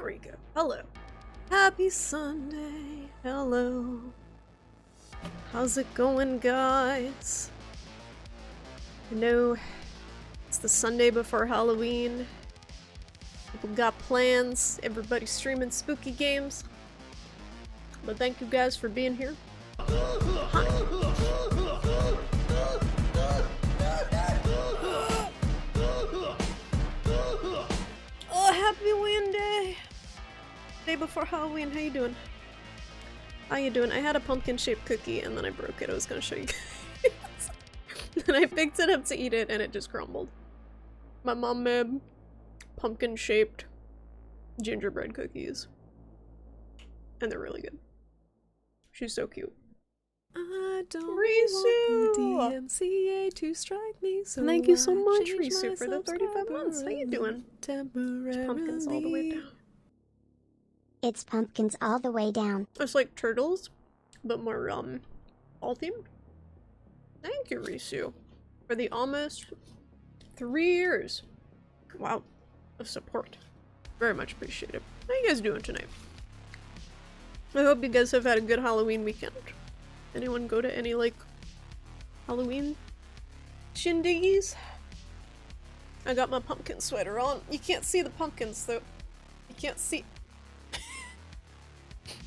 There we go. Hello. Happy Sunday. Hello. How's it going, guys? I know it's the Sunday before Halloween. People got plans. Everybody's streaming spooky games. But thank you guys for being here. Hi. Oh, happy Wednesday! Day before Halloween. How you doing? How you doing? I had a pumpkin-shaped cookie and then I broke it. I was gonna show you guys. And I picked it up to eat it and it just crumbled. My mom made pumpkin-shaped gingerbread cookies. And they're really good. She's so cute. I don't want the DMCA to strike me, so thank you so much, Risu, for the 35 months. How you doing? Pumpkins all the way down. It's pumpkins all the way down. It's like turtles, but more fall themed. Thank you, Risu, for the almost 3 years. Wow, of support. Very much appreciated. How you guys doing tonight? I hope you guys have had a good Halloween weekend. Anyone go to any, like, Halloween shindigies? I got my pumpkin sweater on. You can't see the pumpkins, though. You can't see...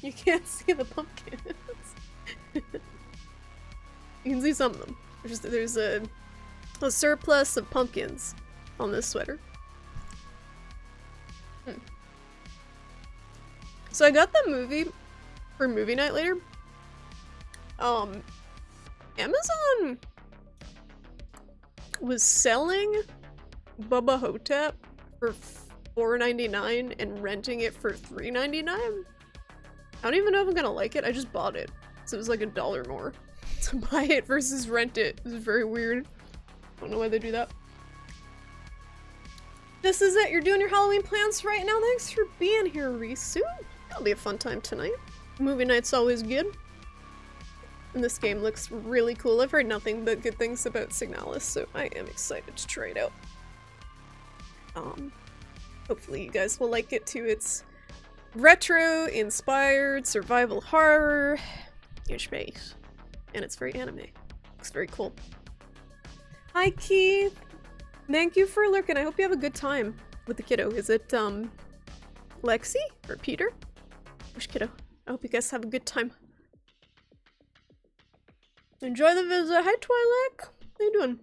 You can't see the pumpkins. You can see some of them. There's a surplus of pumpkins on this sweater. So I got the movie for movie night later. Amazon was selling Bubba Hotep for $4.99 and renting it for $3.99. I don't even know if I'm gonna like it. I just bought it, so it was like $1 more to buy it versus rent it. It was very weird. I don't know why they do that. This is it. You're doing your Halloween plans right now. Thanks for being here, Risu. That'll be a fun time tonight. Movie night's always good. And this game looks really cool. I've heard nothing but good things about Signalis, so I am excited to try it out. Hopefully you guys will like it too. It's retro-inspired survival horror in space. And it's very anime. Looks very cool. Hi, Keith! Thank you for lurking. I hope you have a good time with the kiddo. Is it, Lexi? Or Peter? Which kiddo? I hope you guys have a good time. Enjoy the visit. Hi, Twi'lek. How you doing?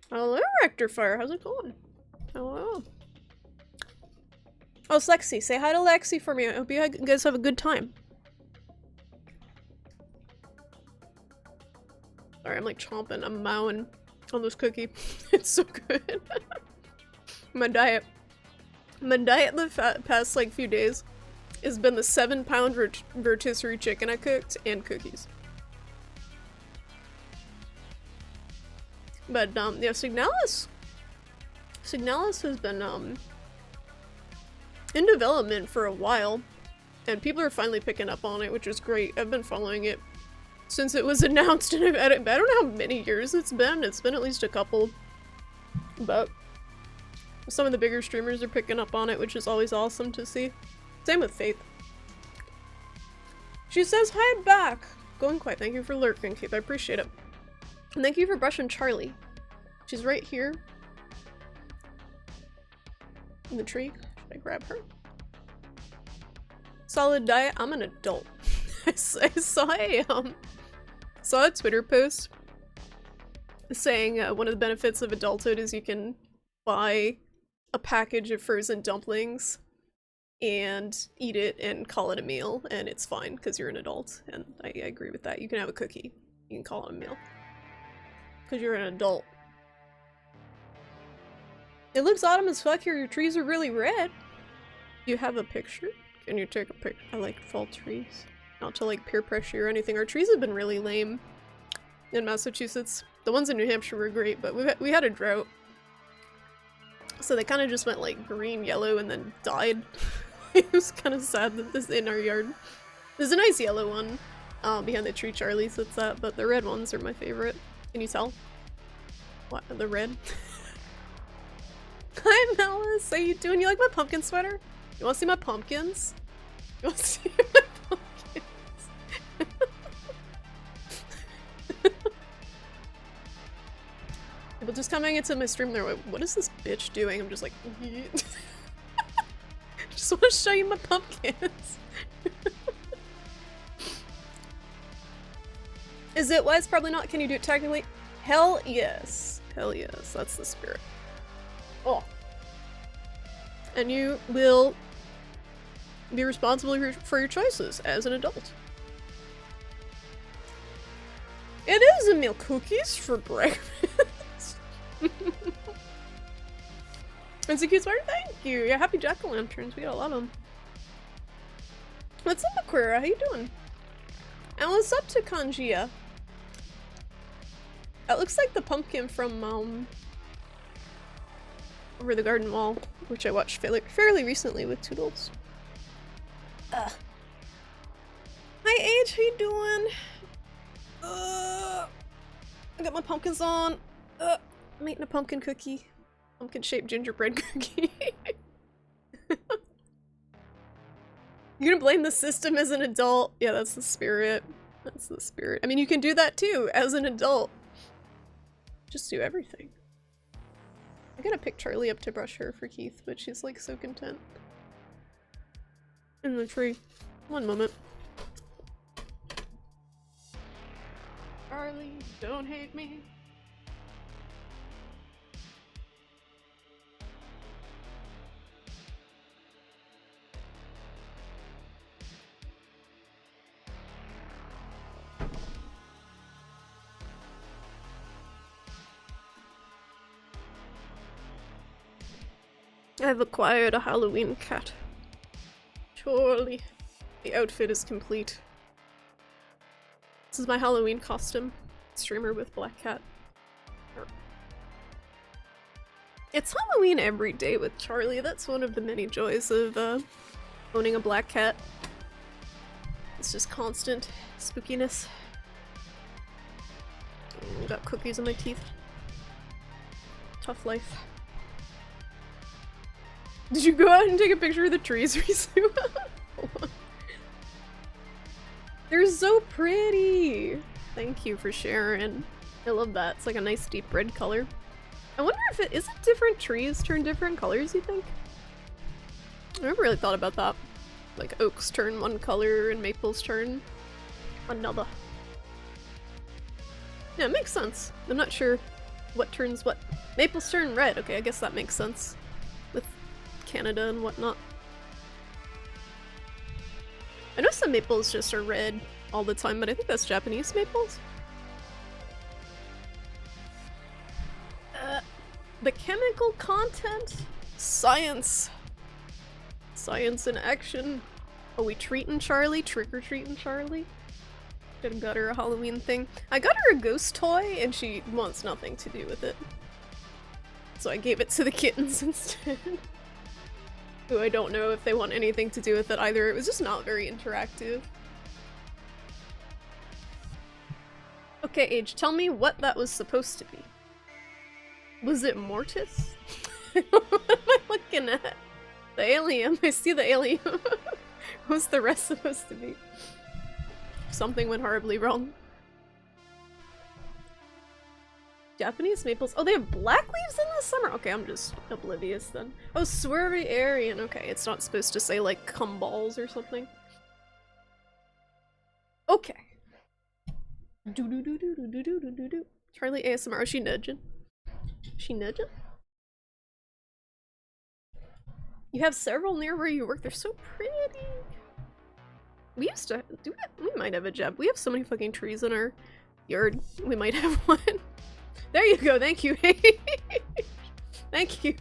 Hello, Rectifier. How's it going? Hello. Oh, it's Lexi. Say hi to Lexi for me. I hope you guys have a good time. Sorry, I'm like chomping. I'm mowing on this cookie. It's so good. My diet the past like few days has been the 7-pound rotisserie chicken I cooked and cookies. But yeah, Signalis has been in development for a while, and people are finally picking up on it, which is great. I've been following it since it was announced, and I don't know how many years it's been. It's been at least a couple, but some of the bigger streamers are picking up on it, which is always awesome to see. Same with Faith. She says hi back. Going quiet. Thank you for lurking, Keith. I appreciate it. And thank you for brushing Charlie. She's right here in the tree. Should I grab her? Solid diet. I'm an adult. I saw a Twitter post saying one of the benefits of adulthood is you can buy a package of frozen dumplings and eat it and call it a meal, and it's fine because you're an adult, and I agree with that. You can have a cookie. You can call it a meal. Because you're an adult. It looks autumn as fuck here. Your trees are really red. You have a picture? Can you take a picture? I like fall trees. Not to like peer pressure or anything. Our trees have been really lame in Massachusetts. The ones in New Hampshire were great, but we had a drought. So they kind of just went like green, yellow, and then died. It was kind of sad that this in our yard. There's a nice yellow one behind the tree Charlie sits at, but the red ones are my favorite. Can you tell? What? The red? Hi Malice, how you doing? You like my pumpkin sweater? You wanna see my pumpkins? You wanna see my pumpkins? People just coming into my stream, they're like, what is this bitch doing? I'm just like, just want to show you my pumpkins. Is it wise? Probably not. Can you do it technically? Hell yes. Hell yes. That's the spirit. Oh. And you will be responsible for your choices as an adult. It is a meal. Cookies for breakfast. It's a cute sweater. Thank you. Yeah, happy jack-o'-lanterns. We got a lot of them. What's up, Aquira? How you doing? And what's up to Kanjia? That looks like the pumpkin from Over the Garden Wall, which I watched fairly recently with Toodles. Ugh. Hi Age, how you doing? I got my pumpkins on. I'm eating a pumpkin cookie. Pumpkin-shaped gingerbread cookie. You're gonna blame the system as an adult? Yeah, that's the spirit. That's the spirit. I mean, you can do that too, as an adult. Just do everything. I gotta pick Charlie up to brush her for Keith, but she's like so content. In the tree. One moment. Charlie, don't hate me. I've acquired a Halloween cat. Surely the outfit is complete. This is my Halloween costume. Streamer with black cat. It's Halloween every day with Charlie. That's one of the many joys of owning a black cat. It's just constant spookiness. Got cookies in my teeth. Tough life. Did you go out and take a picture of the trees, Rizu? They're so pretty! Thank you for sharing. I love that. It's like a nice deep red color. I wonder if it isn't different trees turn different colors, you think? I never really thought about that. Like oaks turn one color and maples turn another. Yeah, it makes sense. I'm not sure what turns what. Maples turn red. Okay, I guess that makes sense. With Canada and whatnot. I know some maples just are red all the time, but I think that's Japanese maples. The chemical content? Science. Science in action. Are we treating Charlie? Trick-or-treating Charlie? Could've got her a Halloween thing. I got her a ghost toy and she wants nothing to do with it. So I gave it to the kittens instead. Who I don't know if they want anything to do with it either. It was just not very interactive. Okay, Age, tell me what that was supposed to be. Was it Mortis? What am I looking at? The alien. I see the alien. What's the rest supposed to be? Something went horribly wrong. Japanese maples. Oh, they have black leaves in the summer? Okay, I'm just oblivious then. Oh, Swervy Aryan. Okay, it's not supposed to say like cum balls or something. Okay. Do do do do do do do do do. Charlie ASMR. Is she nudging? Is she nudging? You have several near where you work. They're so pretty. We used to do it. We might have a Jeb. We have so many fucking trees in our yard. We might have one. There you go. Thank you. Thank you.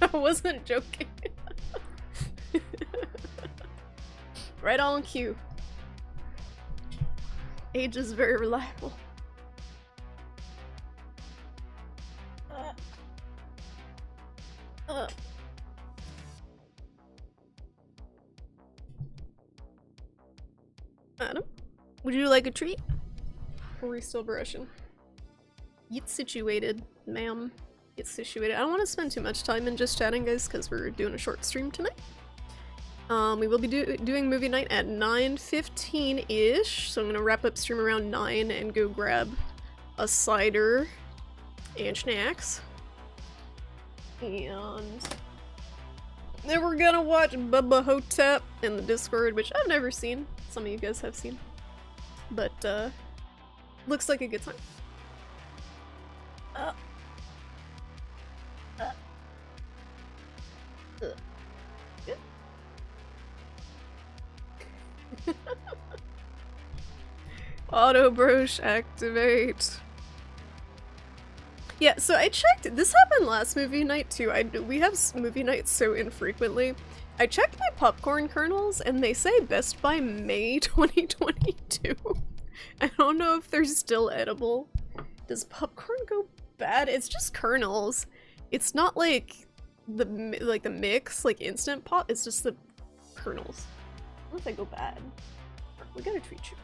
I wasn't joking. Right on cue. Age is very reliable. Adam, would you like a treat? Or are we still brushing? Get situated, ma'am. Get situated. I don't want to spend too much time in just chatting, guys, because we're doing a short stream tonight. We will be doing movie night at 9:15-ish, so I'm gonna wrap up stream around 9 and go grab a cider and snacks. And then we're gonna watch Bubba Hotep in the Discord, which I've never seen. Some of you guys have seen. But, looks like a good time. Good. Auto broche activate. Yeah, so I checked. This happened last movie night too. We have movie nights so infrequently. I checked my popcorn kernels and they say best by May 2022. I don't know if they're still edible. Does popcorn go bad? It's just kernels. It's not like the mix, like instant pop. It's just the kernels. What if they go bad? We gotta treat you.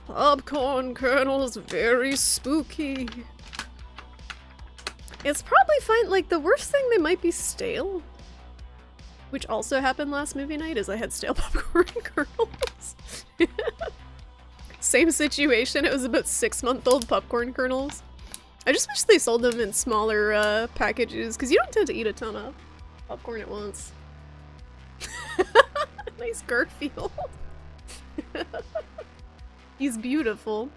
Popcorn kernels, very spooky. It's probably fine. Like, the worst thing, they might be stale. Which also happened last movie night, is I had stale popcorn kernels. Same situation, it was about 6-month-old popcorn kernels. I just wish they sold them in smaller packages, because you don't tend to eat a ton of popcorn at once. Nice Garfield. He's beautiful.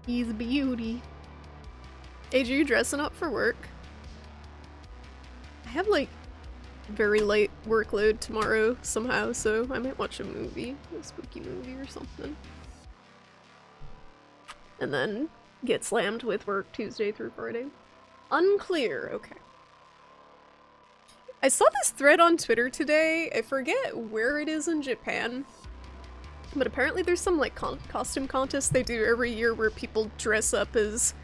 He's a beauty. AJ, are you dressing up for work? I have like very light workload tomorrow somehow, so I might watch a movie, a spooky movie or something. And then get slammed with work Tuesday through Friday. Unclear, okay. I saw this thread on Twitter today, I forget where it is in Japan, but apparently there's some like costume contest they do every year where people dress up as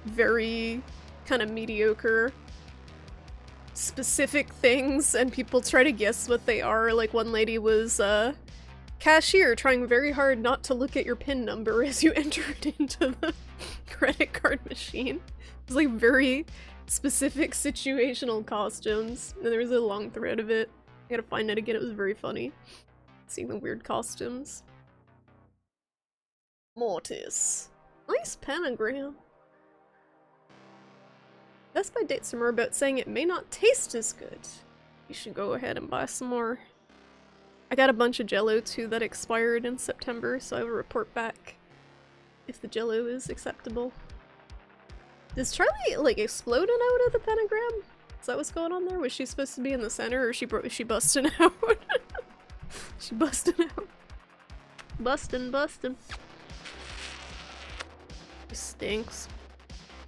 very kind of mediocre specific things and people try to guess what they are. Like one lady was cashier trying very hard not to look at your PIN number as you entered into the credit card machine. It was like very specific situational costumes, and there was a long thread of it. I gotta find it again, it was very funny. Seeing the weird costumes. Mortis. Nice pentagram. Best Buy dates some more about saying it may not taste as good. You should go ahead and buy some more. I got a bunch of Jello too that expired in September, so I will report back if the Jello is acceptable. Does Charlie like exploding out of the pentagram? Is that what's going on there? Was she supposed to be in the center, or is she busting out? She busting out. Bustin'. She stinks.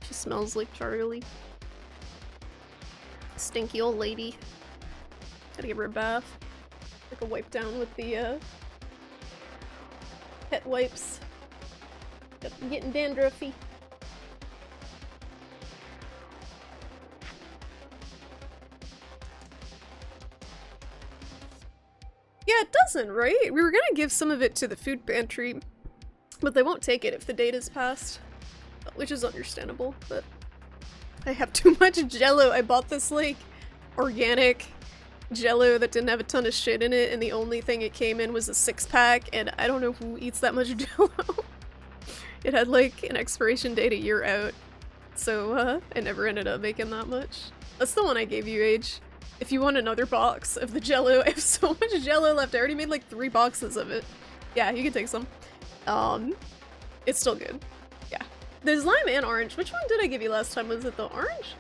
She smells like Charlie. Stinky old lady. Gotta give her a bath. Like a wipe down with the pet wipes. Getting dandruffy. Yeah, it doesn't, right? We were gonna give some of it to the food pantry, but they won't take it if the date is passed, which is understandable, but I have too much Jello. I bought this, like, organic Jello that didn't have a ton of shit in it, and the only thing it came in was a 6-pack, and I don't know who eats that much Jello. It had, like, an expiration date a year out, so, I never ended up making that much. That's the one I gave you, Age. If you want another box of the Jello, I have so much Jello left. I already made like 3 boxes of it. Yeah, you can take some. It's still good. Yeah. There's lime and orange. Which one did I give you last time? Was it the orange?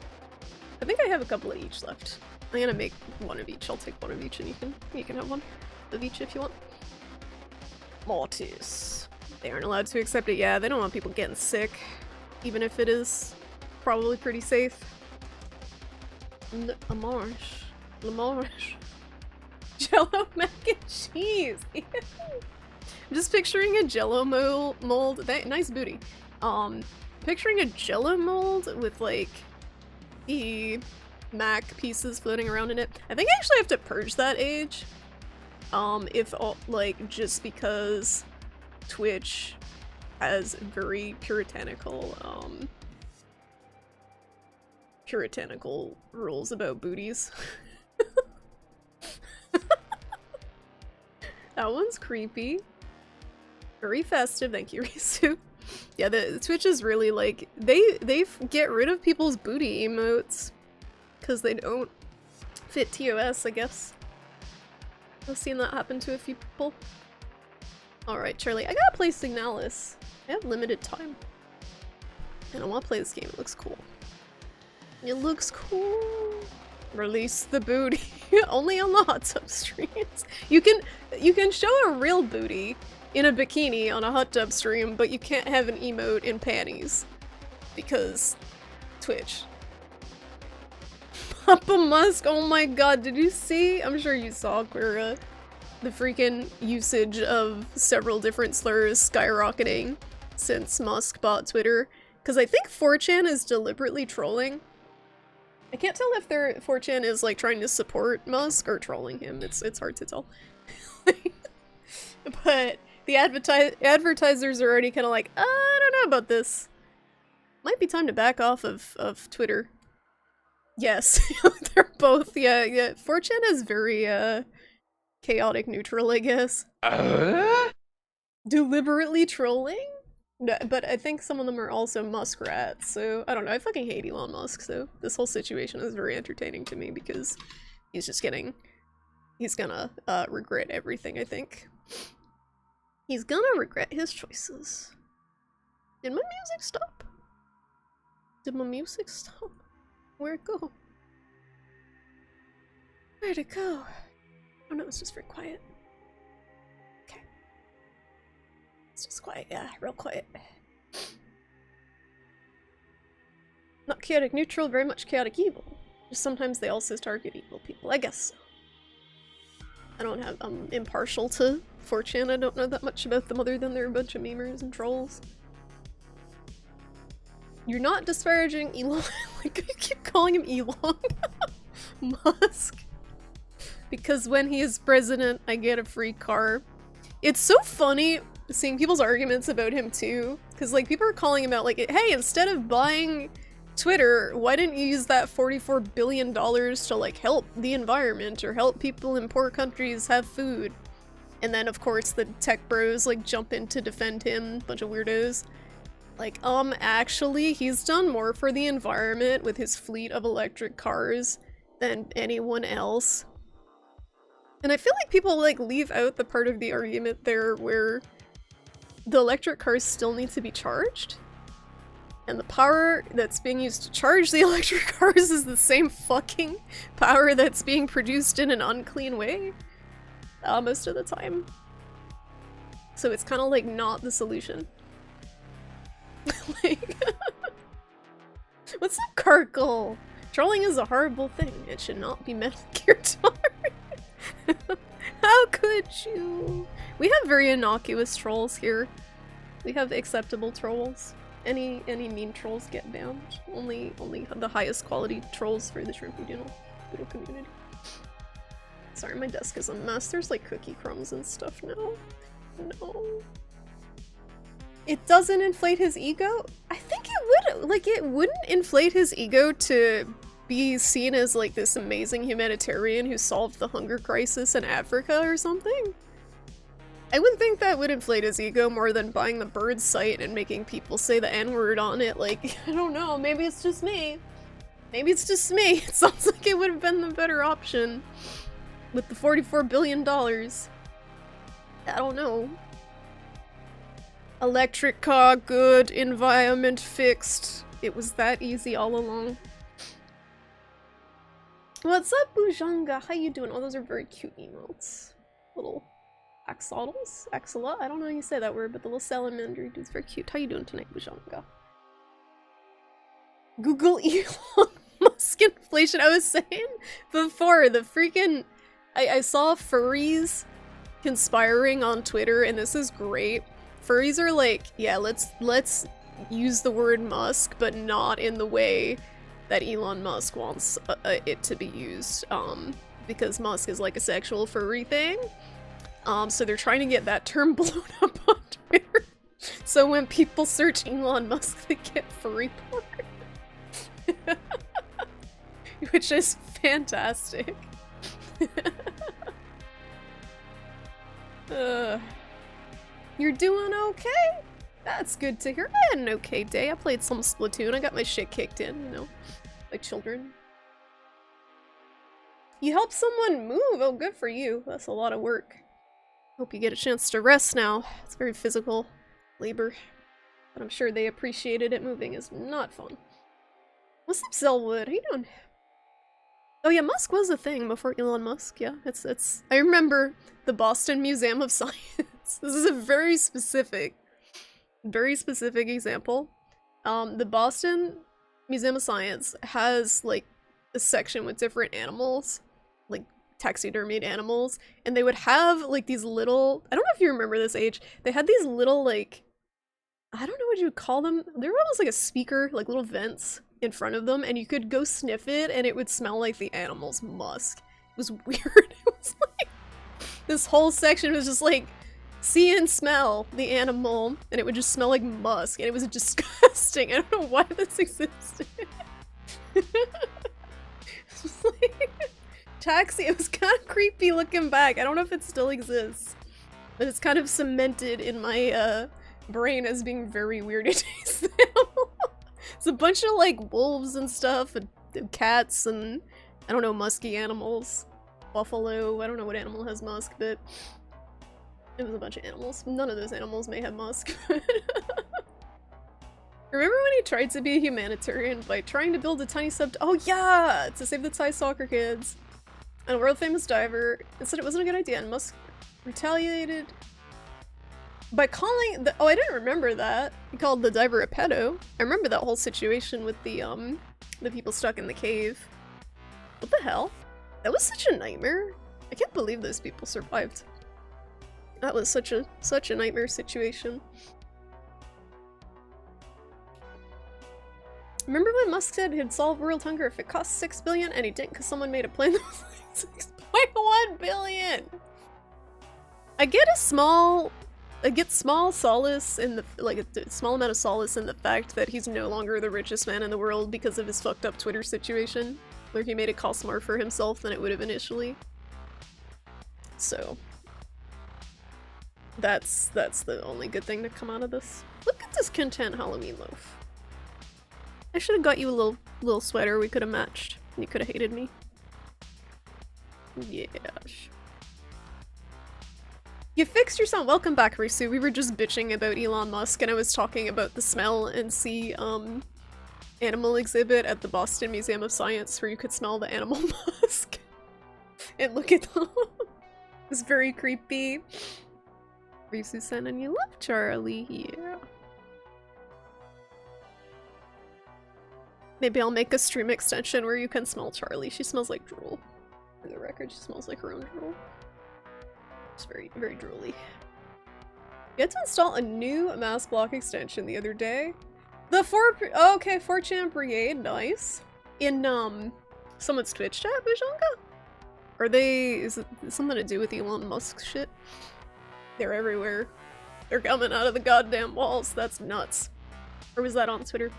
I think I have a couple of each left. I'm gonna make one of each. I'll take one of each and you can have one of each if you want. Mortis. They aren't allowed to accept it. Yeah, they don't want people getting sick. Even if it is probably pretty safe. Lamarche. Jello mac and cheese. I'm just picturing a Jello mold. Nice booty. Picturing a Jello mold with like the mac pieces floating around in it. I think I actually have to purge that, Age. If like just because Twitch has very puritanical rules about booties. That one's creepy. Very festive, thank you, Risu. Yeah, the Twitch is really like, they get rid of people's booty emotes because they don't fit TOS, I guess. I've seen that happen to a few people. Alright, Charlie, I gotta play Signalis. I have limited time. And I wanna play this game, it looks cool. It looks cool. Release the booty. Only on the hot tub streams. You can show a real booty in a bikini on a hot tub stream, but you can't have an emote in panties. Because Twitch. Papa Musk, oh my god, did you see? I'm sure you saw, Quira. The freaking usage of several different slurs skyrocketing since Musk bought Twitter. Because I think 4chan is deliberately trolling. I can't tell if 4chan is like trying to support Musk or trolling him. It's hard to tell. But the advertisers are already kind of like, I don't know about this. Might be time to back off of Twitter. Yes, they're both, yeah. 4chan is very, chaotic neutral, I guess. Deliberately trolling? No, but I think some of them are also muskrats, so I don't know. I fucking hate Elon Musk, so this whole situation is very entertaining to me because he's just getting... He's gonna regret everything, I think. He's gonna regret his choices. Did my music stop? Did my music stop? Where'd it go? Where'd it go? Oh no, it's just very quiet. Okay. It's just quiet, yeah, real quiet. Not chaotic neutral, very much chaotic evil. Just sometimes they also target evil people, I guess so. I don't have, I'm impartial to 4chan, I don't know that much about them other than they're a bunch of memers and trolls. You're not disparaging Elon, like you keep calling him Elon. Musk. Because when he is president, I get a free car. It's so funny seeing people's arguments about him too, because like people are calling him out like, hey, instead of buying Twitter, why didn't you use that $44 billion to like help the environment or help people in poor countries have food? And then of course the tech bros like jump in to defend him, bunch of weirdos. Like, actually he's done more for the environment with his fleet of electric cars than anyone else. And I feel like people like leave out the part of the argument there where the electric cars still need to be charged. And the power that's being used to charge the electric cars is the same fucking power that's being produced in an unclean way. Most of the time. So it's kind of like not the solution. Like, what's up, Karkle? Trolling is a horrible thing. It should not be Metal Gear Tard. How could you? We have very innocuous trolls here. We have acceptable trolls. Any mean trolls get banned. Only the highest quality trolls for the Shrimpy Doodle community. Sorry, my desk is a mess. There's like cookie crumbs and stuff now. No. It doesn't inflate his ego? I think it would, like, it wouldn't inflate his ego to be seen as like this amazing humanitarian who solved the hunger crisis in Africa or something. I would think that would inflate his ego more than buying the bird site and making people say the N-word on it. Like, I don't know, maybe it's just me. Maybe it's just me. It sounds like it would have been the better option with the $44 billion. I don't know. Electric car, good. Environment fixed. It was that easy all along. What's up, Bujanga? How you doing? Oh, those are very cute emotes. Little axolotls? Axolot? I don't know how you say that word, but the little salamander dude's very cute. How you doing tonight, Bujanga? Google Elon Musk inflation. I was saying before, the freaking... I saw furries conspiring on Twitter, and this is great. Furries are like, yeah, let's use the word Musk, but not in the way that Elon Musk wants it to be used, because Musk is like a sexual furry thing. So they're trying to get that term blown up on Twitter So when people search Elon Musk, they get furry porn. Which is fantastic. You're doing okay? That's good to hear. I had an okay day. I played some Splatoon. I got my shit kicked in, you know, like children. You helped someone move. Oh, good for you. That's a lot of work. Hope you get a chance to rest now. It's very physical labor. But I'm sure they appreciated it. Moving is not fun. What's up, Zelwood? How you doing? Oh yeah, Musk was a thing before Elon Musk. Yeah, it's. I remember the Boston Museum of Science. This is a very specific example. The Boston Museum of Science has like a section with different animals, like taxidermied animals, and they would have like these little, I don't know if you remember this age, they had these little like, I don't know what you would call them, they were almost like a speaker, like little vents in front of them, and you could go sniff it and it would smell like the animal's musk. It was weird. It was like, this whole section was just like, see and smell the animal, and it would just smell like musk, and it was disgusting. I don't know why this existed. Like, taxi, it was kind of creepy looking back. I don't know if it still exists, but it's kind of cemented in my brain as being very weird to taste now. It's a bunch of like wolves and stuff, and cats, and I don't know, musky animals. Buffalo, I don't know what animal has musk, but it was a bunch of animals. None of those animals may have musk. Remember when he tried to be a humanitarian by trying to build a tiny oh yeah! To save the Thai soccer kids. And a world famous diver and said it wasn't a good idea, and Musk retaliated by calling the- oh, I didn't remember that. He called the diver a pedo. I remember that whole situation with the people stuck in the cave. What the hell? That was such a nightmare. I can't believe those people survived. That was such a nightmare situation. Remember when Musk said he'd solve world hunger if it cost $6 billion, and he didn't because someone made a plan that was like $6.1 billion? I get small solace in the, like, a small amount of solace in the fact that he's no longer the richest man in the world because of his fucked up Twitter situation, where he made it cost more for himself than it would have initially. So that's the only good thing to come out of this. Look at this content Halloween loaf. I should have got you a little sweater we could have matched. And you could have hated me. Yeah. You fixed your sound. Welcome back, Risu. We were just bitching about Elon Musk, and I was talking about the smell and see animal exhibit at the Boston Museum of Science where you could smell the animal musk and look at them. It was very creepy. Risu-san, and you love Charlie. Yeah. Maybe I'll make a stream extension where you can smell Charlie. She smells like drool. For the record, she smells like her own drool. It's very, very drooly. You had to install a new mask block extension the other day. The 4chan Brigade, nice. In, someone's Twitch chat, Bujanga? Are they, is it something to do with Elon Musk shit? They're everywhere. They're coming out of the goddamn walls. That's nuts. Or was that on Twitter?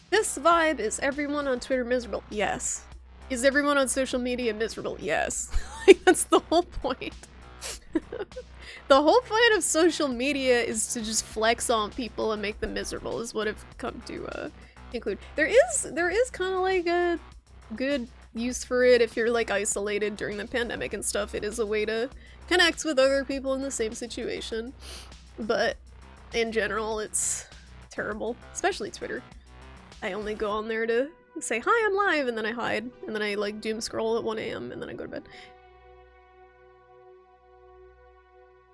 This vibe, is everyone on Twitter miserable? Yes. Is everyone on social media miserable? Yes. Like, that's the whole point. The whole point of social media is to just flex on people and make them miserable, is what I've come to include. There is kind of like a good use for it if you're like isolated during the pandemic and stuff. It is a way to connect with other people in the same situation. But in general, it's terrible, especially Twitter. I only go on there to say, hi, I'm live, and then I hide, and then I like doom scroll at 1 AM, and then I go to bed.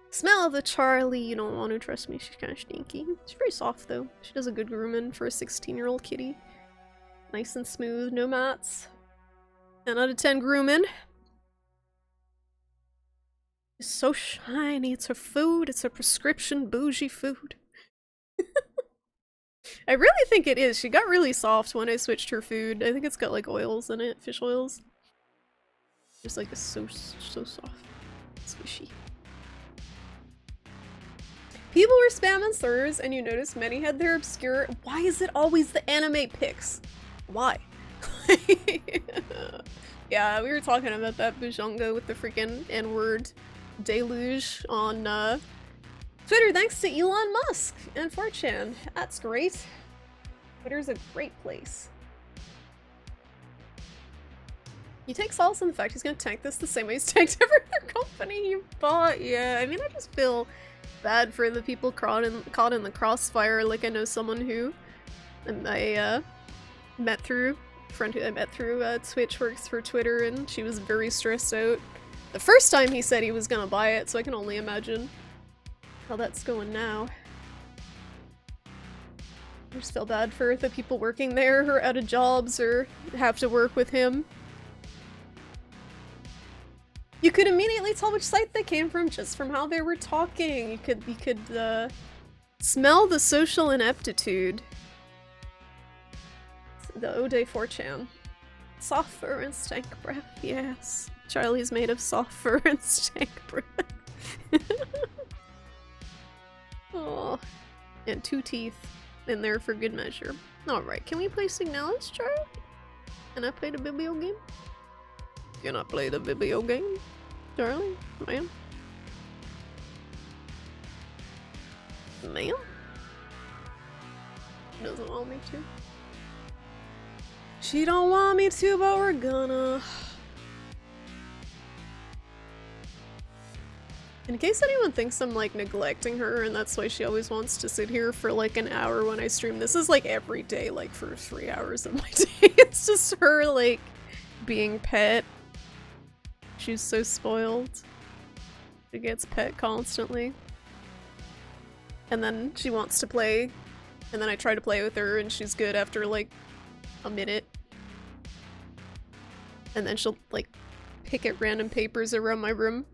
Smell the Charlie, you don't want to trust me, she's kind of stinky. She's very soft though. She does a good grooming for a 16-year-old kitty. Nice and smooth, no mats. 10 out of 10 grooming. It's so shiny, it's her food, it's her prescription bougie food. I really think it is. She got really soft when I switched her food. I think it's got like oils in it, fish oils. Just like it's so soft, squishy. People were spamming slurs, and you notice many had their obscure. Why is it always the anime pics? Why? Yeah, we were talking about that Bujanga with the freaking N-word deluge on Twitter, thanks to Elon Musk and 4chan. That's great. Twitter's a great place. You take solace in the fact he's gonna tank this the same way he's tanked every other company he bought. Yeah, I mean, I just feel bad for the people caught in the crossfire. Like, I know someone who I met through, a friend who I met through Twitch works for Twitter, and she was very stressed out the first time he said he was gonna buy it, so I can only imagine how that's going now. I just feel bad for the people working there who are out of jobs or have to work with him. You could immediately tell which site they came from just from how they were talking. You could smell the social ineptitude. The Ode 4chan. Soft fur and stank breath, yes. Charlie's made of soft fur and stank breath. Oh, and 2 teeth in there for good measure. Alright, can we play Signalis, Charlie? Can I play the video game? Can I play the video game? Charlie? Ma'am? Ma'am? She doesn't want me to. She don't want me to, but we're gonna. In case anyone thinks I'm like neglecting her and that's why she always wants to sit here for like an hour when I stream, this is like every day, like for 3 hours of my day. It's just her like being pet. She's so spoiled. She gets pet constantly. And then she wants to play, and then I try to play with her and she's good after like a minute. And then she'll like pick at random papers around my room.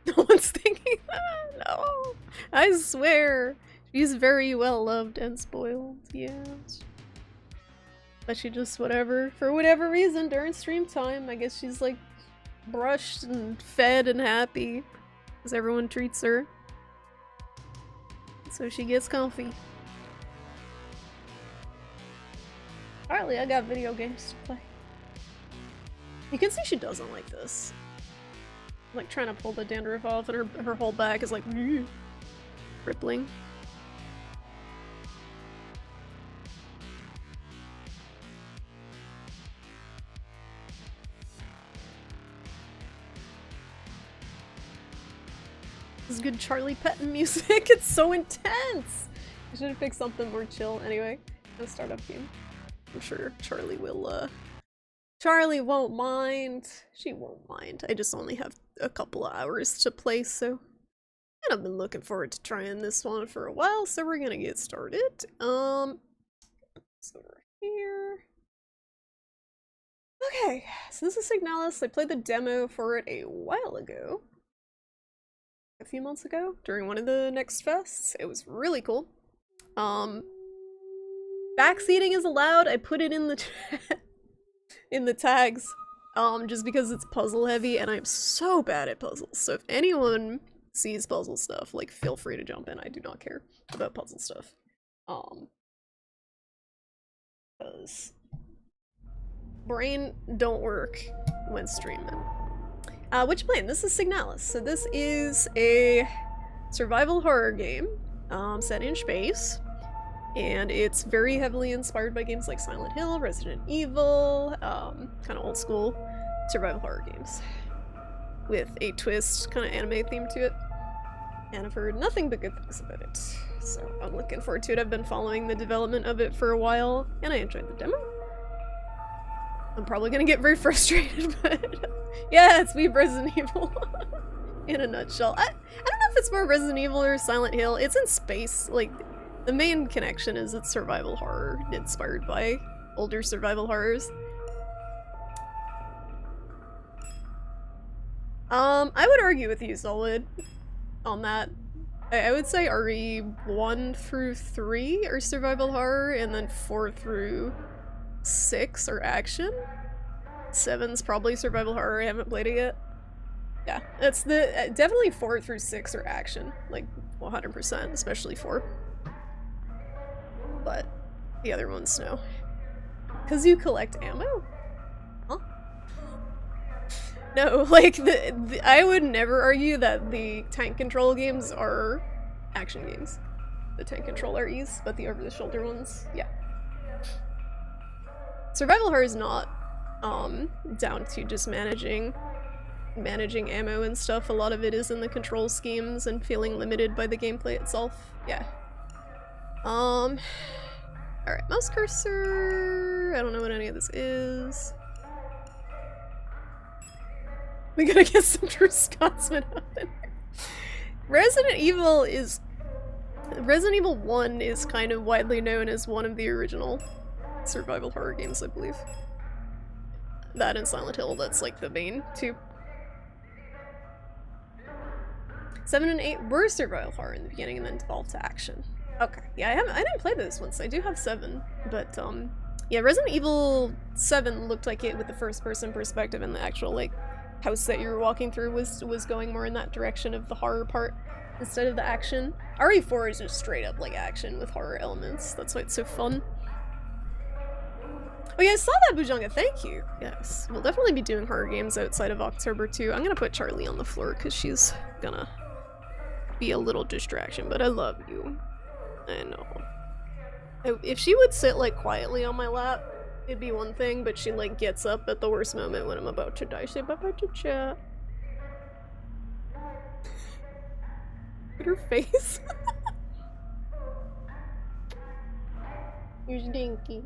No one's thinking that. No. I swear. She's very well loved and spoiled. Yes. But she just whatever, for whatever reason during stream time, I guess she's like brushed and fed and happy because everyone treats her. So she gets comfy. Alright, I got video games to play. You can see she doesn't like this. Like trying to pull the dandruff off, and her whole back is like rippling. This is good Charlie petting music. It's so intense. I should have picked something more chill. Anyway, a startup game. I'm sure Charlie will. Charlie won't mind. She won't mind. I just only have a couple of hours to play, so. And I've been looking forward to trying this one for a while, so we're gonna get started. It's over here. Okay, so this is Signalis. I played the demo for it a while ago. A few months ago, during one of the next fests. It was really cool. Backseating is allowed. I put it in the chat. In the tags, just because it's puzzle heavy and I'm so bad at puzzles. So if anyone sees puzzle stuff, like feel free to jump in. I do not care about puzzle stuff. Because brain don't work when streaming. What you playing? This is Signalis. So this is a survival horror game, set in space. And it's very heavily inspired by games like Silent Hill, Resident Evil, kind of old school survival horror games. With a twist, kind of anime theme to it. And I've heard nothing but good things about it. So I'm looking forward to it. I've been following the development of it for a while, and I enjoyed the demo. I'm probably gonna get very frustrated, but yeah, it's me, Resident Evil. In a nutshell. I don't know if it's more Resident Evil or Silent Hill. It's in space, like. The main connection is it's survival horror, inspired by older survival horrors. I would argue with you, Solid, on that. I would say RE 1 through 3 are survival horror, and then 4 through 6 are action. 7's probably survival horror, I haven't played it yet. Yeah, it's the definitely 4 through 6 are action, like 100%, especially 4. But the other ones, no. Cause you collect ammo? Huh? No, like I would never argue that the tank control games are action games. The tank control REs, but the over-the-shoulder ones, yeah. Survival horror is not down to just managing ammo and stuff. A lot of it is in the control schemes and feeling limited by the gameplay itself. Yeah. Alright, mouse cursor. I don't know what any of this is. We gotta get some Drew Scotsman up in here. Resident Evil 1 is kind of widely known as one of the original survival horror games, I believe. That and Silent Hill, that's like the main two. 7 and 8 were survival horror in the beginning and then devolved to action. Okay, yeah, I didn't play those ones. I do have 7, but yeah, Resident Evil 7 looked like it with the first-person perspective, and the actual like house that you were walking through was going more in that direction of the horror part instead of the action. RE4 is just straight up like action with horror elements. That's why it's so fun. Oh yeah, I saw that, Bujanga, thank you! Yes, we'll definitely be doing horror games outside of October too. I'm gonna put Charlie on the floor because she's gonna be a little distraction, but I love you. I know. If she would sit like quietly on my lap, it'd be one thing, but she like gets up at the worst moment when I'm about to die. Say bye-bye to chat. Look at her face. You're stinky.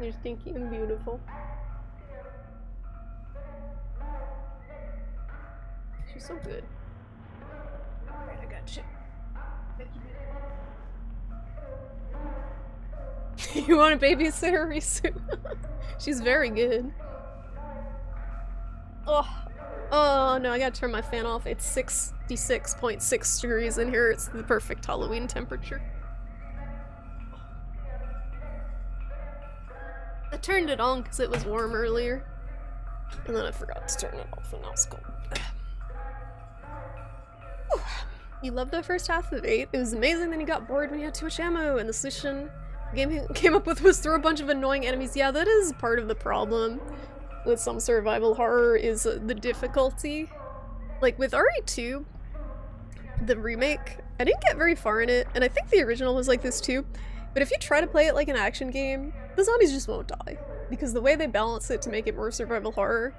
You're stinky and beautiful. She's so good. Alright, I got you. You want a babysitter, Risu? She's very good. Oh no, I gotta turn my fan off. It's 66.6 degrees in here. It's the perfect Halloween temperature. I turned it on because it was warm earlier. And then I forgot to turn it off and now it's cold. You loved the first half of 8. It was amazing, then you got bored when you had too much ammo, and the solution the game came up with was throw a bunch of annoying enemies. Yeah, that is part of the problem with some survival horror, is the difficulty. Like with RE2, the remake, I didn't get very far in it, and I think the original was like this too, but if you try to play it like an action game, the zombies just won't die. Because the way they balance it to make it more survival horror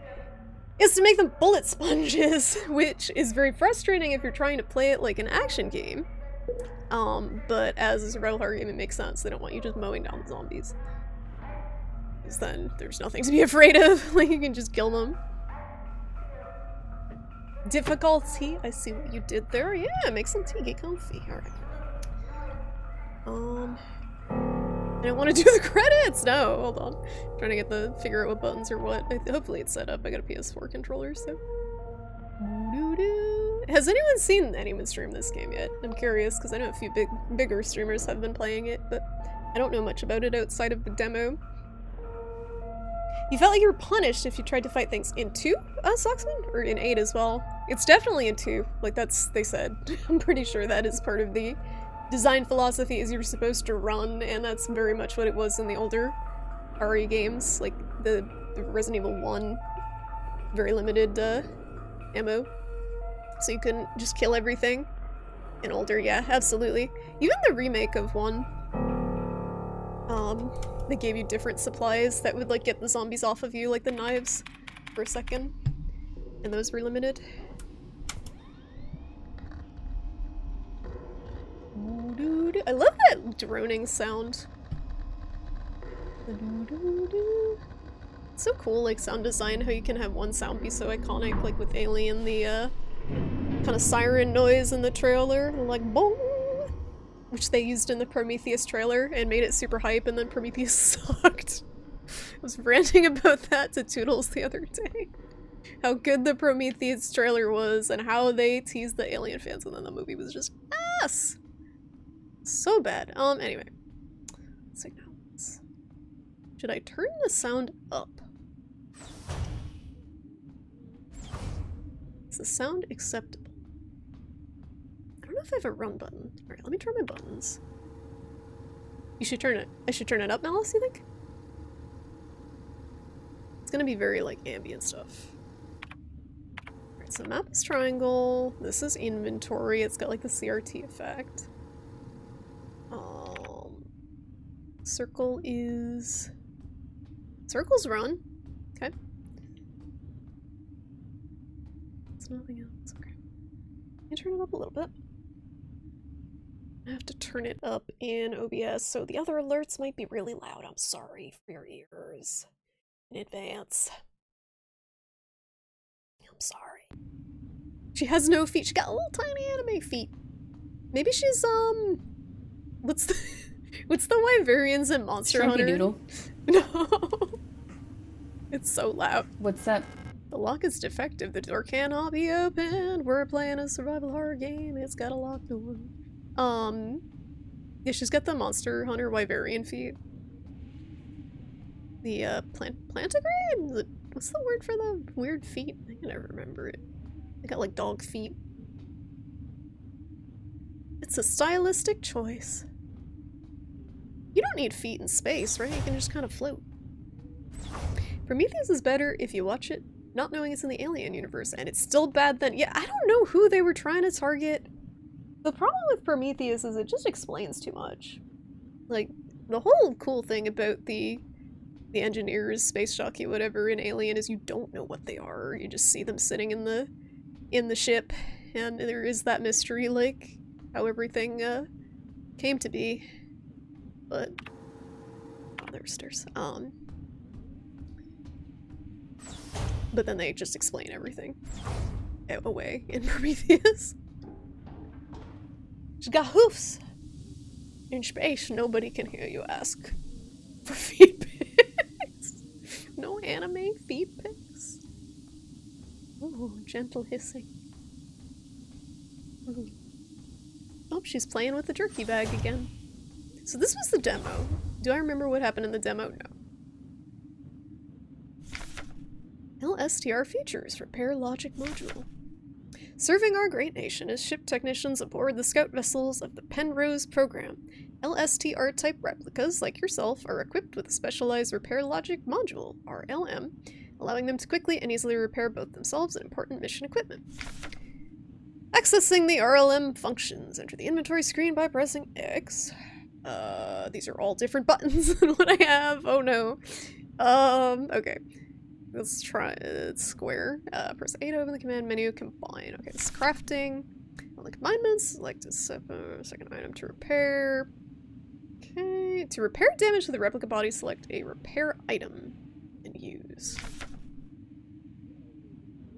is to make them bullet sponges, which is very frustrating if you're trying to play it like an action game. But as a survival horror game, it makes sense. They don't want you just mowing down the zombies. Because then there's nothing to be afraid of. Like, you can just kill them. Difficulty, I see what you did there. Yeah, make some tea, get comfy. Alright. I don't want to do the credits! No, hold on. I'm trying to figure out what buttons or what. Hopefully it's set up. I got a PS4 controller, so. Has anyone seen anyone stream this game yet? I'm curious, because I know a few bigger streamers have been playing it, but I don't know much about it outside of the demo. You felt like you were punished if you tried to fight things in 2, Soxman? Or in 8 as well? It's definitely in 2. Like, that's, they said. I'm pretty sure that is part of the design philosophy, is you're supposed to run, and that's very much what it was in the older RE games. Like, the Resident Evil 1, very limited ammo. So you couldn't just kill everything. In older, yeah, absolutely. Even the remake of 1, they gave you different supplies that would, like, get the zombies off of you, like the knives, for a second. And those were limited. I love that droning sound. It's so cool, like, sound design, how you can have one sound be so iconic, like with Alien, the, kind of siren noise in the trailer, like, boom! Which they used in the Prometheus trailer and made it super hype, and then Prometheus sucked. I was ranting about that to Toodles the other day. How good the Prometheus trailer was, and how they teased the Alien fans, and then the movie was just ass! So bad. Anyway. Signalus. Should I turn the sound up? Is the sound acceptable? I don't know if I have a run button. Alright, let me try my buttons. You should turn it. I should turn it up, Malice, you think? It's gonna be very, like, ambient stuff. Alright, so map is triangle. This is inventory. It's got, like, the CRT effect. Circle is... Circle's run. Okay. It's nothing else. Okay. Can you turn it up a little bit? I have to turn it up in OBS, so the other alerts might be really loud. I'm sorry for your ears in advance. I'm sorry. She has no feet. She got little tiny anime feet. Maybe she's, what's the Wyverians in Monster Hunter? Doodle. No. It's so loud. What's that? The lock is defective. The door cannot be opened. We're playing a survival horror game. It's got a locked door. Yeah, she's got the Monster Hunter Wyverian feet. The, plantigrade? What's the word for the weird feet? I can never remember it. They got, like, dog feet. It's a stylistic choice. You don't need feet in space, right? You can just kind of float. Prometheus is better if you watch it not knowing it's in the Alien universe, and it's still bad then. Yeah, I don't know who they were trying to target. The problem with Prometheus is it just explains too much. Like, the whole cool thing about the engineers, space jockey, whatever, in Alien is you don't know what they are. You just see them sitting in the ship, and there is that mystery, like, how everything, came to be. But, oh, there's stairs. But then they just explain everything away in Prometheus. She's got hoofs. In space, nobody can hear you ask for feet pics. No anime feet pics. Ooh, gentle hissing. Ooh. Oh, she's playing with the jerky bag again. So this was the demo. Do I remember what happened in the demo? No. LSTR features repair logic module. Serving our great nation as ship technicians aboard the scout vessels of the Penrose program, LSTR type replicas like yourself are equipped with a specialized repair logic module, RLM, allowing them to quickly and easily repair both themselves and important mission equipment. Accessing the RLM functions, enter the inventory screen by pressing X. These are all different buttons than what I have. Oh no. Okay. Let's try it. Square. Press A to open the command menu. Combine. Okay, this is crafting. On the combined select a second item to repair. Okay. To repair damage to the replica body, select a repair item and use.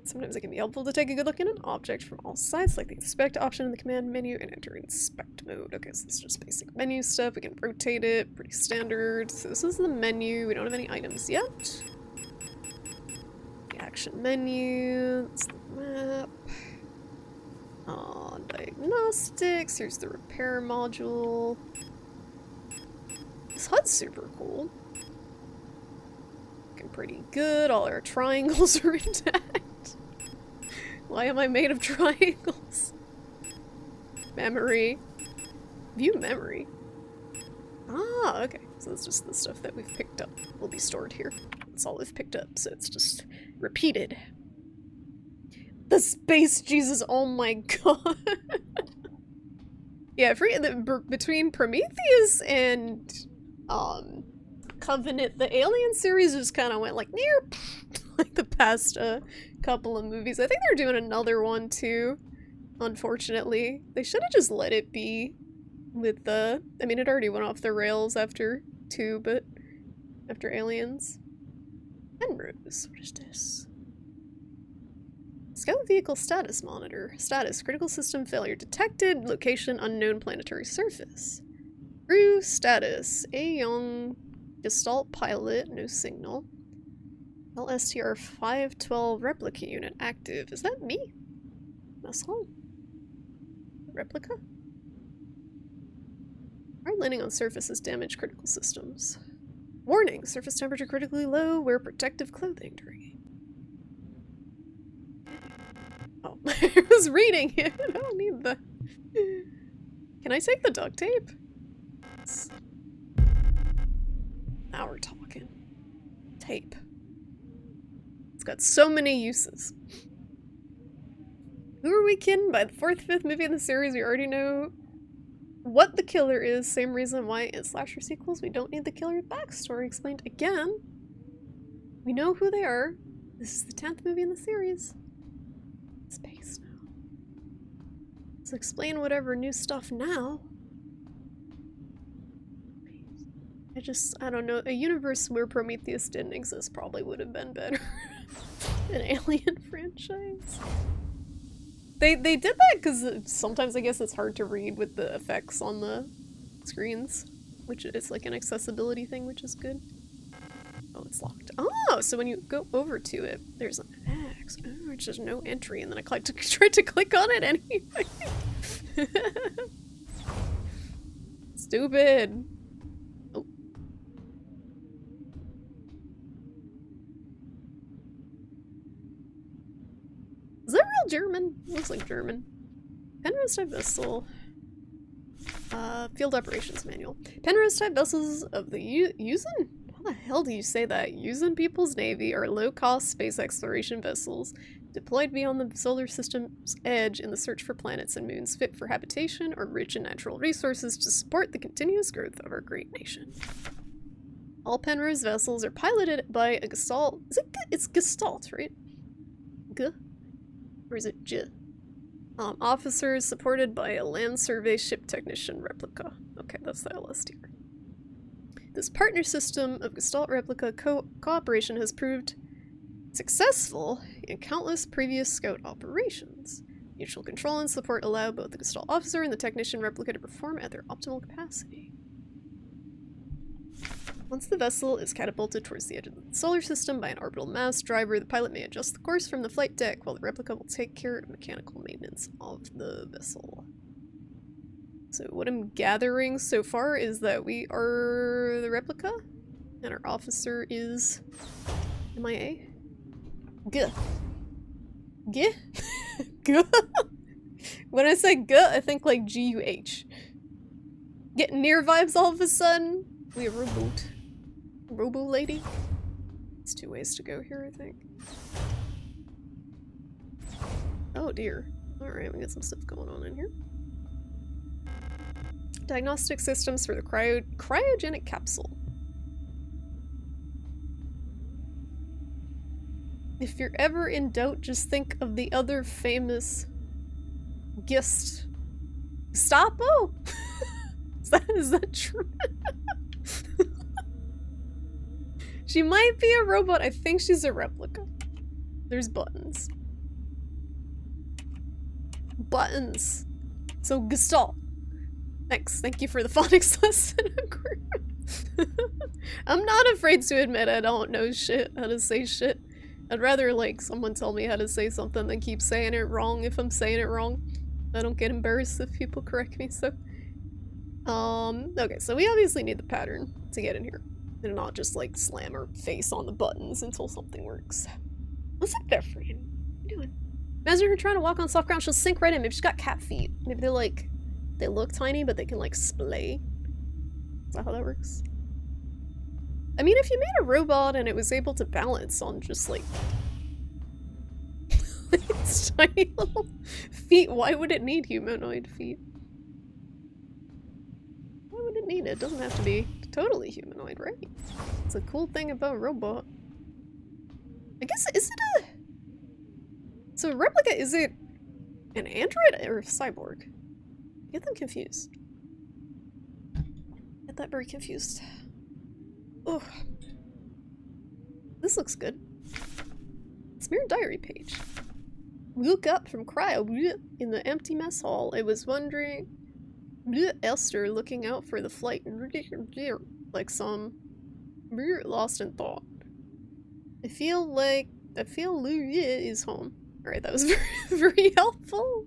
Sometimes it can be helpful to take a good look at an object from all sides, select the inspect option in the command menu and enter inspect mode. Okay, so this is just basic menu stuff. We can rotate it, pretty standard. So this is the menu. We don't have any items yet. The action menu, that's the map. Diagnostics, here's the repair module. This HUD's super cool. Looking pretty good. All our triangles are intact. Why am I made of triangles? Memory. View memory. Ah, okay. So that's just the stuff that we've picked up will be stored here. That's all we've picked up, so it's just repeated. The space Jesus, oh my god. Yeah, between Prometheus and Covenant, the Alien series just kind of went like near like the past couple of movies. I think they're doing another one too, unfortunately. They should have just let it be with the... I mean, it already went off the rails after 2, but after Aliens. Penrose, what is this? Scout vehicle status monitor. Status, critical system failure detected. Location, unknown planetary surface. Crew status, a young Gestalt pilot, no signal. LSTR 512 replica unit active. Is that me? Mess hall? Replica? Hard landing on surface has damaged critical systems. Warning, surface temperature critically low, wear protective clothing during. Oh. I was reading it. I don't need the... Can I take the duct tape? Now we're talking. Tape. It's got so many uses. Who are we kidding? By the 4th, 5th movie in the series, we already know what the killer is. Same reason why in slasher sequels we don't need the killer's backstory explained again. We know who they are. This is the 10th movie in the series. Space now. So explain whatever new stuff now. I don't know. A universe where Prometheus didn't exist probably would have been better. An Alien franchise. They did that because sometimes I guess it's hard to read with the effects on the screens, which is like an accessibility thing, which is good. Oh, it's locked. Oh, so when you go over to it, there's an X. Oh, it's just no entry, and then I tried to click on it anyway. Stupid. Oh. Is that real German? Looks like German. Penrose type vessel. Field operations manual. Penrose type vessels of the Yuuzhan? How the hell do you say that? Yuuzhan People's Navy are low-cost space exploration vessels deployed beyond the solar system's edge in the search for planets and moons fit for habitation or rich in natural resources to support the continuous growth of our great nation. All Penrose vessels are piloted by a Gestalt. Is it? It's Gestalt, right? G? Or is it J? Officers supported by a land survey ship technician replica. Okay, that's the LS tier. This partner system of Gestalt replica cooperation has proved successful in countless previous scout operations. Mutual control and support allow both the Gestalt officer and the technician replica to perform at their optimal capacity. Once the vessel is catapulted towards the edge of the solar system by an orbital mass driver, the pilot may adjust the course from the flight deck while the replica will take care of mechanical maintenance of the vessel. So what I'm gathering so far is that we are the replica, and our officer is MIA. Guh. Guh? Guh? When I say guh, I think like G-U-H. Getting near vibes all of a sudden. We a reboot. Robo lady? It's 2 ways to go here, I think. Oh dear. Alright, we got some stuff going on in here. Diagnostic systems for the cryogenic capsule. If you're ever in doubt, just think of the other famous Gestapo? Is that true? She might be a robot. I think she's a replica. There's buttons. Buttons. So Gestalt. Thanks. Thank you for the phonics lesson. I'm not afraid to admit I don't know shit, how to say shit. I'd rather like someone tell me how to say something than keep saying it wrong if I'm saying it wrong. I don't get embarrassed if people correct me, so. Okay, so we obviously need the pattern to get in here. And not just like slam her face on the buttons until something works. What's up there, friend? What are you doing? Imagine her trying to walk on soft ground, she'll sink right in. Maybe she's got cat feet. Maybe they're like, they look tiny, but they can like splay. Is that how that works? I mean, if you made a robot and it was able to balance on just like its tiny little feet, why would it need humanoid feet? Why would it need it? It doesn't have to be totally humanoid, right? It's a cool thing about a robot. I guess, is it a... So replica, is it an android or a cyborg? I get them confused. I get that very confused. Oh. This looks good. Smeared diary page. Woke up from cryo in the empty mess hall. I was wondering... Esther looking out for the flight like some lost in thought. I feel Louis is home. Alright, that was very helpful.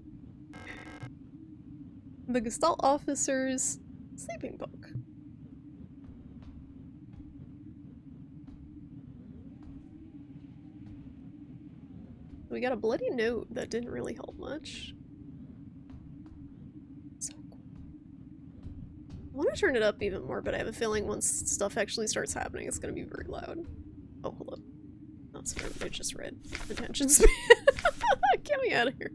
The Gestalt officer's sleeping book. We got a bloody note that didn't really help much. So cool. I want to turn it up even more, but I have a feeling once stuff actually starts happening, it's going to be very loud. Oh, hold up. That's what I just read. Attention span. Get me out of here.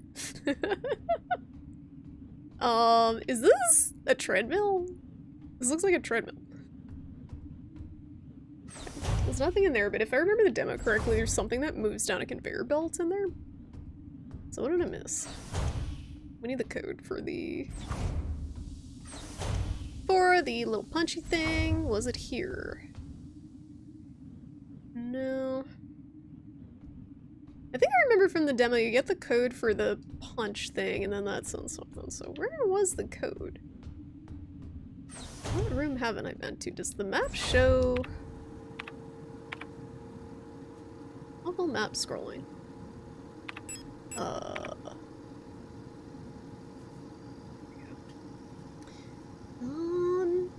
Is this a treadmill? This looks like a treadmill. There's nothing in there, but if I remember the demo correctly, there's something that moves down a conveyor belt in there. So what did I miss? We need the code for the little punchy thing. Was it here? No. I think I remember from the demo you get the code for the punch thing and then that's on something. So where was the code? What room haven't I been to? Does the map show... Level map scrolling.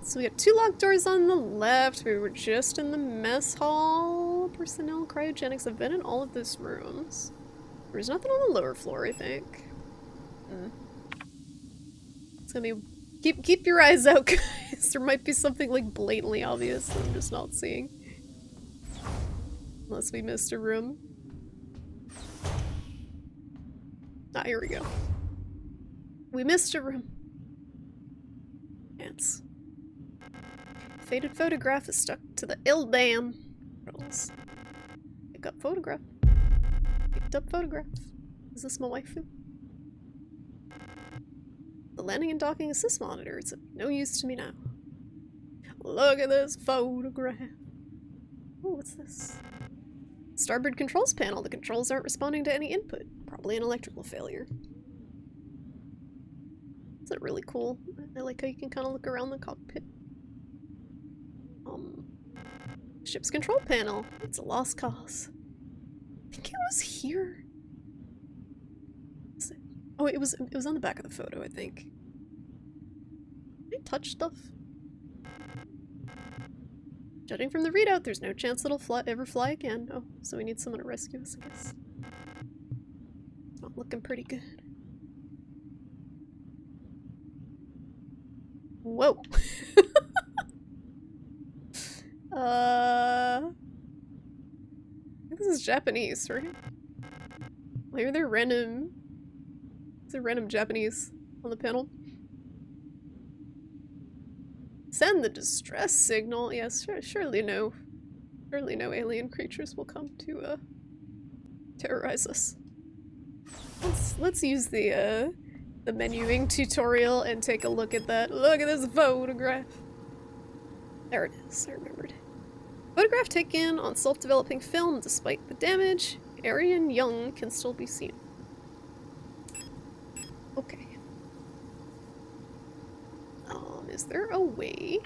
So we got 2 locked doors on the left. We were just in the mess hall. Personnel, cryogenics. I've been in all of those rooms. There's nothing on the lower floor, I think. It's gonna be... Keep your eyes out, guys. There might be something like blatantly obvious that I'm just not seeing. Unless we missed a room. Ah, here we go. We missed a room. Ants. Faded photograph is stuck to the LDAM. Pick up photograph. Picked up photograph. Is this my waifu? The landing and docking assist monitor. It's of no use to me now. Look at this photograph. Oh, what's this? Starboard controls panel. The controls aren't responding to any input. Probably an electrical failure. Is that really cool? I like how you can kind of look around the cockpit. Ship's control panel. It's a lost cause. I think it was here. Oh, it was on the back of the photo, I think. Did I touch stuff? Judging from the readout, there's no chance it'll ever fly again. Oh, so we need someone to rescue us, I guess. Not looking pretty good. Whoa. I think this is Japanese, right? Why are there random... Is there random Japanese on the panel? Send the distress signal. Yes, surely no alien creatures will come to terrorize us. Let's use the menuing tutorial and take a look at that. Look at this photograph. There it is. I remembered. Photograph taken on self-developing film. Despite the damage, Arian Young can still be seen. Okay. Is there a way?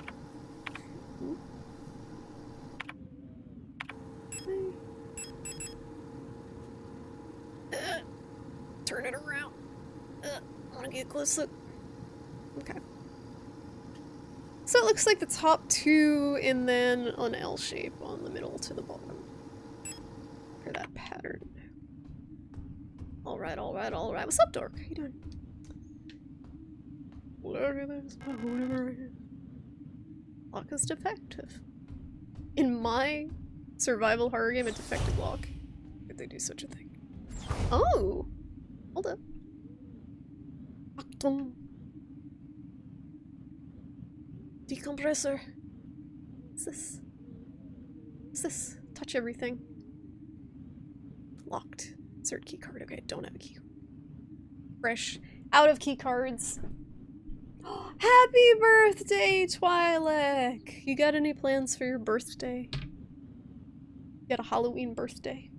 Turn it around. I want to get a close look. Okay. So it looks like the top 2 and then an L shape on the middle to the bottom. For that pattern. Alright, alright, alright. What's up, Dork? How you doing? Look at this. Lock is defective. In my survival horror game, a defective lock. Could they do such a thing? Oh! Hold up. Achtung. Decompressor. What's this? What's this? Touch everything. Locked. Insert keycard. Okay, I don't have a key. Fresh. Out of keycards. Happy birthday, Twi'lek! You got any plans for your birthday? You got a Halloween birthday?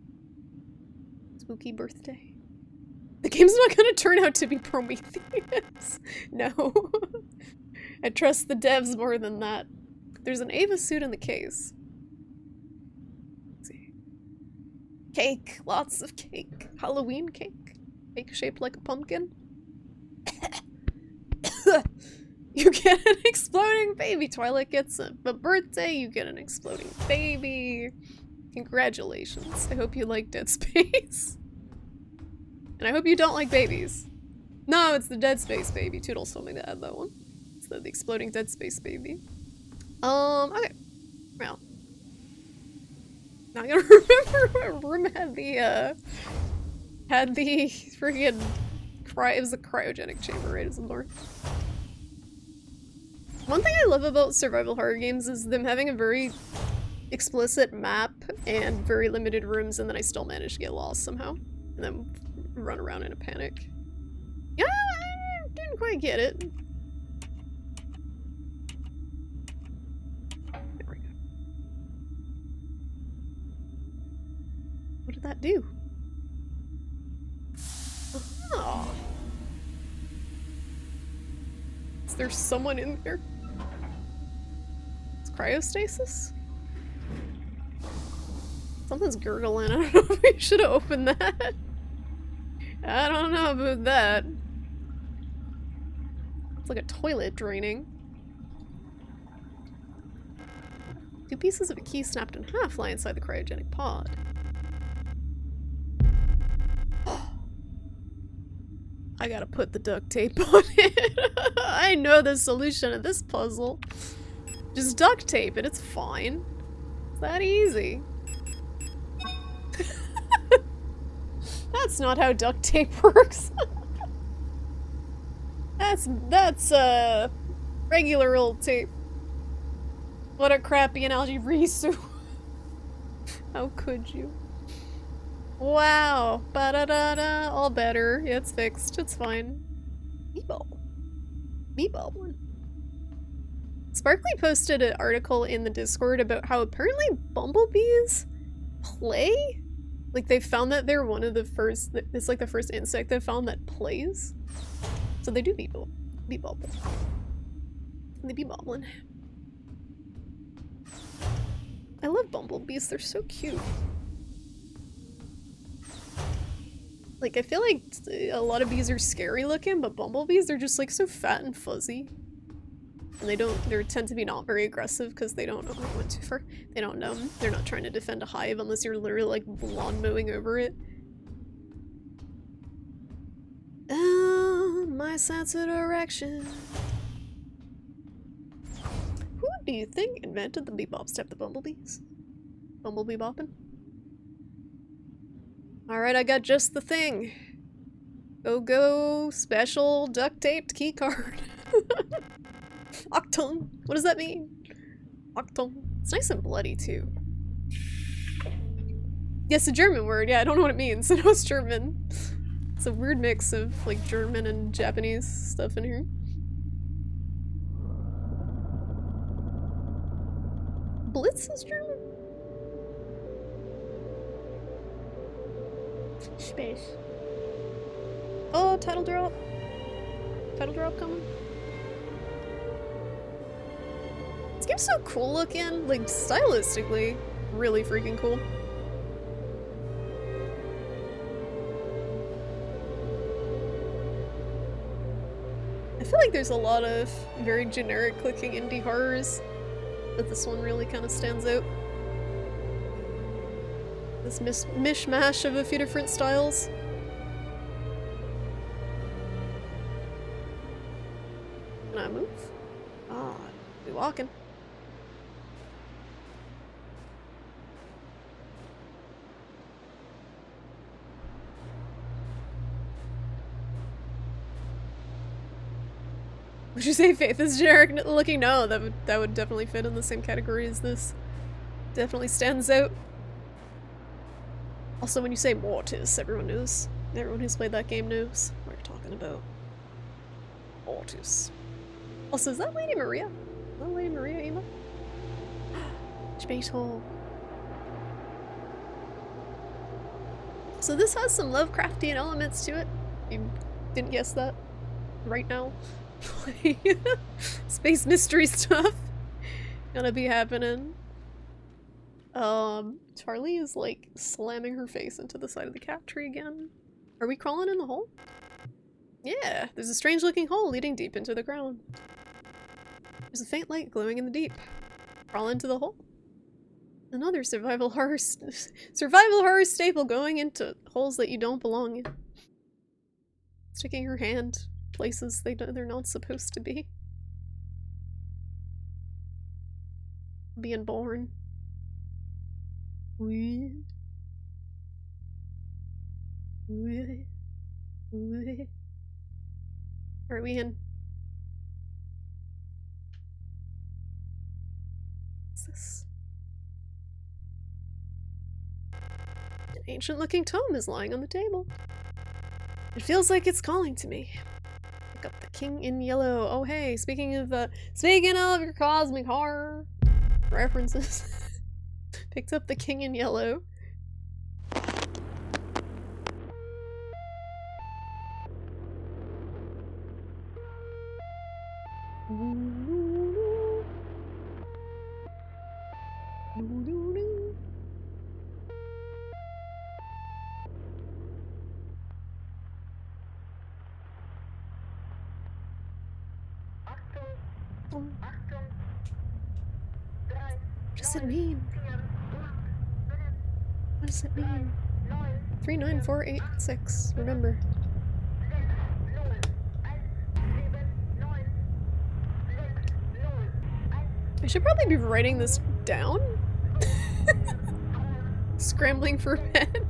Spooky birthday? The game's not gonna turn out to be Prometheus. No. I trust the devs more than that. There's an Ava suit in the case. Let's see. Cake. Lots of cake. Halloween cake. Cake shaped like a pumpkin. You get an exploding baby. Twilight gets a birthday. You get an exploding baby. Congratulations. I hope you like Dead Space. And I hope you don't like babies. No, it's the Dead Space baby. Toodles told me to add that one. It's the exploding Dead Space baby. Okay. Well. Now I gotta remember what room had the freaking it was a cryogenic chamber, right? Is the north. One thing I love about survival horror games is them having a very explicit map and very limited rooms, and then I still manage to get lost somehow. And then run around in a panic. Yeah, I didn't quite get it. There we go. What did that do? Oh. Is there someone in there? It's cryostasis? Something's gurgling. I don't know if we should have opened that. I don't know about that. It's like a toilet draining. 2 pieces of a key snapped in half lie inside the cryogenic pod. I gotta put the duct tape on it. I know the solution to this puzzle. Just duct tape it, it's fine. It's that easy. That's not how duct tape works. That's regular old tape. What a crappy analogy, Risu. How could you? Wow. Ba-da-da-da. All better. Yeah, it's fixed. It's fine. Meatball. Meatball one. Sparkly posted an article in the Discord about how apparently bumblebees play? Like, they found that they're one of the first, it's like the first insect they found that plays. So they do bebobble. They be bobbling. I love bumblebees, they're so cute. Like, I feel like a lot of bees are scary looking, but bumblebees are just like so fat and fuzzy. And they tend to be not very aggressive because they don't, oh, I went too far. They don't, they're not trying to defend a hive unless you're literally like lawn mowing over it. My sense of direction. Who do you think invented the bebop step, the bumblebees? Bumblebee bopping? Alright, I got just the thing. Go special duct taped keycard. Octung. What does that mean? Octung. It's nice and bloody too. Yes, a German word. Yeah, I don't know what it means. I know it's German. It's a weird mix of like German and Japanese stuff in here. Blitz is German? Space. Oh, title drop. Title drop coming. This game's so cool looking, like stylistically, really freaking cool. I feel like there's a lot of very generic looking indie horrors, but this one really kind of stands out. This mishmash of a few different styles. Can I move? Ah, be walking. Would you say Faith is generic looking? No, that would definitely fit in the same category as this. Definitely stands out. Also, when you say Mortis, everyone knows. Everyone who's played that game knows what you're talking about. Mortis. Also, is that Lady Maria? Is that Lady Maria emo? Space hole. So this has some Lovecraftian elements to it. You didn't guess that right now. Space mystery stuff gonna be happening. Charlie is like slamming her face into the side of the cat tree again. Are we crawling in the hole? Yeah, there's a strange looking hole leading deep into the ground. There's a faint light glowing in the deep. Crawl into the hole. Another survival horror staple going into holes that you don't belong in. Sticking her hand places they're not supposed to be. Being born. Are we in? What's this? An ancient-looking tome is lying on the table. It feels like it's calling to me. Pick up the King in Yellow. Oh hey, speaking of your cosmic horror references. Picked up the King in Yellow. What does it mean? What does it mean? 39486. Remember. I should probably be writing this down. Scrambling for a pen.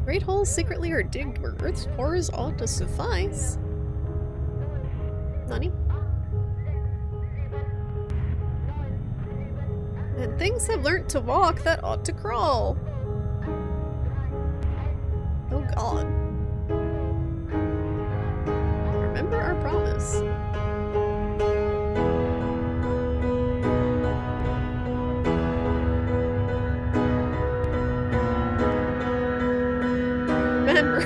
Great holes secretly are digged where Earth's pores ought to suffice. Nani? And things have learnt to walk that ought to crawl. Oh god. Remember our promise. Remember.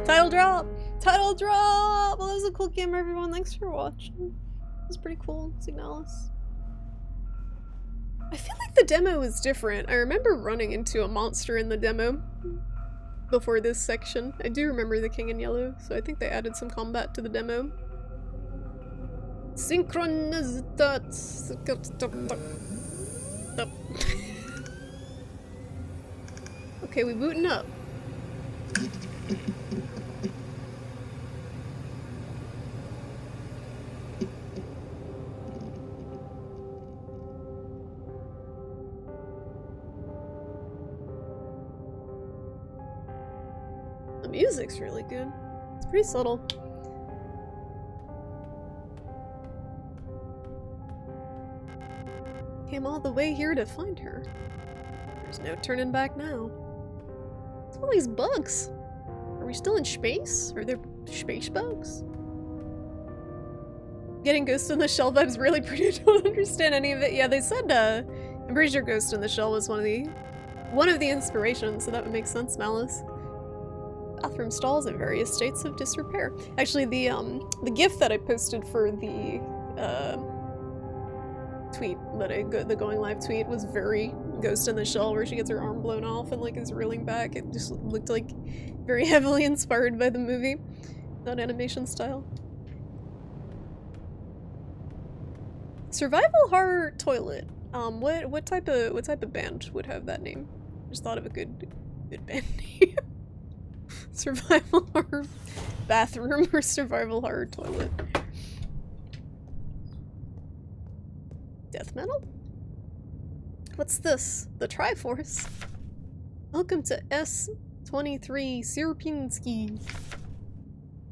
Title drop! Title drop! Well, that was a cool game, everyone. Thanks for watching. It was pretty cool. Signalis. I feel like the demo is different. I remember running into a monster in the demo before this section. I do remember the King in Yellow, so I think they added some combat to the demo. Okay, we booting up. The music's really good. It's pretty subtle. Came all the way here to find her. There's no turning back now. What's all these bugs? Are we still in space? Are there space bugs? Getting Ghost in the Shell vibes really pretty. I don't understand any of it. Yeah, they said I'm pretty sure Ghost in the Shell was one of the inspirations, so that would make sense, Malice. Bathroom stalls in various states of disrepair. Actually, the GIF that I posted for the tweet the going live tweet was very Ghost in the Shell, where she gets her arm blown off and like is reeling back. It just looked like very heavily inspired by the movie, that animation style. Survival horror toilet. What type of band would have that name? Just thought of a good band name. Survival horror bathroom or survival horror toilet. Death metal? What's this? The Triforce? Welcome to S23 Sierpinski.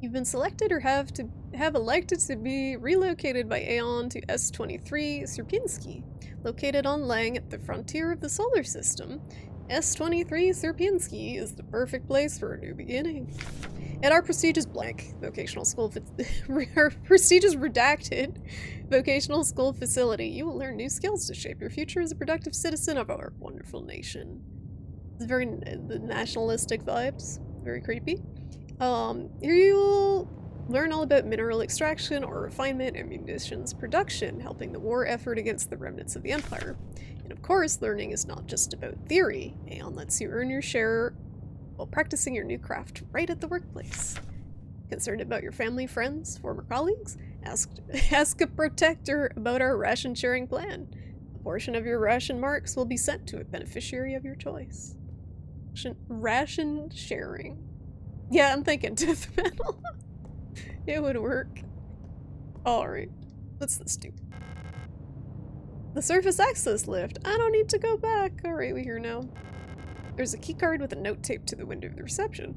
You've been selected or have elected to be relocated by Aeon to S23 Sierpinski, located on Lang at the frontier of the solar system. S23 Sierpinski is the perfect place for a new beginning. At our prestigious vocational school our prestigious redacted vocational school facility, you will learn new skills to shape your future as a productive citizen of our wonderful nation. It's very the nationalistic vibes, very creepy. Here you'll learn all about mineral extraction or refinement and munitions production, helping the war effort against the remnants of the Empire. And of course, learning is not just about theory. Aeon lets you earn your share while practicing your new craft right at the workplace. Concerned about your family, friends, former colleagues? Ask a protector about our ration sharing plan. A portion of your ration marks will be sent to a beneficiary of your choice. Ration sharing. Yeah, I'm thinking death metal. It would work. Alright. What's this do? The surface access lift. I don't need to go back. Alright, we're here now. There's a keycard with a note taped to the window of the reception.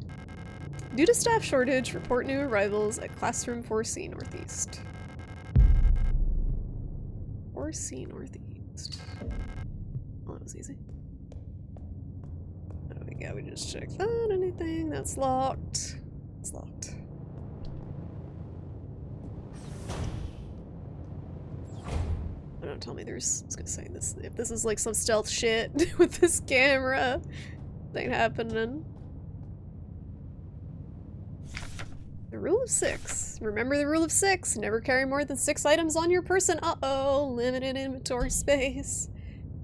Due to staff shortage, report new arrivals at classroom 4C Northeast. 4C Northeast. Oh, that was easy. What do we got? We just checked that. Anything? That's locked. It's locked. Oh, don't tell me there's... I was gonna say this. If this is like some stealth shit with this camera, that ain't happening. The rule of 6. Remember the rule of 6. Never carry more than 6 items on your person. Uh-oh. Limited inventory space.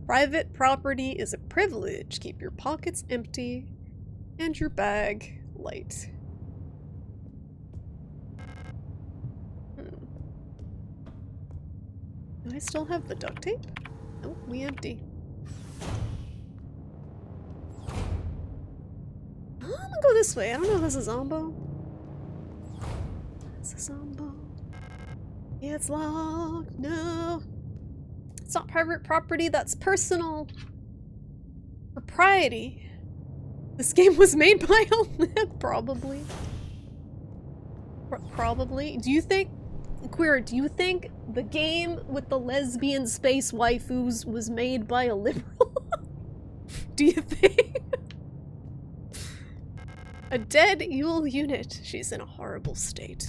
Private property is a privilege. Keep your pockets empty and your bag light. Do I still have the duct tape? Nope, we empty. I'm gonna go this way. I don't know if this is Zombo. It's a Zombo. It's locked. No. It's not private property, that's personal propriety. This game was made by probably. Probably. Do you think, Queer, do you think the game with the lesbian space waifus was made by a liberal? Do you think? A dead Yule unit. She's in a horrible state.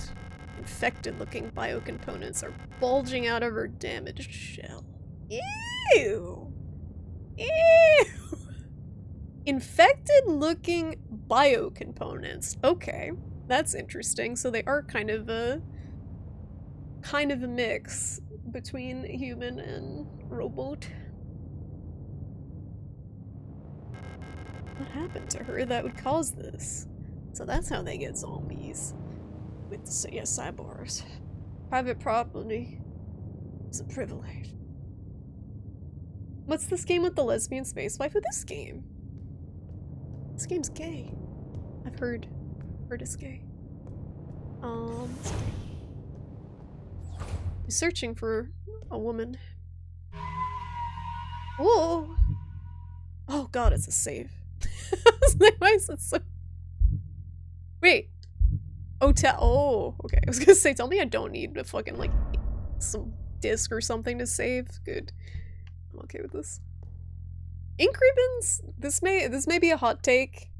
Infected-looking biocomponents are bulging out of her damaged shell. Ew! Ew! Infected-looking biocomponents. Okay, that's interesting. So they are kind of a mix between human and robot. What happened to her that would cause this? So that's how they get zombies. With cyborgs. Private property is a privilege. What's this game with the lesbian space wife? With this game? This game's gay. I've heard it's gay. He's searching for a woman. Whoa! Oh god, it's a save. Why is it so... Wait. Oh, okay. I was gonna say, tell me I don't need a fucking, like, some disc or something to save. Good. I'm okay with this. Ink ribbons? This may be a hot take.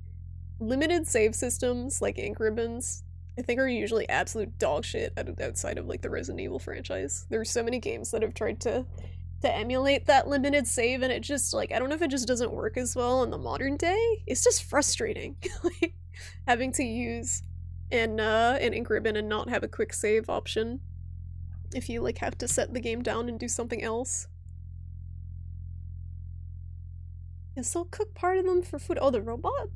Limited save systems, like ink ribbons, I think are usually absolute dog shit outside of, like, the Resident Evil franchise. There's so many games that have tried to emulate that limited save, and it just, like, I don't know if it just doesn't work as well in the modern day. It's just frustrating. Like, having to use an ink ribbon and not have a quick save option if you, like, have to set the game down and do something else. Yes, they'll cook part of them for food. Oh, the robot?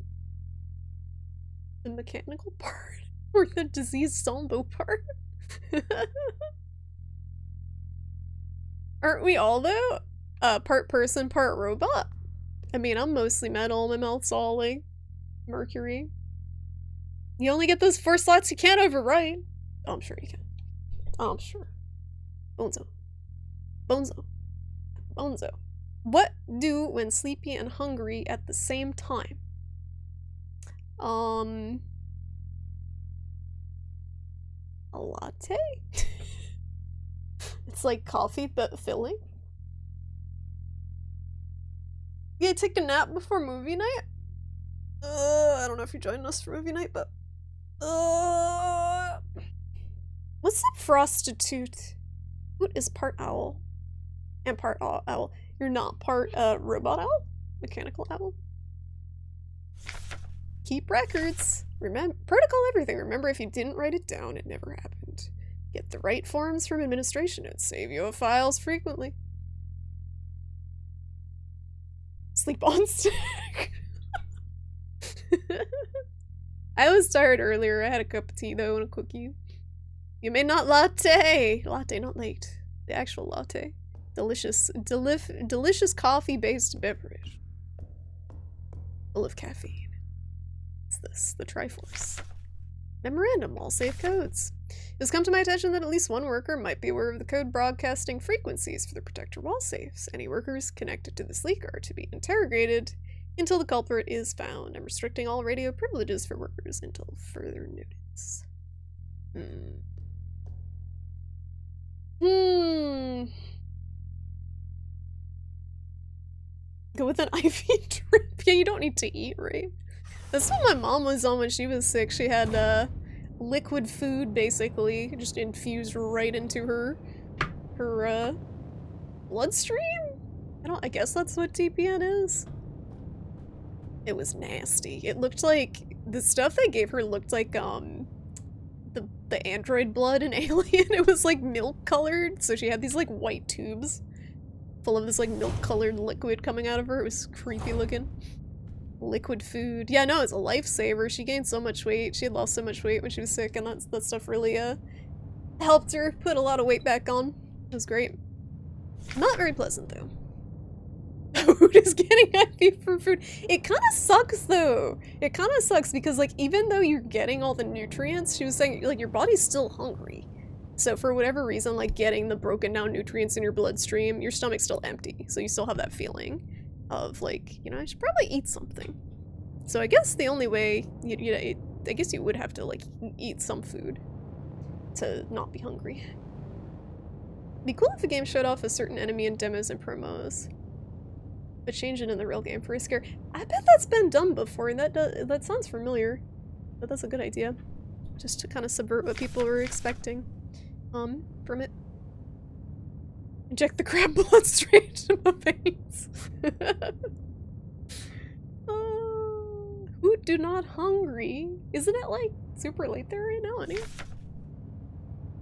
The mechanical part? Or the diseased Zombo part? Aren't we all, though? Part person, part robot? I mean, I'm mostly metal, my mouth's all, like, mercury. You only get those 4 slots you can't overwrite. Oh, I'm sure you can. Oh, I'm sure. Bonzo. Bonzo. Bonzo. What do when sleepy and hungry at the same time? A latte? It's like coffee but filling. Yeah, take a nap before movie night? I don't know if you're joining us for movie night, but what's up, prostitute? What is part owl and part owl? You're not part robot owl? Mechanical owl? Keep records. Remember, protocol everything. Remember, if you didn't write it down, it never happened. Get the right forms from administration and save your files frequently. Sleep on stick. I was tired earlier. I had a cup of tea though and a cookie. You may not latte! Latte, not late. The actual latte. Delicious, delicious coffee-based beverage. Full of caffeine. What's this? The Triforce. Memorandum, all safe codes. It has come to my attention that at least one worker might be aware of the code broadcasting frequencies for the protector wall safes. Any workers connected to this leak are to be interrogated until the culprit is found. I'm restricting all radio privileges for workers until further notice. Go with an IV drip. Yeah, you don't need to eat, right? That's what my mom was on when she was sick. She had liquid food, basically, just infused right into her bloodstream? I guess that's what TPN is. It was nasty. It looked like, the stuff they gave her looked like, the android blood in Alien. It was like milk colored, so she had these like white tubes full of this like milk colored liquid coming out of her. It was creepy looking. Liquid food. Yeah, no, it's a lifesaver. She gained so much weight. She had lost so much weight when she was sick, and that stuff really helped her put a lot of weight back on. It was great. Not very pleasant though. Food is getting IV for food. It kind of sucks though. It kind of sucks because like even though you're getting all the nutrients, she was saying like your body's still hungry. So for whatever reason, like getting the broken down nutrients in your bloodstream, your stomach's still empty. So you still have that feeling of like, you know, I should probably eat something. So I guess the only way, I guess you would have to like eat some food to not be hungry. It'd be cool if the game showed off a certain enemy in demos and promos, but change it in the real game for a scare. I bet that's been done before, and that sounds familiar. But that's a good idea. Just to kind of subvert what people were expecting from it. Inject the crab blood straight into my veins. Who do not hungry? Isn't it like super late there right now, honey?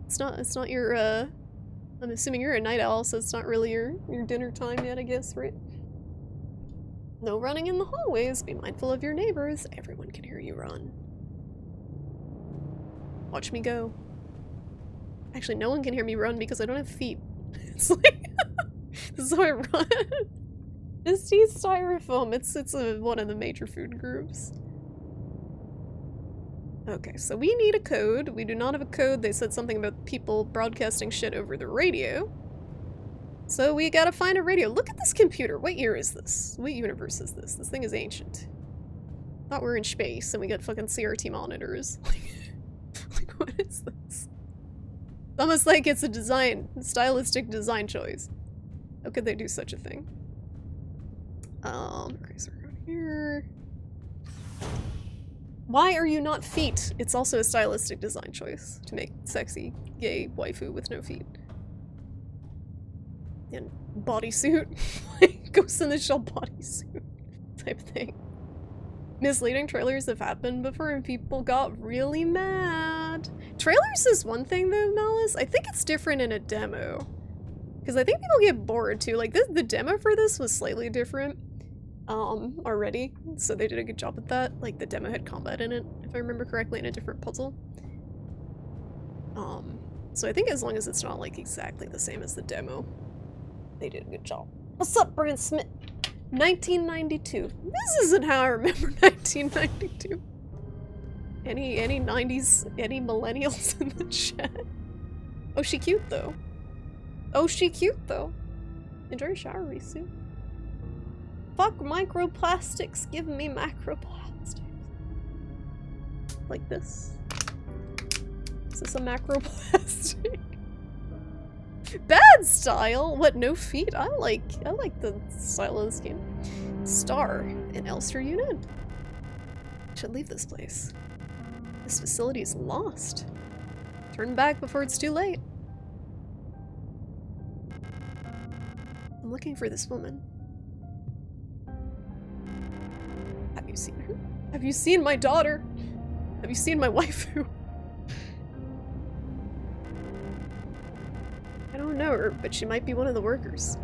It's not your I'm assuming you're a night owl, so it's not really your dinner time yet, I guess, right? No running in the hallways. Be mindful of your neighbors. Everyone can hear you run. Watch me go. Actually, no one can hear me run because I don't have feet. It's like, this is how I run. Just eat styrofoam. It's one of the major food groups. Okay, so we need a code. We do not have a code. They said something about people broadcasting shit over the radio. So we gotta find a radio. Look at this computer. What year is this? What universe is this? This thing is ancient. Thought we're in space and we got fucking CRT monitors. Like, what is this? It's almost like it's a stylistic design choice. How could they do such a thing? Okay, so we're going here. Why are you not feet? It's also a stylistic design choice to make sexy, gay waifu with no feet. And bodysuit. Like, Ghost in the Shell bodysuit type thing. Misleading trailers have happened before and people got really mad. Trailers is one thing though, Malice. I think it's different in a demo. Because I think people get bored too. Like, the demo for this was slightly different already. So they did a good job with that. Like, the demo had combat in it, if I remember correctly, in a different puzzle. So I think as long as it's not, like, exactly the same as the demo, they did a good job. What's up, Brand Smith? 1992. This isn't how I remember 1992. Any 90s, any millennials in the chat? Oh, she cute though. Oh, she cute though. Enjoy your shower, Risu. Fuck microplastics, give me macroplastics. Like this. Is this a macroplastic? Bad style? What, no feet? I like the style of this game. Star, an Elster unit. Should leave this place. This facility is lost. Turn back before it's too late. I'm looking for this woman. Have you seen her? Have you seen my daughter? Have you seen my waifu? I don't know her, but she might be one of the workers.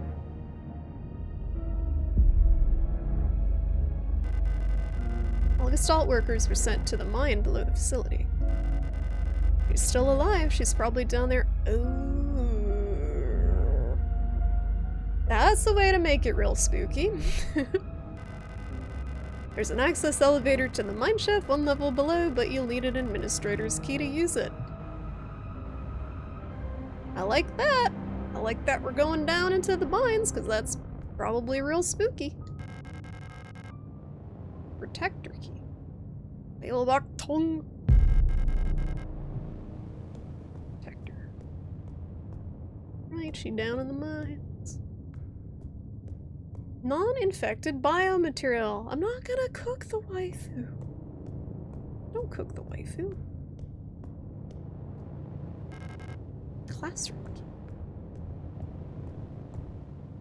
I'll Gestalt workers were sent to the mine below the facility. She's still alive. She's probably down there. Oh. That's the way to make it real spooky. There's an access elevator to the mine shaft 1 level below, but you'll need an administrator's key to use it. I like that. I like that we're going down into the mines, because that's probably real spooky. Protector key. Mailbox tongue. Protector. Right, she down in the mines. Non-infected biomaterial. I'm not gonna cook the waifu. Don't cook the waifu. Classroom key.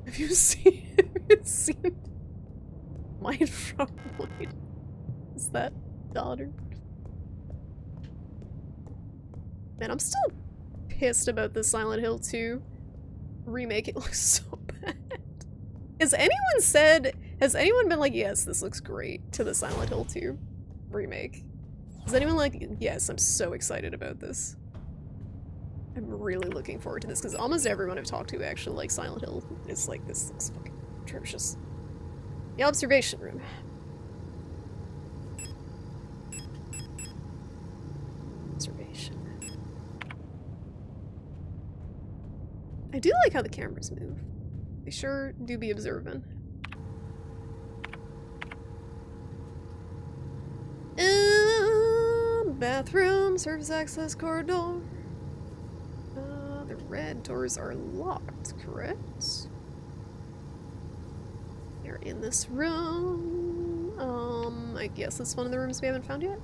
Have you seen Mind from Void? Is that daughter? Man, I'm still pissed about the Silent Hill 2 remake. It looks so bad. Has anyone been like, yes, this looks great to the Silent Hill 2 remake? Is anyone like, yes, I'm so excited about this. I'm really looking forward to this, because almost everyone I've talked to actually likes Silent Hill. Is like, this looks fucking atrocious. The observation room. Observation room. I do like how the cameras move. They sure do be observant. Bathroom, service access corridor. The red doors are locked, correct? They're in this room. I guess it's one of the rooms we haven't found yet.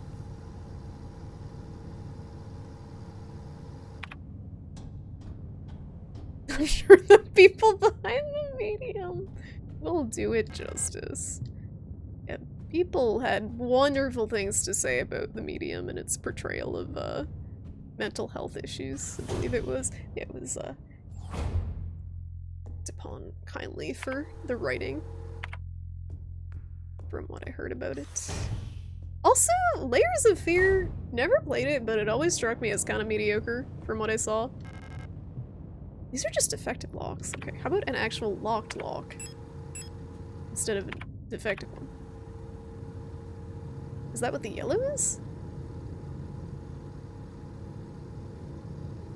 I'm sure the people behind the medium will do it justice. Yeah, people had wonderful things to say about the medium and its portrayal of mental health issues. I believe it was upon kindly for the writing, from what I heard about it. Also, Layers of Fear, never played it, but it always struck me as kind of mediocre from what I saw. These are just defective locks. Okay, how about an actual locked lock instead of a defective one? Is that what the yellow is?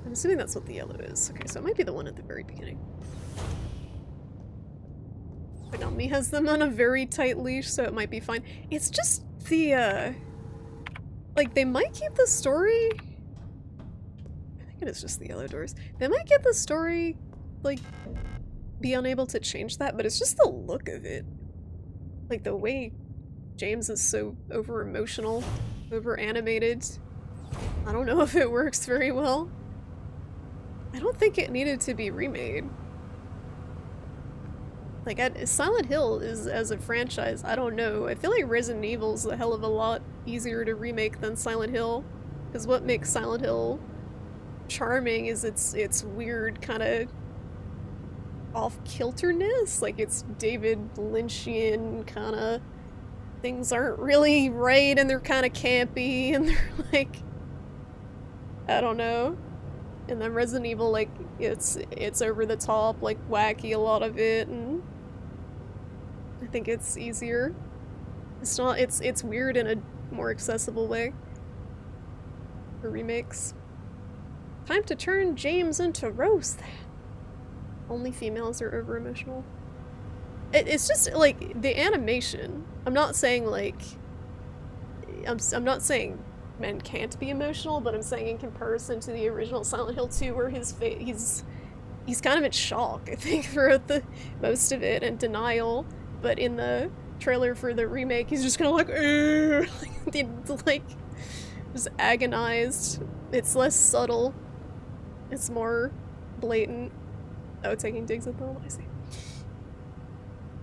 I'm assuming that's what the yellow is. Okay, so it might be the one at the very beginning. Konami has them on a very tight leash, so it might be fine. It's just the, like, they might keep the story... I think it is just the yellow doors. They might get the story, like, be unable to change that, but it's just the look of it. Like, the way James is so over-emotional, over-animated. I don't know if it works very well. I don't think it needed to be remade. Like, Silent Hill is, as a franchise, I don't know. I feel like Resident Evil's a hell of a lot easier to remake than Silent Hill. Because what makes Silent Hill charming is its weird kind of off-kilterness. Like, it's David Lynchian kind of... Things aren't really right and they're kind of campy and they're like... I don't know. And then Resident Evil, like, it's over the top, like, wacky, a lot of it, and I think it's easier. It's not, it's weird in a more accessible way for remakes. Time to turn James into Rose, then. Only females are over-emotional. It's just, like, the animation. I'm not saying, like, I'm not saying men can't be emotional, but I'm saying in comparison to the original Silent Hill 2, where his face, he's kind of in shock, I think, throughout the most of it, and denial. But in the trailer for the remake, he's just kind of like just agonized. It's less subtle. It's more blatant. Oh, taking digs at them, I see.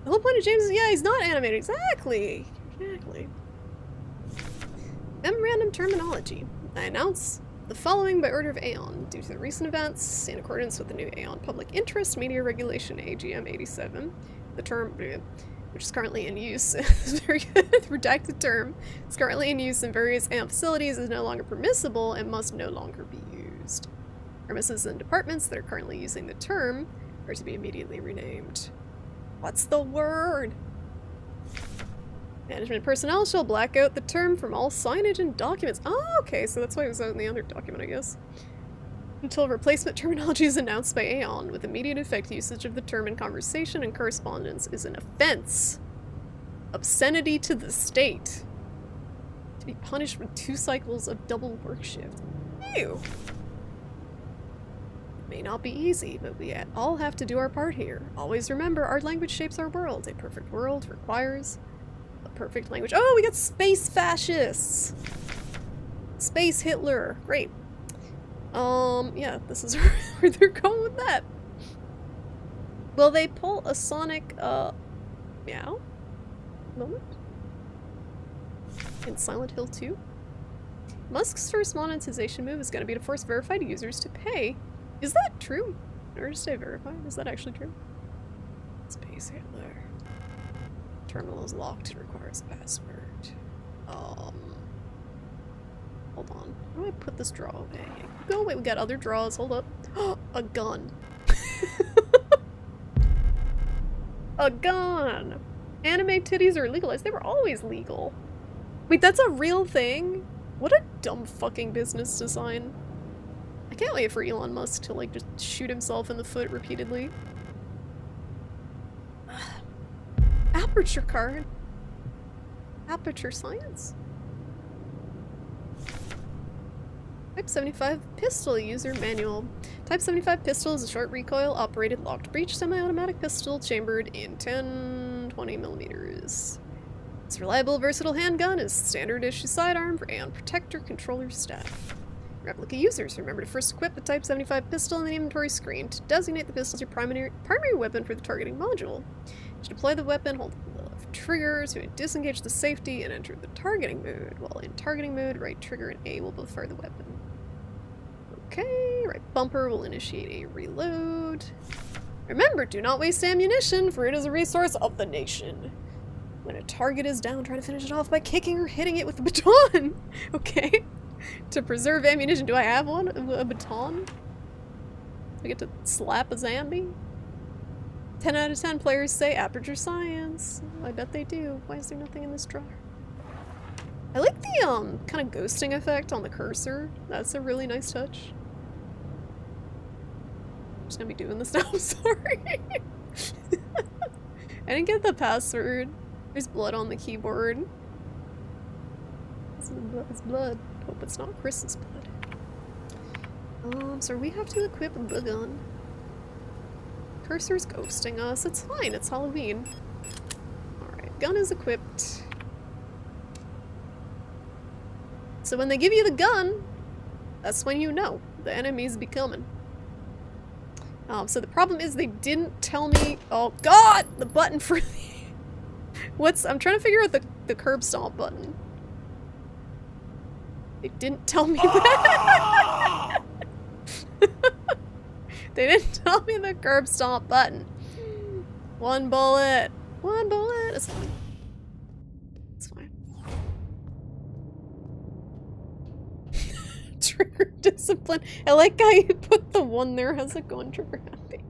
The whole point of James is, yeah, he's not animated. Exactly. Exactly. Memorandum terminology. I announce the following by order of Aeon. Due to the recent events, in accordance with the new Aeon Public Interest Media Regulation AGM 87, the term which is currently in use. Very good. Redacted term. It's currently in use in various AMP facilities, is no longer permissible, and must no longer be used. Premises and departments that are currently using the term are to be immediately renamed. What's the word? Management personnel shall black out the term from all signage and documents. Oh, okay, so that's why it was out in the other document, I guess. Until replacement terminology is announced by Aeon. With immediate effect, usage of the term in conversation and correspondence is an offense. Obscenity to the state. To be punished with 2 cycles of double work shift. Ew. It may not be easy, but we all have to do our part here. Always remember, our language shapes our world. A perfect world requires a perfect language. Oh, we got space fascists! Space Hitler. Great. Yeah, this is where they're going with that. Will they pull a Sonic, meow? Moment? In Silent Hill 2? Musk's first monetization move is going to be to force verified users to pay. Is that true? In order to stay verified? Is that actually true? Space Hitler. Terminal is locked. It requires a password. Hold on. How do I put this draw away? Go away. We got other draws. Hold up. A gun. A gun! Anime titties are legalized. They were always legal. Wait, that's a real thing? What a dumb fucking business design. I can't wait for Elon Musk to, like, just shoot himself in the foot repeatedly. Aperture card. Aperture science. Type 75 pistol user manual. Type 75 pistol is a short recoil, operated, locked breech, semi-automatic pistol chambered in 10-20 millimeters. This reliable, versatile handgun is standard issue sidearm for Aeon Protector controller staff. Replica users, remember to first equip the Type 75 pistol in the inventory screen to designate the pistol as your primary weapon for the targeting module. To deploy the weapon, hold the left trigger to disengage the safety and enter the targeting mode. While in targeting mode, right trigger and A will both fire the weapon. Okay, right bumper will initiate a reload. Remember, do not waste ammunition, for it is a resource of the nation. When a target is down, try to finish it off by kicking or hitting it with a baton. Okay. To preserve ammunition, do I have one? A baton? I get to slap a zombie? 10 out of 10 players say aperture science. I bet they do. Why is there nothing in this drawer? I like the kind of ghosting effect on the cursor. That's a really nice touch. I'm just gonna be doing this now, I'm sorry. I didn't get the password. There's blood on the keyboard. It's blood. Hope it's not Chris's blood. So we have to equip the gun. Cursor's ghosting us. It's fine, it's Halloween. Alright, gun is equipped. So when they give you the gun, that's when you know the enemies be coming. So the problem is they didn't tell me. Oh god! The button for the. I'm trying to figure out the curb stomp button. They didn't tell me that. They didn't tell me the curb stomp button. One bullet. One bullet. It's fine. It's fine. Trigger discipline. I like how you put the one there. How's it going, trigger happy?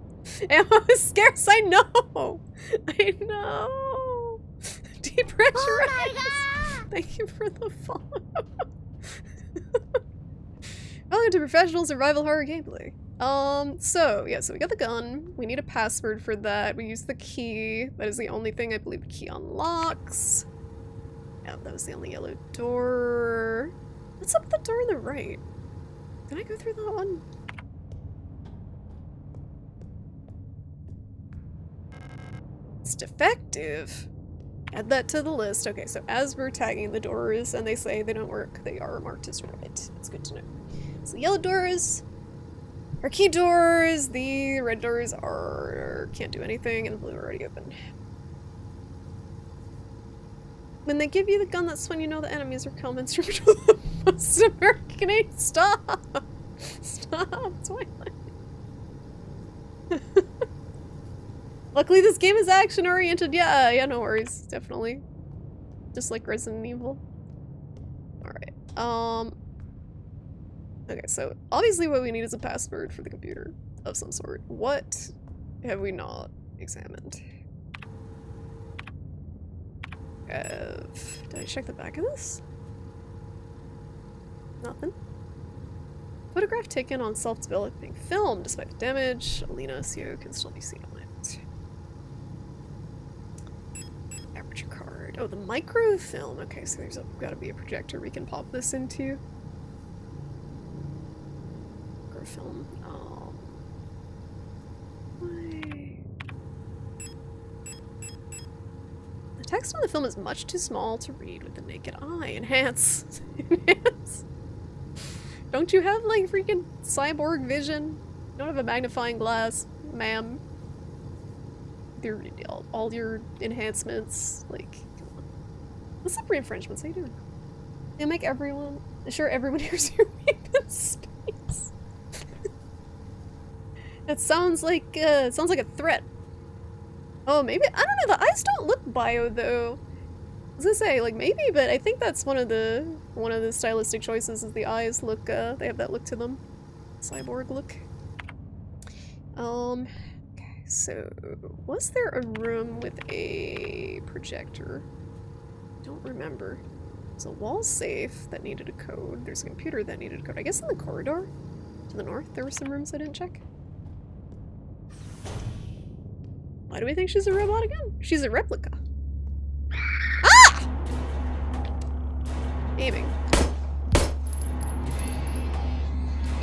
And I was scared. I know. I know. Depressurize. Oh my god. Thank you for the follow. Welcome to professional survival horror gameplay. So we got the gun. We need a password for that. We use the key. That is the only thing I believe the key unlocks. Yeah, that was the only yellow door. What's up with the door on the right? Can I go through that one? It's defective. Add that to the list. Okay, so as we're tagging the doors and they say they don't work, they are marked as red. It's good to know. So the yellow doors are key doors, the red doors are can't do anything, and the blue are already open. When they give you the gun, that's when you know the enemies are coming. Most American. Stop! Stop, Twilight. Luckily this game is action oriented. Yeah, no worries. Definitely. Just like Resident Evil. Alright. Okay, so obviously what we need is a password for the computer of some sort. What have we not examined? Did I check the back of this? Nothing. Photograph taken on self-developing film. Despite the damage, Alina CO can still be seen on it. Aperture card. Oh, the microfilm. Okay, so there's gotta be a projector we can pop this into. Microfilm. Oh. Why? The text on the film is much too small to read with the naked eye. Enhance. Enhance. Don't you have, like, freaking cyborg vision? You don't have a magnifying glass, ma'am. All your enhancements, like, come on. What's up, re-infringements? How you doing? They make everyone, sure everyone hears your weep in space. It sounds like a threat. Oh, maybe, I don't know, the eyes don't look bio, though. I was gonna say, like, maybe, but I think that's one of the stylistic choices is the eyes look, they have that look to them. Cyborg look. Okay, so, was there a room with a projector? Don't remember. There's a wall safe that needed a code. There's a computer that needed a code. I guess in the corridor to the north there were some rooms I didn't check. Why do we think she's a robot again? She's a replica. Aiming.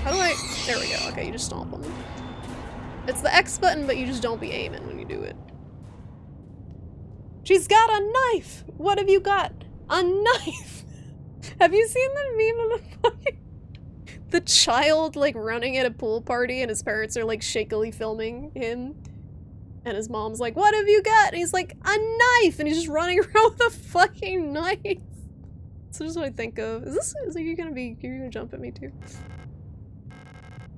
How do I... There we go. Okay, you just stomp on them. It's the X button, but you just don't be aiming when you do it. She's got a knife! What have you got? A knife! Have you seen the meme of the fucking... the child, like, running at a pool party and his parents are, like, shakily filming him? And his mom's like, what have you got? And he's like, a knife! And he's just running around with a fucking knife. So just what I think of. Is you're gonna jump at me too?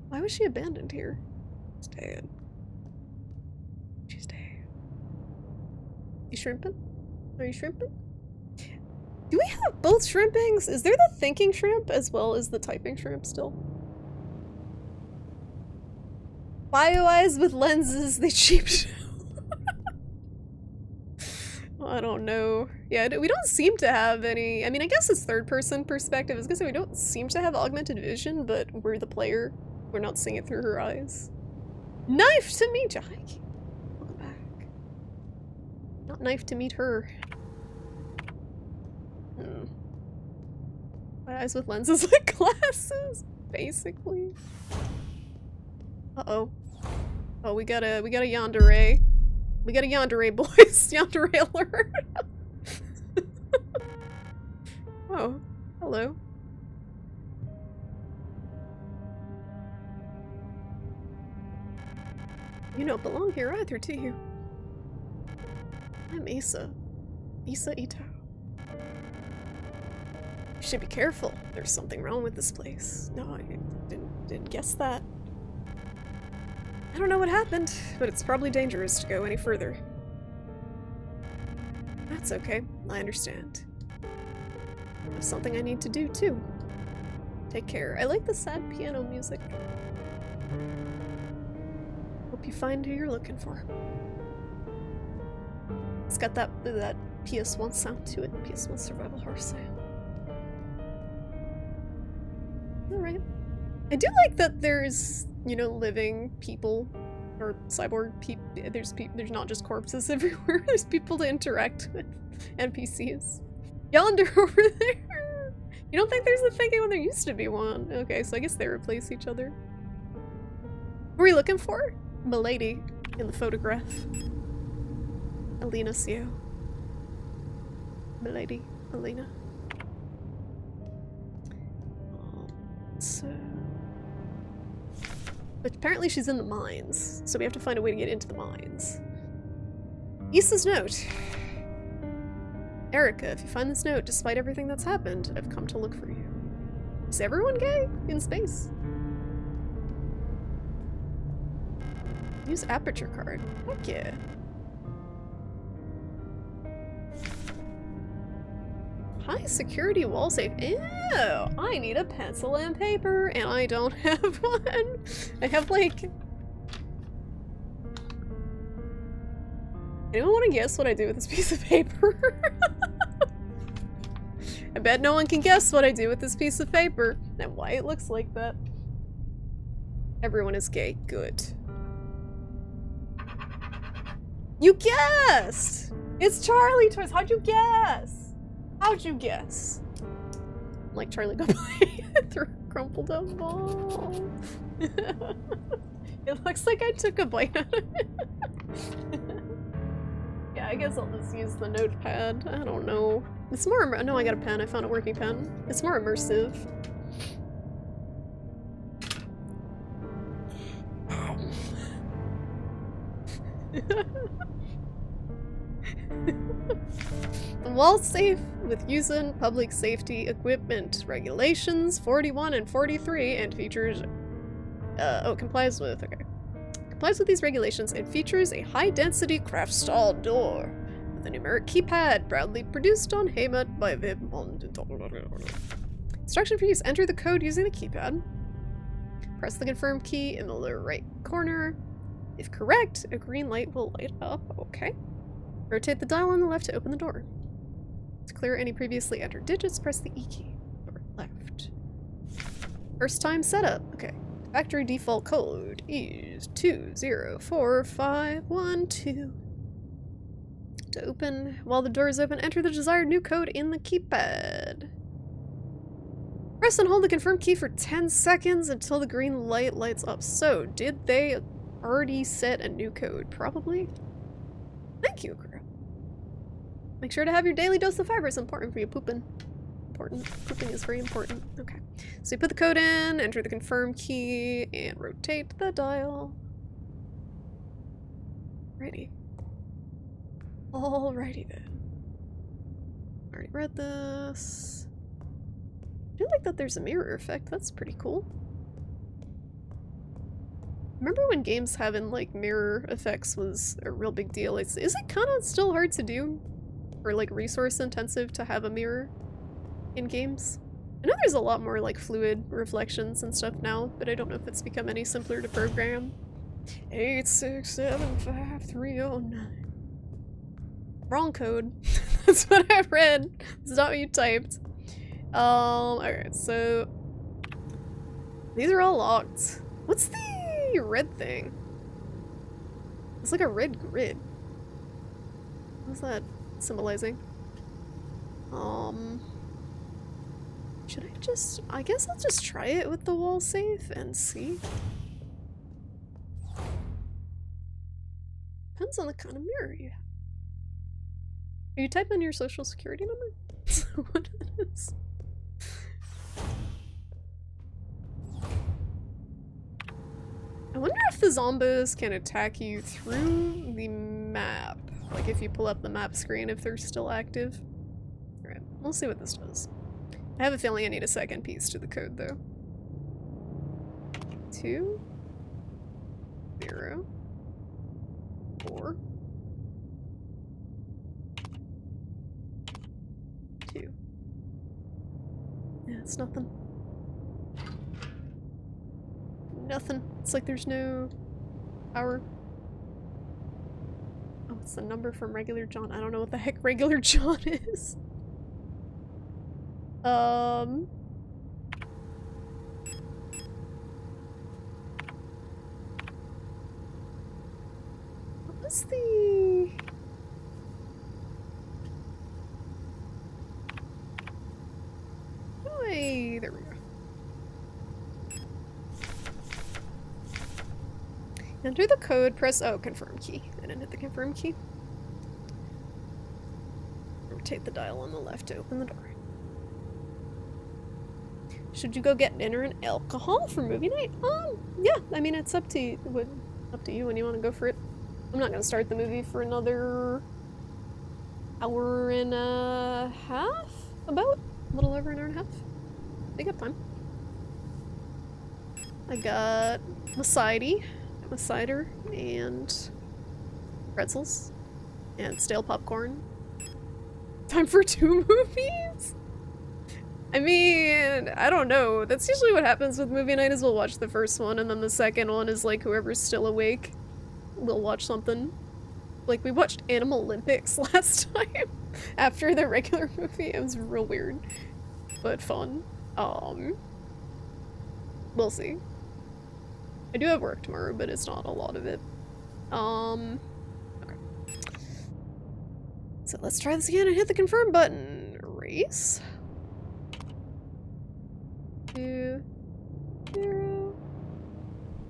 Why was she abandoned here? She's dead. She's dead. You shrimping? Are you shrimping? Do we have both shrimpings? Is there the thinking shrimp as well as the typing shrimp still? Bio eyes with lenses, they cheaped. I don't know. Yeah, we don't seem to have any... I mean, I guess it's third-person perspective. I was gonna say we don't seem to have augmented vision, but we're the player. We're not seeing it through her eyes. Knife to meet Jack. Welcome back. Not knife to meet her. My eyes with lenses like glasses, basically. Uh-oh. Oh, we got a yandere. We got a yandere, boys. Yandere alert. Oh, hello. You don't belong here either, do you? I'm Issa. Issa Ito. You should be careful. There's something wrong with this place. No, I didn't guess that. I don't know what happened, but it's probably dangerous to go any further. That's okay. I understand. There's something I need to do, too. Take care. I like the sad piano music. Hope you find who you're looking for. It's got that PS1 sound to it. PS1 survival horror sound. Alright. I do like that there's, you know, living people or cyborg people. There's not just corpses everywhere. There's people to interact with. NPCs. Yonder over there. You don't think there's a thinking when there used to be one? Okay, so I guess they replace each other. Who are we looking for? Milady in the photograph. Alina CO. Milady. Alina. So... But apparently she's in the mines, so we have to find a way to get into the mines. Issa's note. Erica, if you find this note, despite everything that's happened, I've come to look for you. Is everyone gay in space? Use aperture card. Heck yeah. high security wall safe. Ew! I need a pencil and paper, and I don't have one. I have like... Anyone want to guess what I do with this piece of paper? I bet no one can guess what I do with this piece of paper and why it looks like that. Everyone is gay. Good. You guessed! It's Charlie Toys. How'd you guess? How'd you guess? Like Charlie go play through a crumpled up ball. It looks like I took a bite out of it. Yeah, I guess I'll just use the notepad. I don't know. It's more no, I got a pen. I found a working pen. It's more immersive. The wall safe with using public safety equipment regulations 41 and 43 and features complies with these regulations and features a high density craft style door with a numeric keypad proudly produced on Haymat by Vib. Instruction for use: enter the code using the keypad. Press the confirm key in the lower right corner. If correct, a green light will light up. Okay. Rotate the dial on the left to open the door. To clear any previously entered digits, press the E key. Or left. First time setup. Okay. Factory default code is 204512. To open, while the door is open, enter the desired new code in the keypad. Press and hold the confirm key for 10 seconds until the green light lights up. So, did they already set a new code? Probably. Thank you, crew. Make sure to have your daily dose of fiber. It's important for you pooping. Important. Pooping is very important. Okay. So you put the code in, enter the confirm key, and rotate the dial. Righty. Alrighty then. Already read this. I do like that there's a mirror effect. That's pretty cool. Remember when games having like mirror effects was a real big deal? Is it kind of still hard to do? Or like resource intensive to have a mirror in games? I know there's a lot more like fluid reflections and stuff now, but I don't know if it's become any simpler to program. 8675309. Wrong code. That's what I read. That's not what you typed. Alright, so these are all locked. What's the red thing? It's like a red grid. What's that symbolizing? Should I just... I guess I'll just try it with the wall safe and see. Depends on the kind of mirror you have. Are you typing in your social security number? Is that what it is? I wonder if the zombies can attack you through the map. Like if you pull up the map screen, if they're still active. Alright, we'll see what this does. I have a feeling I need a second piece to the code though. 2 0 4 2. Yeah, it's nothing. Nothing. It's like there's no power. Oh, it's the number from Regular John. I don't know what the heck Regular John is. What was the... Oh, hey, there we go. Enter the code, press confirm key. I didn't hit the confirm key. Rotate the dial on the left to open the door. Should you go get dinner and alcohol for movie night? Yeah, I mean it's up to you, up to you when you want to go for it. I'm not gonna start the movie for another hour and a half? About? A little over an hour and a half. They got time. I got my sidey. With cider and pretzels and stale popcorn. Time for 2 movies? I mean, I don't know. That's usually what happens with movie night is we'll watch the first one and then the second one is like whoever's still awake will watch something. Like we watched Animal Olympics last time after the regular movie. It was real weird, but fun. We'll see. I do have work tomorrow, but it's not a lot of it. Okay. So let's try this again and hit the confirm button. Erase. 2, 0,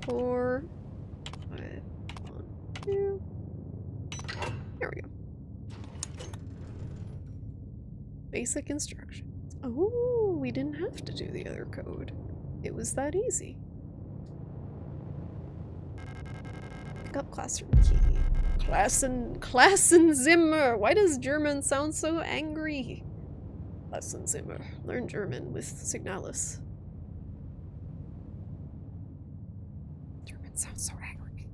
4, 5, 1, 2. There we go. Basic instructions. Oh, we didn't have to do the other code. It was that easy. Pick up classroom key. Klassenzimmer. Why does German sound so angry? Klassenzimmer. Learn German with Signalus. German sounds so angry.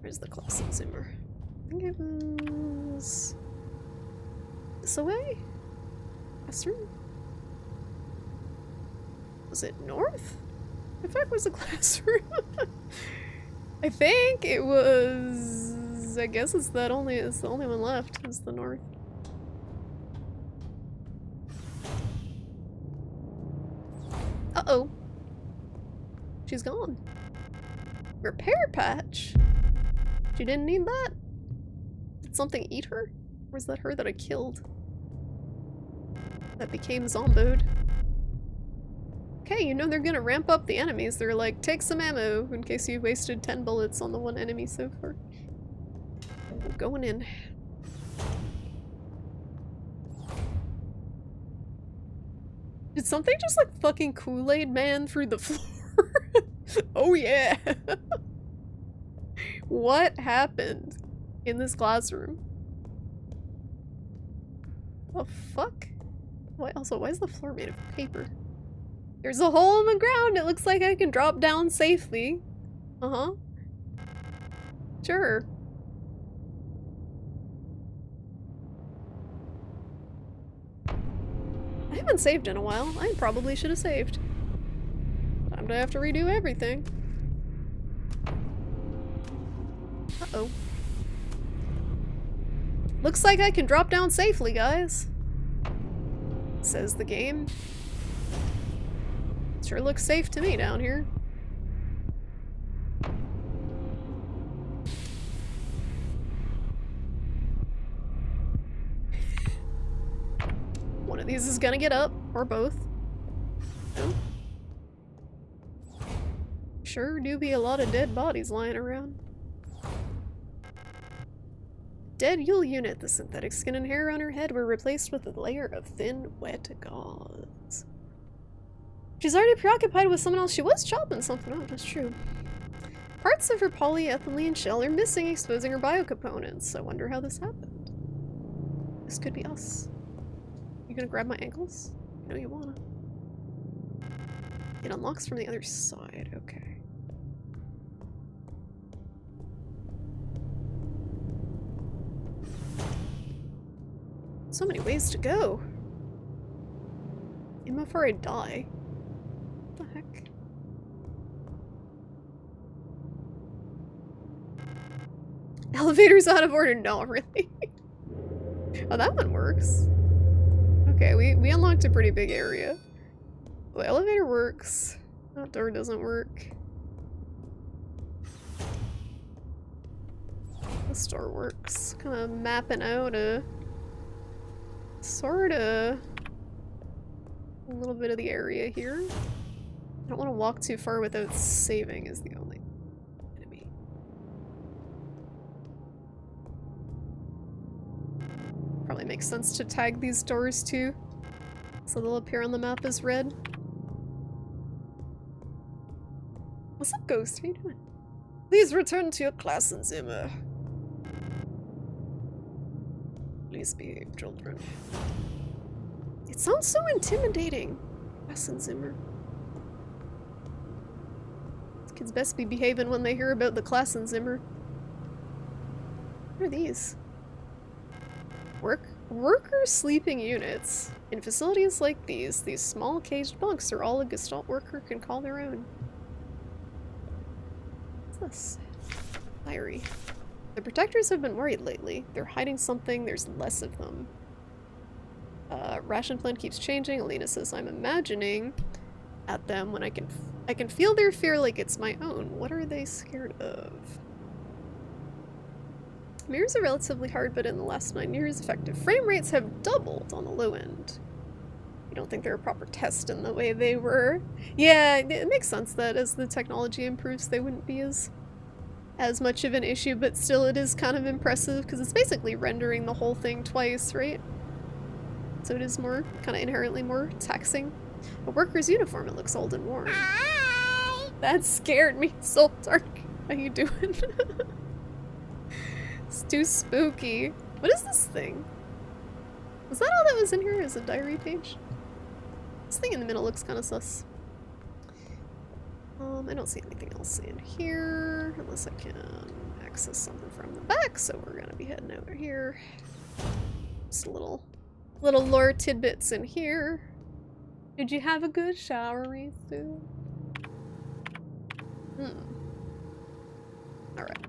Where's the Klassenzimmer? I think it was this away? Classroom? Was it north? The fuck was the classroom? I think it was. I guess it's the only one left. Is the north. Uh-oh. She's gone. Repair patch? She didn't need that? Did something eat her? Or was that her that I killed? That became zomboed. Okay, you know they're gonna ramp up the enemies. They're like, take some ammo in case you wasted 10 bullets on the one enemy so far. We're going in. Did something just like fucking Kool-Aid man through the floor? Oh yeah! What happened in this classroom? The fuck? Why is the floor made of paper? There's a hole in the ground. It looks like I can drop down safely. Uh-huh. Sure. I haven't saved in a while. I probably should have saved. Time to have to redo everything. Uh-oh. Looks like I can drop down safely, guys. Says the game. Sure looks safe to me down here. One of these is gonna get up, or both. No? Sure do be a lot of dead bodies lying around. Dead Yule unit. The synthetic skin and hair on her head were replaced with a layer of thin, wet gauze. She's already preoccupied with someone else. She was chopping something up, that's true. Parts of her polyethylene shell are missing, exposing her biocomponents. I wonder how this happened. This could be us. You gonna grab my ankles? You know you wanna. It unlocks from the other side, okay. So many ways to go. Even before I die. What the heck? Elevator's out of order. No, really? Oh, that one works. Okay, we unlocked a pretty big area. The elevator works. That door doesn't work. This door works. Kind of mapping out a sorta a little bit of the area here. I don't want to walk too far without saving is the only enemy. Probably makes sense to tag these doors too, so they'll appear on the map as red. What's up, Ghost? How you doing? Please return to your Klassenzimmer. Please behave, children. It sounds so intimidating. Klassenzimmer. Kids best be behaving when they hear about the Klassenzimmer. What are these? Work Worker sleeping units. In facilities like these small caged bunks are all a Gestalt worker can call their own. What's this? Diary. The protectors have been worried lately. They're hiding something, there's less of them. Ration plan keeps changing. Alina says I'm imagining at them when I can feel their fear like it's my own. What are they scared of? Mirrors are relatively hard, but in the last 9 years, effective frame rates have doubled on the low end. You don't think they're a proper test in the way they were? Yeah, it makes sense that as the technology improves, they wouldn't be as much of an issue, but still it is kind of impressive because it's basically rendering the whole thing twice, right? So it is more, kind of inherently more taxing. A worker's uniform, it looks old and worn. Hi! That scared me so dark. How you doing? It's too spooky. What is this thing? Was that all that was in here as a diary page? This thing in the middle looks kind of sus. I don't see anything else in here, unless I can access something from the back, so we're gonna be heading over here. Just a little lore tidbits in here. Did you have a good shower, Risu? Alright.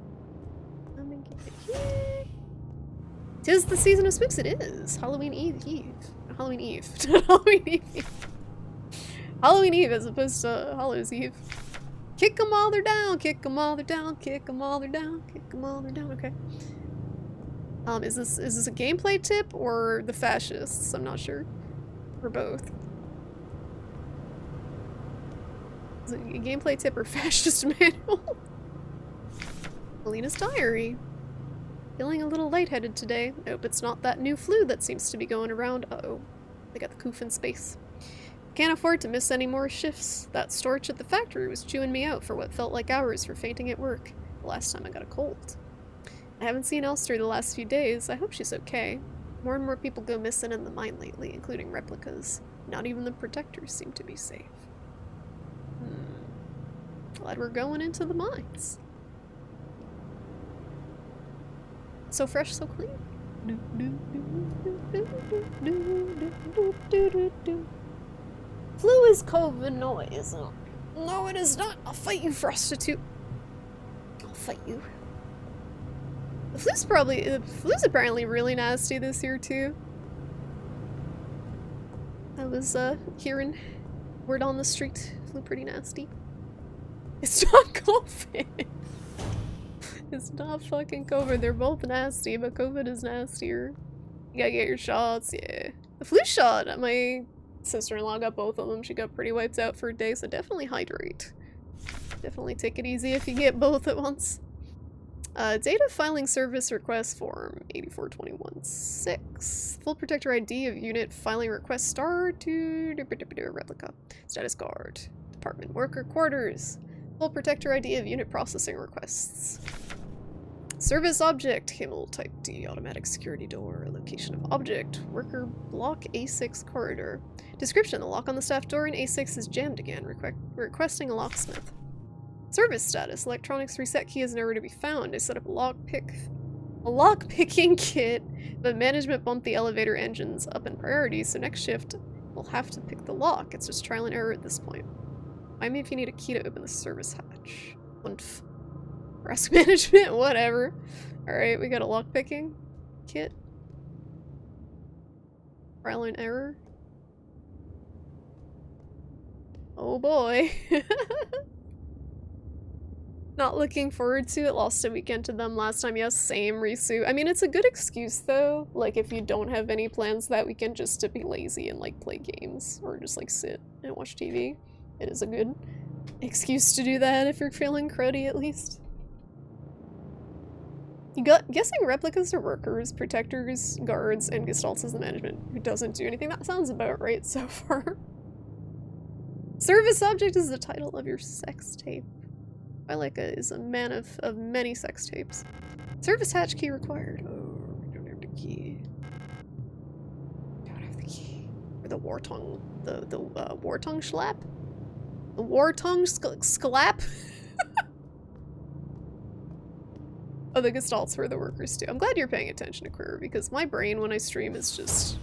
Let me get it here. 'Tis the season of spooks, it is! Halloween Eve. Halloween Eve. Halloween Eve. Halloween Eve as opposed to Hallows Eve. Kick 'em while they're down, kick 'em while they're down, kick 'em while they're down, kick 'em while they're down, okay. Is this a gameplay tip or the fascists? I'm not sure. Or both. Is it a gameplay tip or fascist manual? Alina's diary. Feeling a little lightheaded today. Nope, it's not that new flu that seems to be going around. Uh-oh. They got the coof in space. Can't afford to miss any more shifts. That storage at the factory was chewing me out for what felt like hours for fainting at work. The last time I got a cold. I haven't seen Elster the last few days. I hope she's okay. More and more people go missing in the mine lately, including replicas. Not even the protectors seem to be safe. Glad we're going into the mines. So fresh, so clean. Flu is COVID, no it isn't. No it is not. I'll fight you, prostitute. I'll fight you. The flu's apparently really nasty this year too. I was hearing word on the street, flu pretty nasty. It's not COVID. It's not fucking COVID. They're both nasty, but COVID is nastier. You gotta get your shots, yeah. The flu shot, my sister-in-law got both of them. She got pretty wiped out for a day, so definitely hydrate. Definitely take it easy if you get both at once. Data filing service request form 8421-6. Full protector ID of unit filing request star to replica. Status card. Department worker quarters. Full protector ID of unit processing requests. Service object, Himmel type D, automatic security door, location of object, worker block A6 corridor. Description, the lock on the staff door in A6 is jammed again, requesting a locksmith. Service status, electronics reset key is nowhere to be found. I set up a lockpicking kit, but management bumped the elevator engines up in priority, so next shift we'll have to pick the lock. It's just trial and error at this point. Find me if you need a key to open the service hatch. Risk management, whatever. Alright, we got a lockpicking kit. Trial and error. Oh boy. Not looking forward to it. Lost a weekend to them last time. Yes, same, Risu. I mean, it's a good excuse though. Like if you don't have any plans that weekend just to be lazy and like play games or just like sit and watch TV. It is a good excuse to do that if you're feeling cruddy at least. Guessing replicas are workers, protectors, guards, and gestalts as the management who doesn't do anything. That sounds about right so far. Service object is the title of your sex tape. Phylica is a man of many sex tapes. Service hatch key required. Oh, we don't have the key. Don't have the key. Or the war tongue. The war tongue schlap? The war tongue schlap? Oh, the gestalts for the workers too. I'm glad you're paying attention to Queer, because my brain when I stream is just,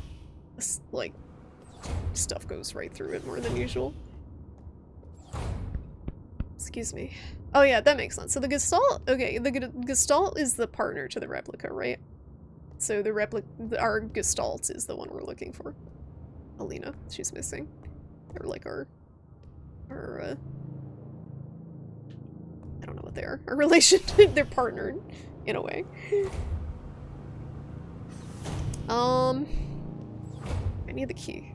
like, stuff goes right through it more than usual. Excuse me. Oh yeah, that makes sense. So the gestalt, okay, the gestalt is the partner to the replica, right? So our gestalt is the one we're looking for. Alina, she's missing. Or like our I don't know what they are. Our relation, they're partnered in a way. I need the key.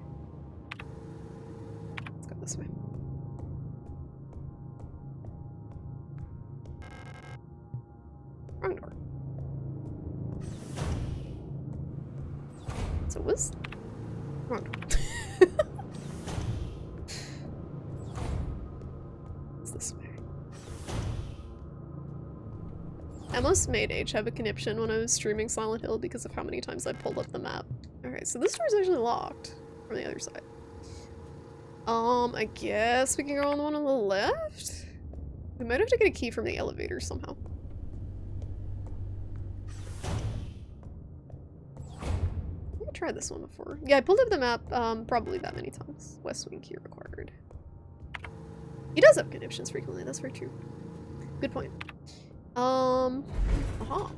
Let's go this way. Wrong door. So it was wrong door. It's this way. I must made H have a conniption when I was streaming Silent Hill because of how many times I pulled up the map. Okay, so this door's actually locked from the other side. I guess we can go on the one on the left? We might have to get a key from the elevator somehow. I've tried this one before. Yeah, I pulled up the map probably that many times. West Wing key required. He does have conniptions frequently, that's very true. Good point. Aha.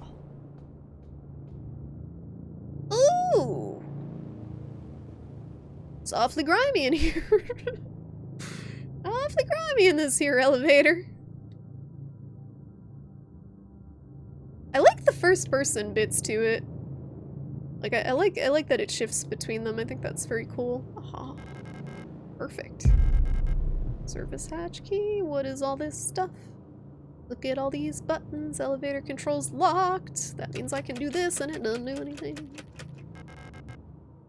Ooh! It's awfully grimy in here. Awfully grimy in this here elevator. I like the first person bits to it. Like I like that it shifts between them. I think that's very cool. Aha. Perfect. Service hatch key. What is all this stuff? Look at all these buttons. Elevator controls locked. That means I can do this and it doesn't do anything.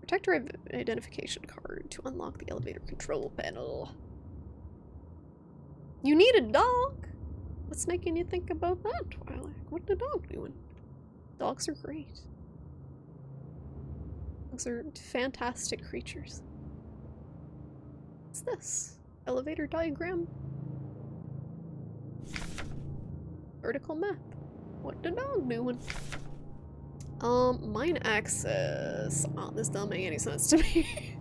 Protector identification card to unlock the elevator control panel. You need a dog? What's making you think about that, Twilight? What's the dog doing? Dogs are great. Dogs are fantastic creatures. What's this? Elevator diagram? Vertical map. What the dog doing? Mine access. Oh, this doesn't make any sense to me.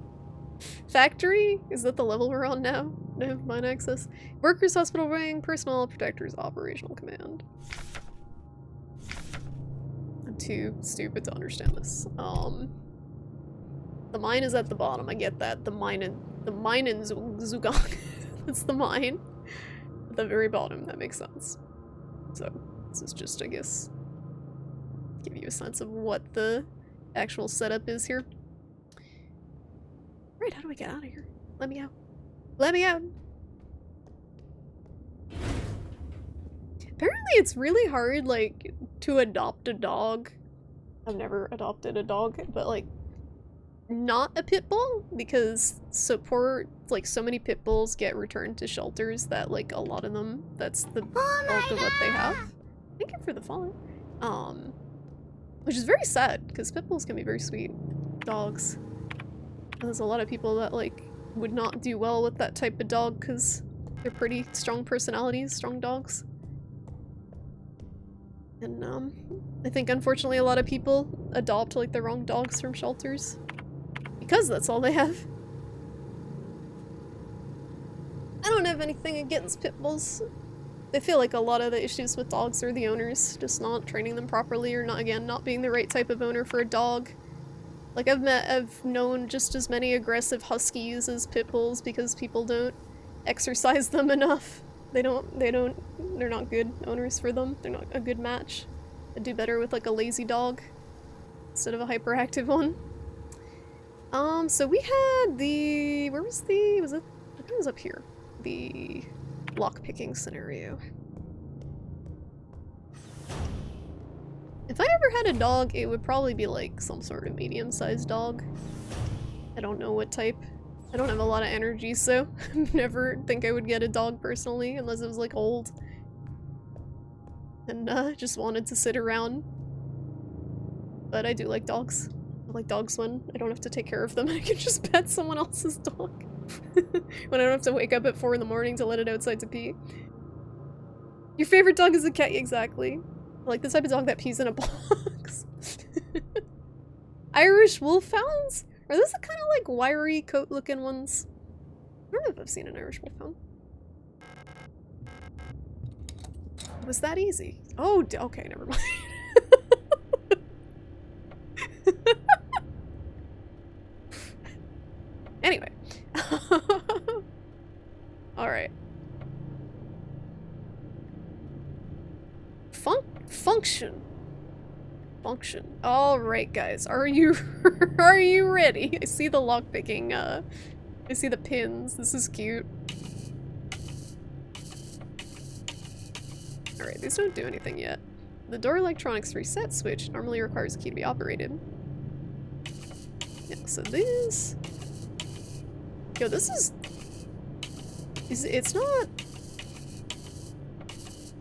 Factory? Is that the level we're on now? No, mine access. Workers, hospital wing, personnel, protectors, operational command. I'm too stupid to understand this. The mine is at the bottom, I get that. The mine in Zugong. That's the mine. At the very bottom, that makes sense. So, this is just, I guess, give you a sense of what the actual setup is here. Right, how do I get out of here? Let me out. Let me out! Apparently it's really hard, like, to adopt a dog. I've never adopted a dog, but, like, not a pit bull, because support, like, so many pit bulls get returned to shelters that, like, a lot of them, that's the bulk of what they have. Thank you for the follow. Which is very sad, because pit bulls can be very sweet dogs. There's a lot of people that, like, would not do well with that type of dog, because they're pretty strong personalities, strong dogs. And, I think, unfortunately, a lot of people adopt, like, the wrong dogs from shelters. Because that's all they have. I don't have anything against pit bulls. I feel like a lot of the issues with dogs are the owners just not training them properly, or not being the right type of owner for a dog. Like, I've known just as many aggressive huskies as pit bulls because people don't exercise them enough. They're not good owners for them. They're not a good match. I'd do better with, like, a lazy dog instead of a hyperactive one. So we had the, I think it was up here. The lockpicking scenario. If I ever had a dog, it would probably be like some sort of medium-sized dog. I don't know what type. I don't have a lot of energy, so I never think I would get a dog personally, unless it was like old. And just wanted to sit around. But I do like dogs. I like dogs when I don't have to take care of them. I can just pet someone else's dog. When I don't have to wake up at 4 in the morning to let it outside to pee. Your favorite dog is a cat, exactly. Like the type of dog that pees in a box. Irish wolfhounds? Are those the kind of like wiry coat looking ones? I don't know if I've seen an Irish wolfhound. Was that easy? Oh, okay, never mind. Anyway. Alright. Function. Alright, guys. Are you are you ready? I see the lockpicking, I see the pins. This is cute. Alright, these don't do anything yet. The door electronics reset switch normally requires a key to be operated. Yeah, so these... Yo, this is... It's not...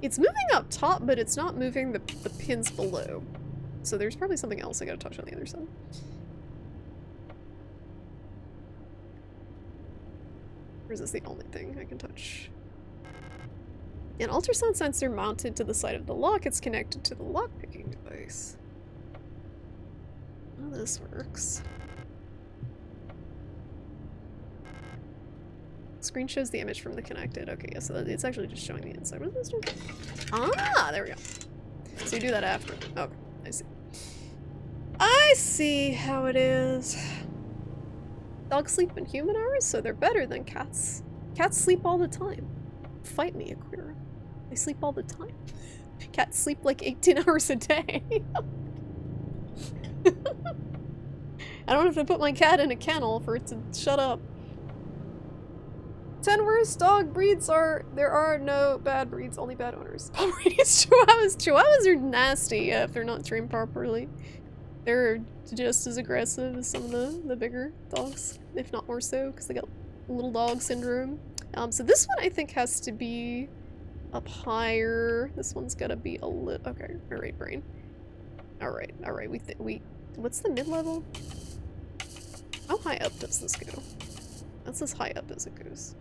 It's moving up top, but it's not moving the pins below. So there's probably something else I gotta touch on the other side. Or is this the only thing I can touch? An ultrasound sensor mounted to the side of the lock. It's connected to the lockpicking device. How this works. Screen shows the image from the connected. Okay, yeah, so it's actually just showing the inside. What is this doing? Ah, there we go. So you do that after. Okay, I see. I see how it is. Dogs sleep in human hours, so they're better than cats. Cats sleep all the time. Fight me, Aquira. They sleep all the time. Cats sleep like 18 hours a day. I don't have to put my cat in a kennel for it to shut up. 10 worst dog breeds are... There are no bad breeds, only bad owners. Pomeranians, Chihuahuas. Chihuahuas are nasty if they're not trained properly. They're just as aggressive as some of the bigger dogs, if not more so, because they got little dog syndrome. So this one I think has to be up higher. This one's gotta be a little... Okay, alright, brain. Alright, we what's the mid-level? How high up does this go? That's as high up as it goes.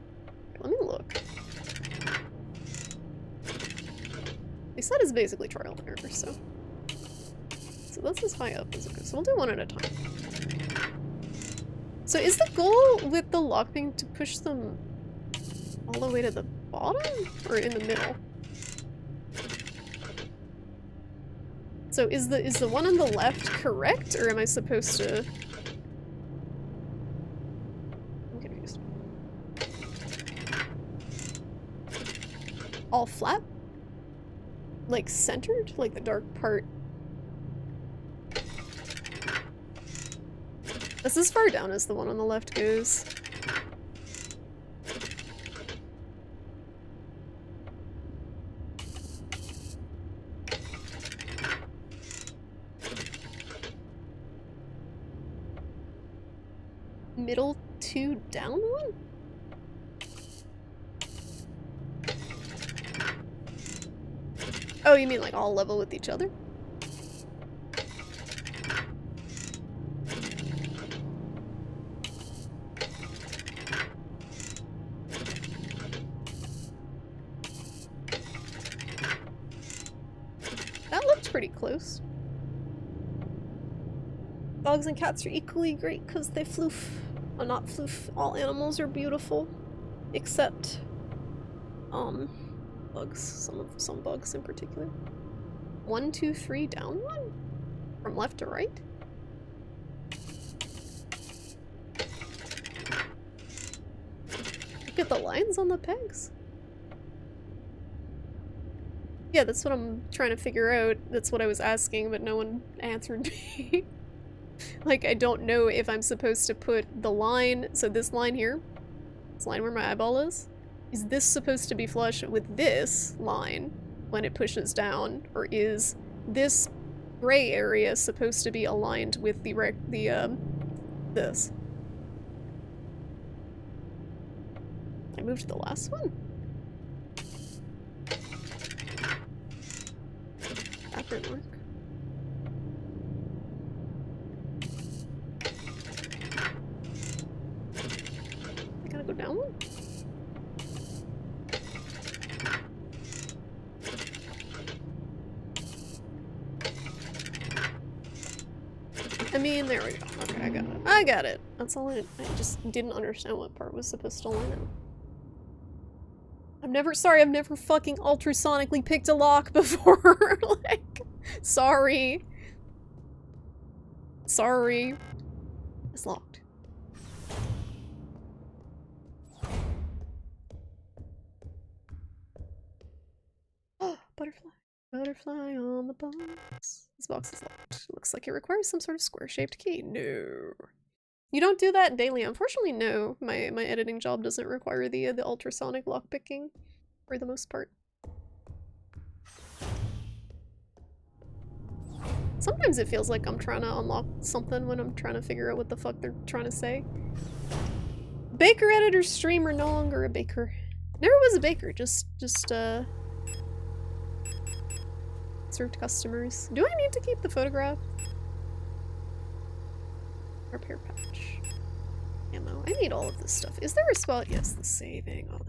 Okay, let me look. They said it's basically trial and error, so... So that's as high up as it goes. So we'll do one at a time. So is the goal with the lockpicking to push them all the way to the bottom? Or in the middle? So is the one on the left correct? Or am I supposed to... I'm confused. All flat? Like centered? Like the dark part? That's as far down as the one on the left goes. Middle 2 down 1? Oh, you mean like all level with each other? Pretty close. Dogs and cats are equally great because they floof. Well, not floof. All animals are beautiful, except bugs. Some bugs in particular. 1, 2, 3 down 1 from left to right. Look at the lines on the pegs. Yeah, that's what I'm trying to figure out. That's what I was asking, but no one answered me. Like, I don't know if I'm supposed to put the line, so this line here, this line where my eyeball is this supposed to be flush with this line when it pushes down, or is this gray area supposed to be aligned with this? I moved the last one? That didn't work. I gotta go down one? I mean, there we go. Okay, I got it. I got it. That's all I just didn't understand what part was supposed to line up. I've never fucking ultrasonically picked a lock before. Like, sorry. Sorry. It's locked. Oh, butterfly. Butterfly on the box. This box is locked. Looks like it requires some sort of square-shaped key. No. You don't do that daily. Unfortunately, no. My editing job doesn't require the ultrasonic lockpicking for the most part. Sometimes it feels like I'm trying to unlock something when I'm trying to figure out what the fuck they're trying to say. Baker editor streamer, no longer a baker. Never was a baker, just served customers. Do I need to keep the photograph? Repair patch. Ammo. I need all of this stuff. Is there a spot? Yes, the saving. Oh,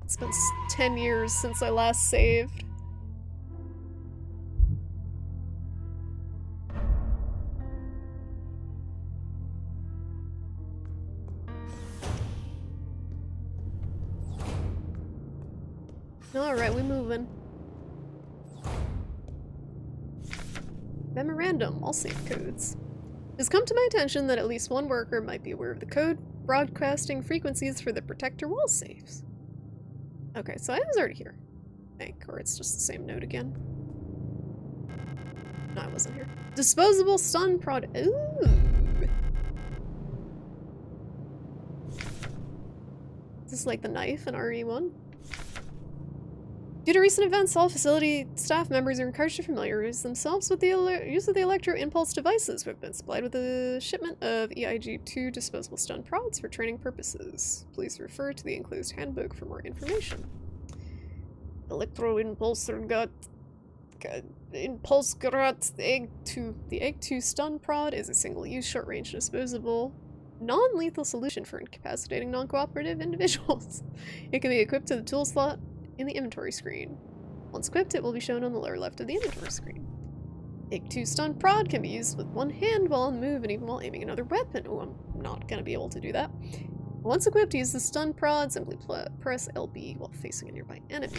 it's been 10 years since I last saved. Alright, we moving. Memorandum, all save codes. It has come to my attention that at least one worker might be aware of the code broadcasting frequencies for the protector wall safes. Okay, so I was already here. I think, or it's just the same note again. No, I wasn't here. Disposable stun prod. Ooh! Is this like the knife in RE1? Due to recent events, all facility staff members are encouraged to familiarize themselves with the use of the electro-impulse devices. We've been supplied with a shipment of EIG-2 disposable stun prods for training purposes. Please refer to the enclosed handbook for more information. Electro-impulsor got impulse got egg 2. The egg 2 stun prod is a single-use, short-range, disposable, non-lethal solution for incapacitating non-cooperative individuals. It can be equipped to the tool slot in the inventory screen. Once equipped, it will be shown on the lower left of the inventory screen. Egg 2 stun prod can be used with one hand while on the move and even while aiming another weapon. Oh, I'm not gonna be able to do that. Once equipped, use the stun prod. Simply press LB while facing a nearby enemy.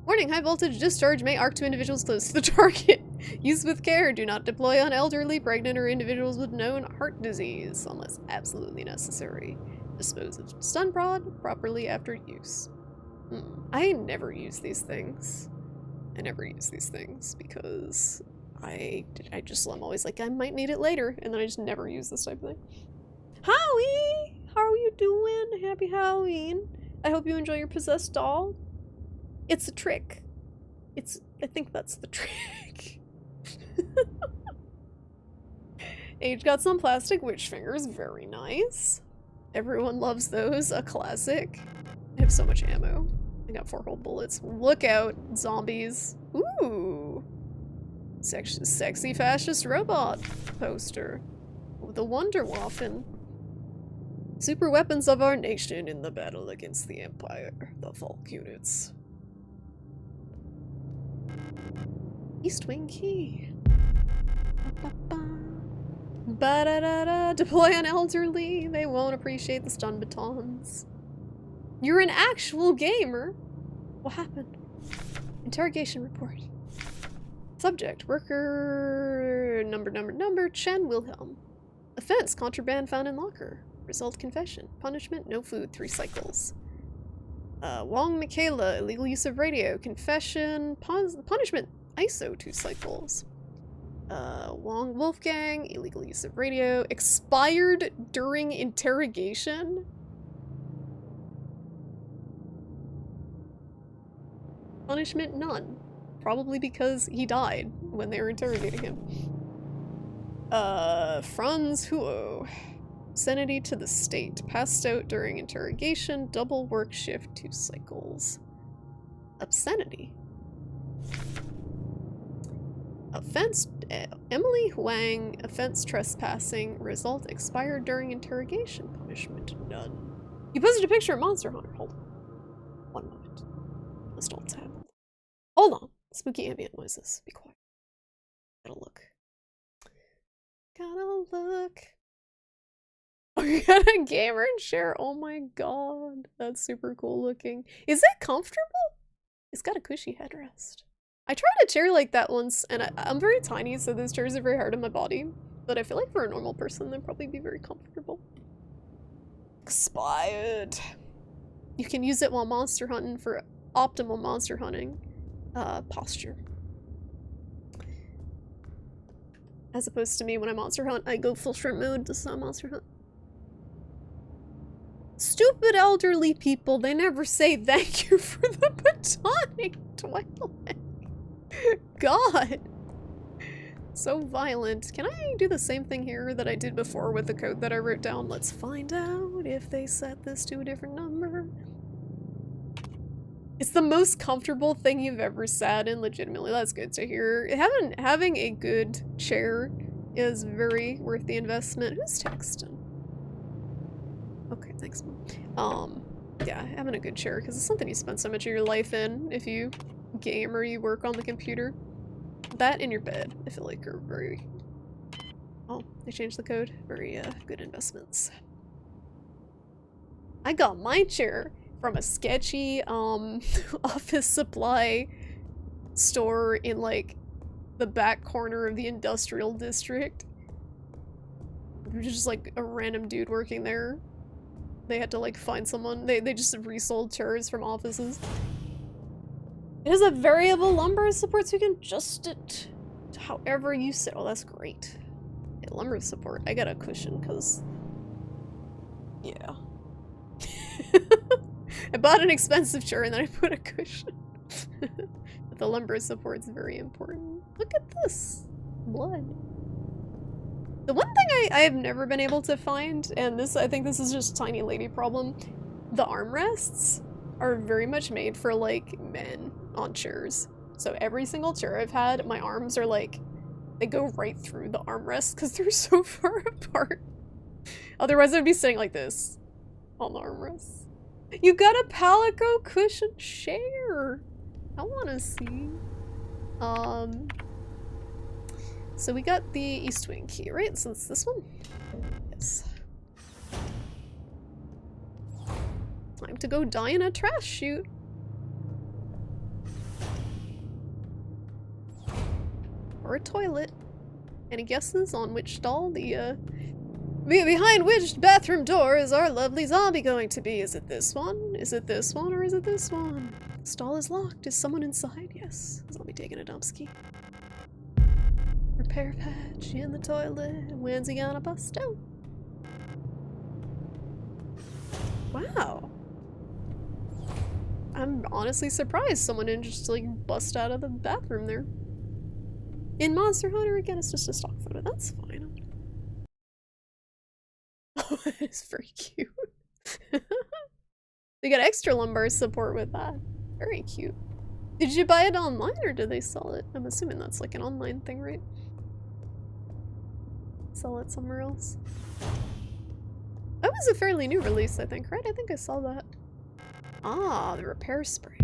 Warning, high voltage discharge may arc to individuals close to the target. Use with care. Do not deploy on elderly, pregnant, or individuals with known heart disease unless absolutely necessary. Dispose of stun prod properly after use. I never use these things. I never use these things because I'm always like, I might need it later, and then I just never use this type of thing. Howie! How are you doing? Happy Halloween. I hope you enjoy your possessed doll. It's a trick. I think that's the trick. Age got some plastic witch fingers, very nice. Everyone loves those, a classic. I have so much ammo. I got 4 whole bullets. Look out, zombies. Ooh. Sexy fascist robot poster. The Wunderwaffen. Super weapons of our nation in the battle against the Empire. The Volk units. East Wing key. Ba-da-da-da. Deploy on elderly. They won't appreciate the stun batons. You're an actual gamer. What happened? Interrogation report. Subject, worker, number, Chen Wilhelm. Offense, contraband found in locker. Result, confession. Punishment, no food, 3 cycles. Wong Michaela, illegal use of radio. Confession, punishment, ISO, 2 cycles. Wong Wolfgang, illegal use of radio. Expired during interrogation. Punishment, none. Probably because he died when they were interrogating him. Franz Huo. Obscenity to the state. Passed out during interrogation. Double work shift, 2 cycles. Obscenity. Offense, Emily Huang. Offense trespassing. Result expired during interrogation. Punishment, none. You posted a picture of Monster Hunter. Hold on. 1 moment. Let's don't tab. Hold on. Spooky ambient noises. Be quiet. Gotta look. Gotta look. Oh, you got a gamer chair? Oh my god. That's super cool looking. Is it comfortable? It's got a cushy headrest. I tried a chair like that once, and I'm very tiny, so those chairs are very hard on my body. But I feel like for a normal person, they'd probably be very comfortable. Expired. You can use it while monster hunting for optimal monster hunting posture. As opposed to me when I monster hunt, I go full shrimp mode. This is not monster hunt. Stupid elderly people, they never say thank you for the platonic twilight. God. So violent. Can I do the same thing here that I did before with the code that I wrote down? Let's find out if they set this to a different number. It's the most comfortable thing you've ever sat in, legitimately. That's good to hear. Having a good chair is very worth the investment. Who's texting? Okay, thanks, Mom. Yeah, having a good chair, because it's something you spend so much of your life in if you game or you work on the computer. That in your bed, I feel like are very... Oh, they changed the code. Very good investments. I got my chair from a sketchy office supply store in like the back corner of the industrial district. There's just like a random dude working there. They had to like find someone. They just resold chairs from offices. It has a variable lumbar support, so you can adjust it to however you sit. Oh, that's great. Yeah, lumbar support. I got a cushion because, yeah. I bought an expensive chair and then I put a cushion. But the lumbar support is very important. Look at this. Blood. The one thing I have never been able to find, and this I think this is just a tiny lady problem, the armrests are very much made for like men on chairs. So every single chair I've had, my arms are like, they go right through the armrests because they're so far apart. Otherwise I'd be sitting like this on the armrests. You got a Palico cushion chair. I want to see. So we got the East Wing key, right? So it's this one? Yes. Time to go die in a trash chute. Or a toilet. Any guesses on which stall the, behind which bathroom door is our lovely zombie going to be? Is it this one? Is it this one? Or is it this one? The stall is locked. Is someone inside? Yes. Zombie taking a dumpski. Repair patch in the toilet. When's he gonna bust out? Wow. I'm honestly surprised someone didn't just like bust out of the bathroom there. In Monster Hunter, again, it's just a stock photo. That's fine. Oh, it's very cute. They got extra lumbar support with that. Very cute. Did you buy it online or did they sell it? I'm assuming that's like an online thing, right? Sell it somewhere else. That was a fairly new release, I think, right? I think I saw that. Ah, the repair spray.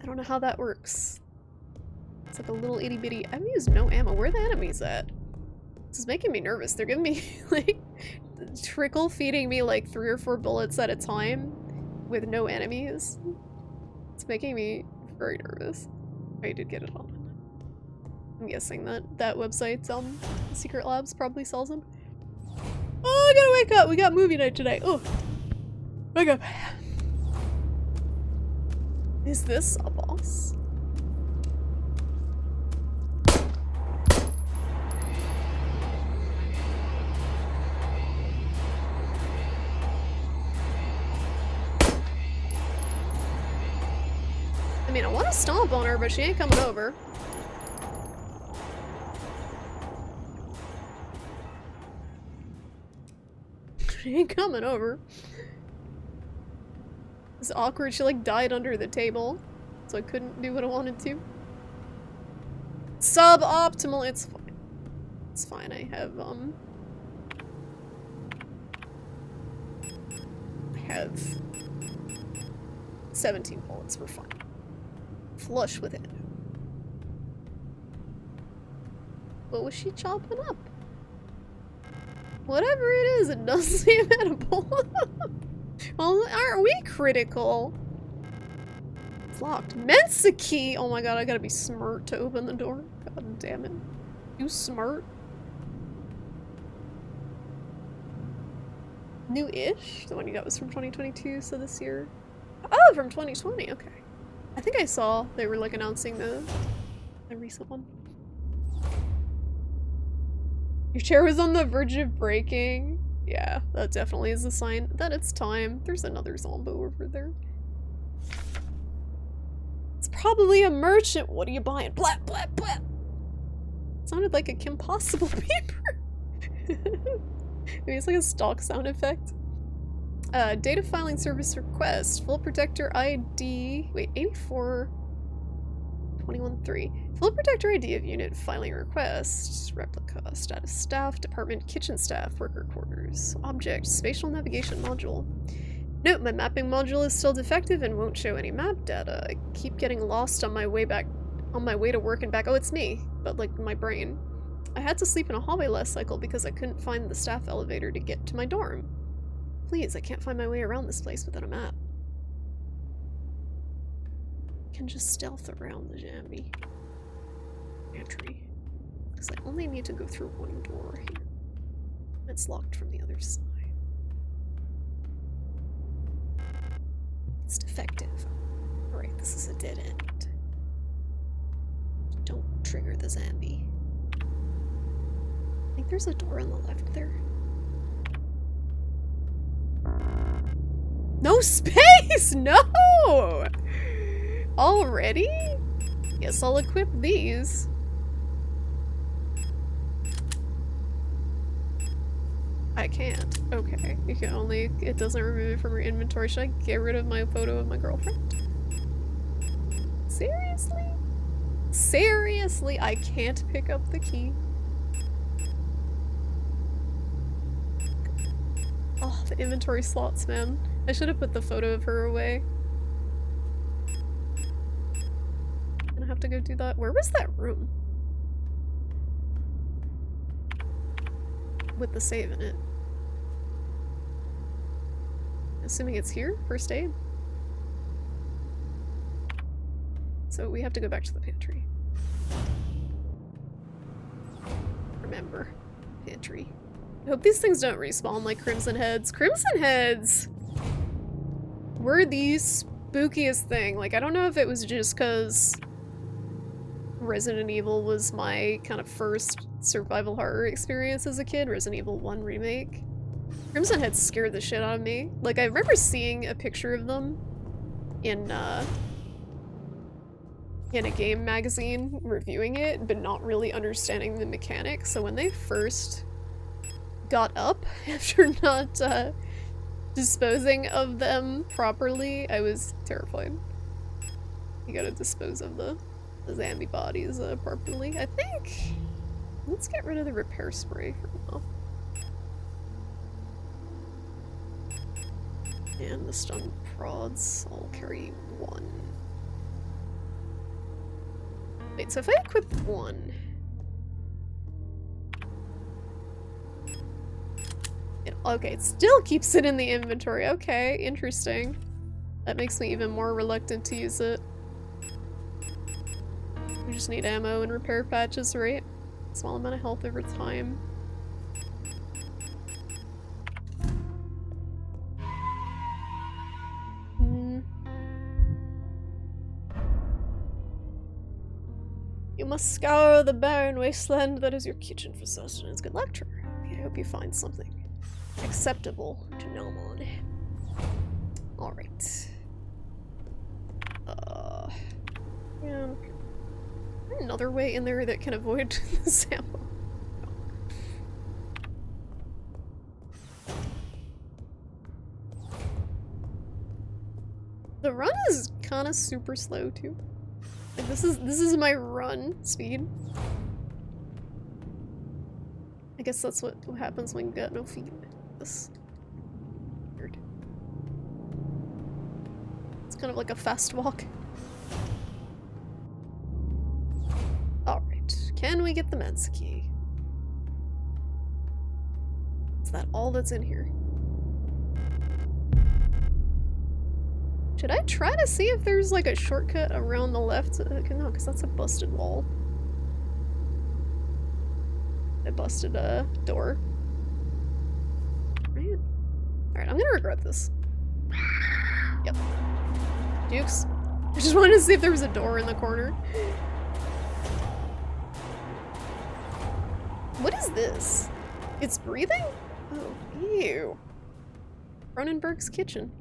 I don't know how that works. It's like a little itty bitty. I've used no ammo. Where are the enemies at? This is making me nervous. They're giving me like trickle feeding me like 3 or 4 bullets at a time with no enemies. It's making me very nervous. I did get it on. I'm guessing that website, Secret Labs probably sells them. Oh, I gotta wake up. We got movie night today. Oh, wake up. Is this a boss? I mean, I want to stomp on her, but she ain't coming over. She ain't coming over. It's awkward. She like died under the table, so I couldn't do what I wanted to. Suboptimal. It's fine. It's fine. I have 17 bullets. We're fine. Flush with it. What was she chopping up? Whatever it is, it does seem edible. Well, aren't we critical? It's locked. Mensa key! Oh my god, I gotta be smart to open the door. God damn it. You smart. New-ish? The one you got was from 2022, so this year. Oh, from 2020, okay. I think I saw they were like announcing the recent one. Your chair was on the verge of breaking. Yeah, that definitely is a sign that it's time. There's another Zombo over there. It's probably a merchant. What are you buying? Blat, blat, blat. Sounded like a Kim Possible paper. Maybe it's like a stock sound effect. Data filing service request. Full protector ID. Wait, 84.21.3. Full protector ID of unit filing request. Replica. Status staff. Department kitchen staff. Worker quarters. Object. Spatial navigation module. Note, my mapping module is still defective and won't show any map data. I keep getting lost on my way back. On my way to work and back. Oh, it's me. But like my brain. I had to sleep in a hallway last cycle because I couldn't find the staff elevator to get to my dorm. Please, I can't find my way around this place without a map. I can just stealth around the Jambi pantry. Because I only need to go through one door here. It's locked from the other side. It's defective. Alright, this is a dead end. Don't trigger the zombie. I think there's a door on the left there. No space! No! Already? Guess I'll equip these. I can't. Okay. You can only... It doesn't remove it from your inventory. Should I get rid of my photo of my girlfriend? Seriously? Seriously? I can't pick up the key. Oh, the inventory slots, man. I should have put the photo of her away. I'm gonna have to go do that. Where was that room? With the save in it. Assuming it's here? First aid? So we have to go back to the pantry. Remember. Pantry. I hope these things don't respawn like Crimson Heads. Crimson Heads were the spookiest thing. Like, I don't know if it was just because Resident Evil was my kind of first survival horror experience as a kid. Resident Evil 1 Remake. Crimson Heads scared the shit out of me. Like, I remember seeing a picture of them in a game magazine reviewing it, but not really understanding the mechanics. So when they first got up after not disposing of them properly, I was terrified. You gotta dispose of the zombie bodies properly. I think let's get rid of the repair spray for now. And the stun prods, I'll carry one. Wait, so if I equip one, okay, it still keeps it in the inventory. Okay, interesting. That makes me even more reluctant to use it. We just need ammo and repair patches, right? Small amount of health over time. You must scour the barren wasteland that is your kitchen for sustenance. Good luck, Trevor. I hope you find something acceptable to gnome on. Alright. Yeah. Is there another way in there that can avoid the sample? The run is kind of super slow too. Like this is my run speed. I guess that's what happens when you got no feet. This weird. It's kind of like a fast walk. Alright. Can we get the Mensa key? Is that all that's in here? Should I try to see if there's like a shortcut around the left? No, because that's a busted wall. I busted a door. Right. Alright, I'm gonna regret this. Yep. Dukes. I just wanted to see if there was a door in the corner. What is this? It's breathing? Oh, ew. Cronenberg's kitchen.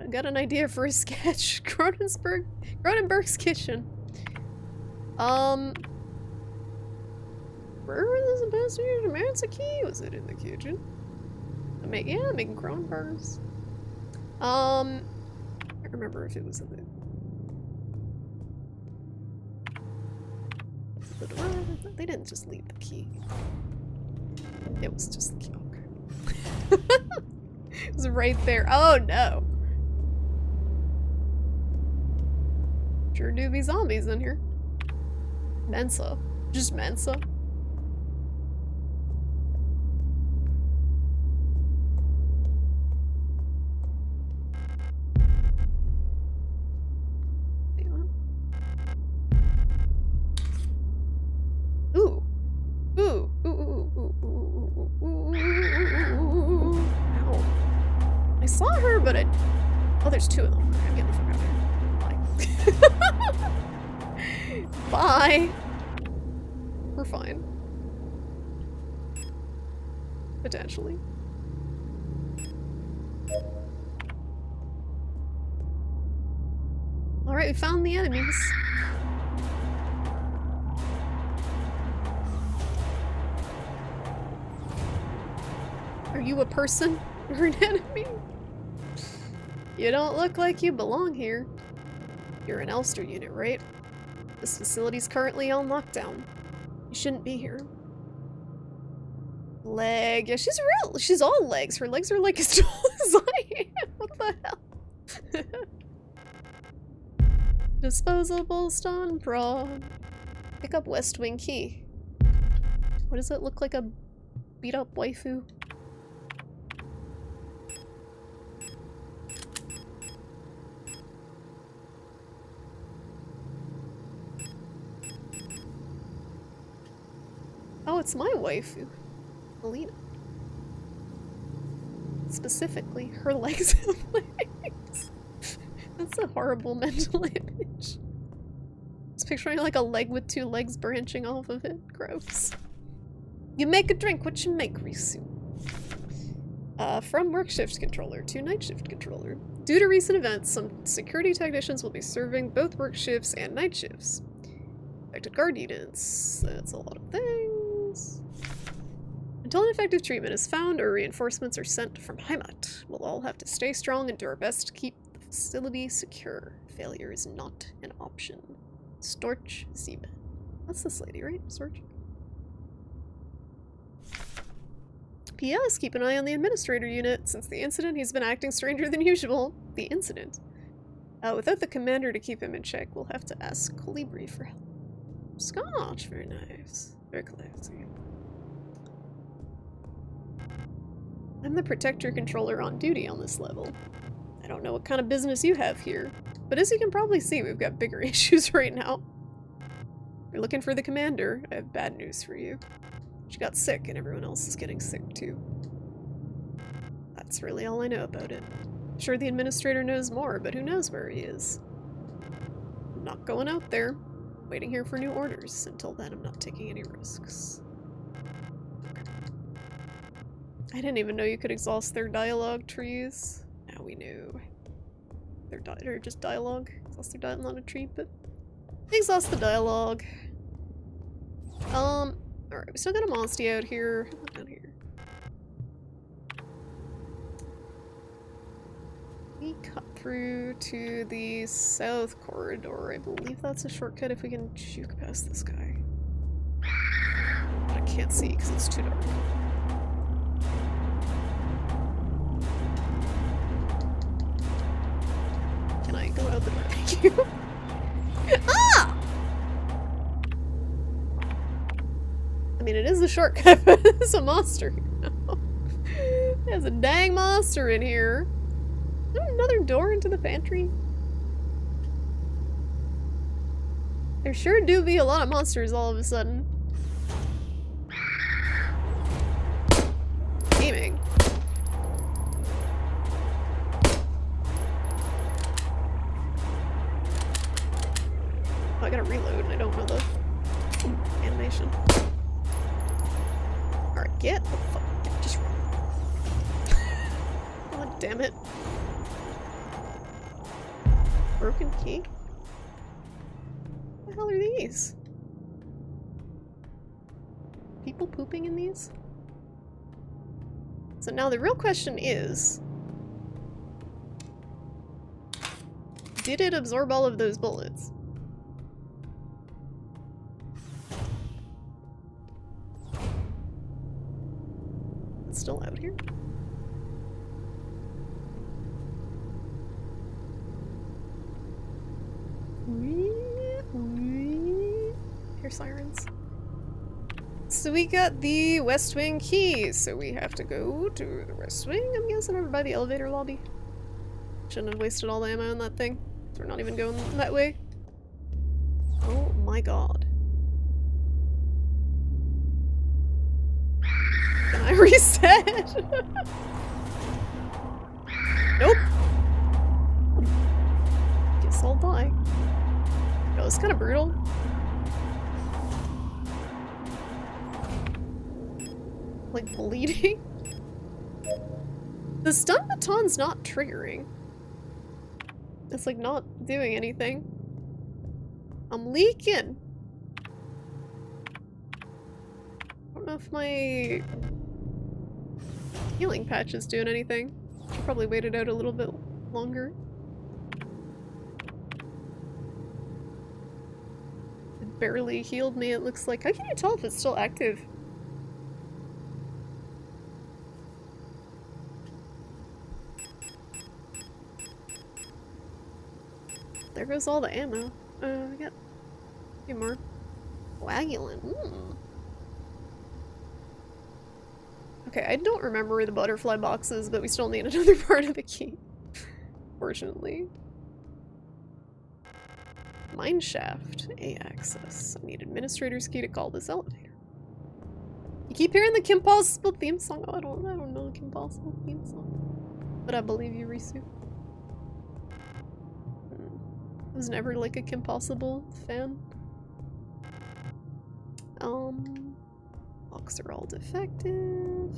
I got an idea for a sketch. Cronenberg's kitchen. Where was the best to Mensa key? Was it in the kitchen? Yeah, making Cronenberg's. I can't remember if it was in the door. They didn't just leave the key. It was just the key. Okay. It was right there. Oh no. Sure do be zombies in here. Mensa. Just Mensa. Ooh. Ooh. Ooh. Ooh. Ooh. Ooh. Ooh. Ooh. Ow. I saw her, but I... Oh, there's two of them. I'm getting the fuck out of here. Bye. Bye. We're fine. Potentially. Alright, we found the enemies. Are you a person or an enemy? You don't look like you belong here. You're an Elster unit, right? This facility's currently on lockdown. You shouldn't be here. Leg. Yeah, she's real. She's all legs. Her legs are like as tall as I am. What the hell? Disposable stun prawn. Pick up West Wing key. What does it look like? A beat up waifu? Oh, it's my waifu, Alina. Specifically, her legs have legs. That's a horrible mental image. Just picturing like a leg with two legs branching off of it. Gross. You make a drink, what you make, Risu? From work shift controller to night shift controller. Due to recent events, some security technicians will be serving both work shifts and night shifts. Affected guard units. That's a lot of things. Until an effective treatment is found or reinforcements are sent from Heimat, we'll all have to stay strong and do our best to keep the facility secure. Failure is not an option. Storch Sieben. That's this lady, right? Storch? P.S. Keep an eye on the administrator unit. Since the incident, he's been acting stranger than usual. The incident? Without the commander to keep him in check, we'll have to ask Colibri for help. Scotch, very nice. Very classy. I'm the protector controller on duty on this level. I don't know what kind of business you have here, but as you can probably see, we've got bigger issues right now. You're looking for the commander. I have bad news for you. She got sick and everyone else is getting sick too. That's really all I know about it. I'm sure the administrator knows more, but who knows where he is. I'm not going out there. Waiting here for new orders. Until then, I'm not taking any risks. I didn't even know you could exhaust their dialogue trees. Now we knew. They're just dialogue. Exhaust their dialogue on a tree, but exhaust the dialogue. Alright, we still got a Monstie out here. Look down here. We cut through to the south corridor. I believe that's a shortcut if we can juke past this guy. But I can't see because it's too dark. Can I go out the door? Thank you. Ah! I mean, it is a shortcut, but there's a monster here now. There's a dang monster in here. Is there another door into the pantry? There sure do be a lot of monsters all of a sudden. Aiming. Oh, I gotta reload and I don't know the animation. Alright, get the fuck. Just run. God damn it. Broken key? What the hell are these? People pooping in these? So now the real question is, did it absorb all of those bullets? It's still out here? Hear sirens. So we got the West Wing keys, so we have to go to the West Wing, I'm guessing, over by the elevator lobby. Shouldn't have wasted all the ammo on that thing. We're not even going that way. Oh my god. Can I reset? Nope. Guess I'll die. No, it's kind of brutal. Like bleeding? The stun baton's not triggering. It's like not doing anything. I'm leaking. I don't know if my healing patch is doing anything. Should probably wait it out a little bit longer. It barely healed me, it looks like. How can you tell if it's still active? There goes all the ammo. I got a few more. Coagulant. Okay, I don't remember where the butterfly box is, but we still need another part of the key. Fortunately. Mine shaft. A access. I need administrator's key to call this elevator. You keep hearing the Kim Possible theme song. Oh, I don't know the Kim Possible theme song. But I believe you, Risu. I was never like a Kim Possible fan. Locks are all defective.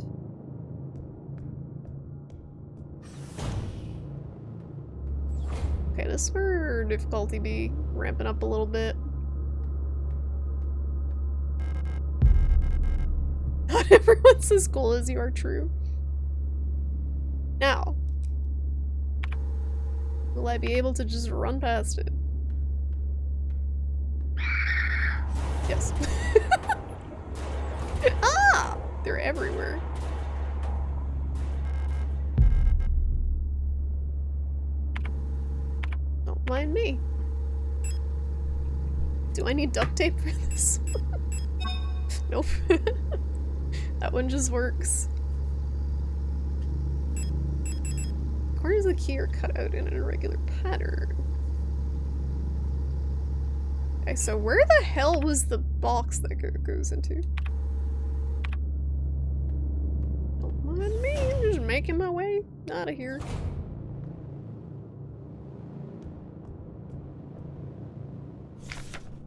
Okay, this is where difficulty be ramping up a little bit. Not everyone's as cool as you are, true. Now, will I be able to just run past it? Yes. Ah! They're everywhere. Don't mind me. Do I need duct tape for this? Nope. That one just works. Corners of the key are cut out in an irregular pattern. Okay, so where the hell was the box that goes into? Don't mind me, I'm just making my way out of here.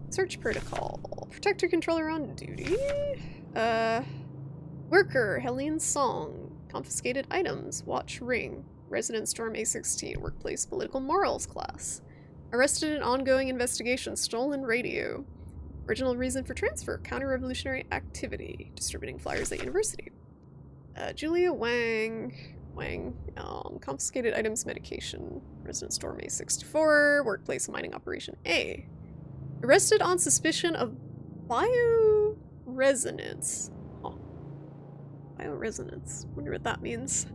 Search protocol. Protector controller on duty. Worker, Helene's song. Confiscated items. Watch ring. Resident Storm A16. Workplace political morals class. Arrested in ongoing investigation. Stolen radio. Original reason for transfer. Counter-revolutionary activity. Distributing flyers at university. Julia Wang. Confiscated items, medication. Resident Storm A64. Workplace mining operation A. Arrested on suspicion of bioresonance. Huh. Bioresonance. Wonder what that means.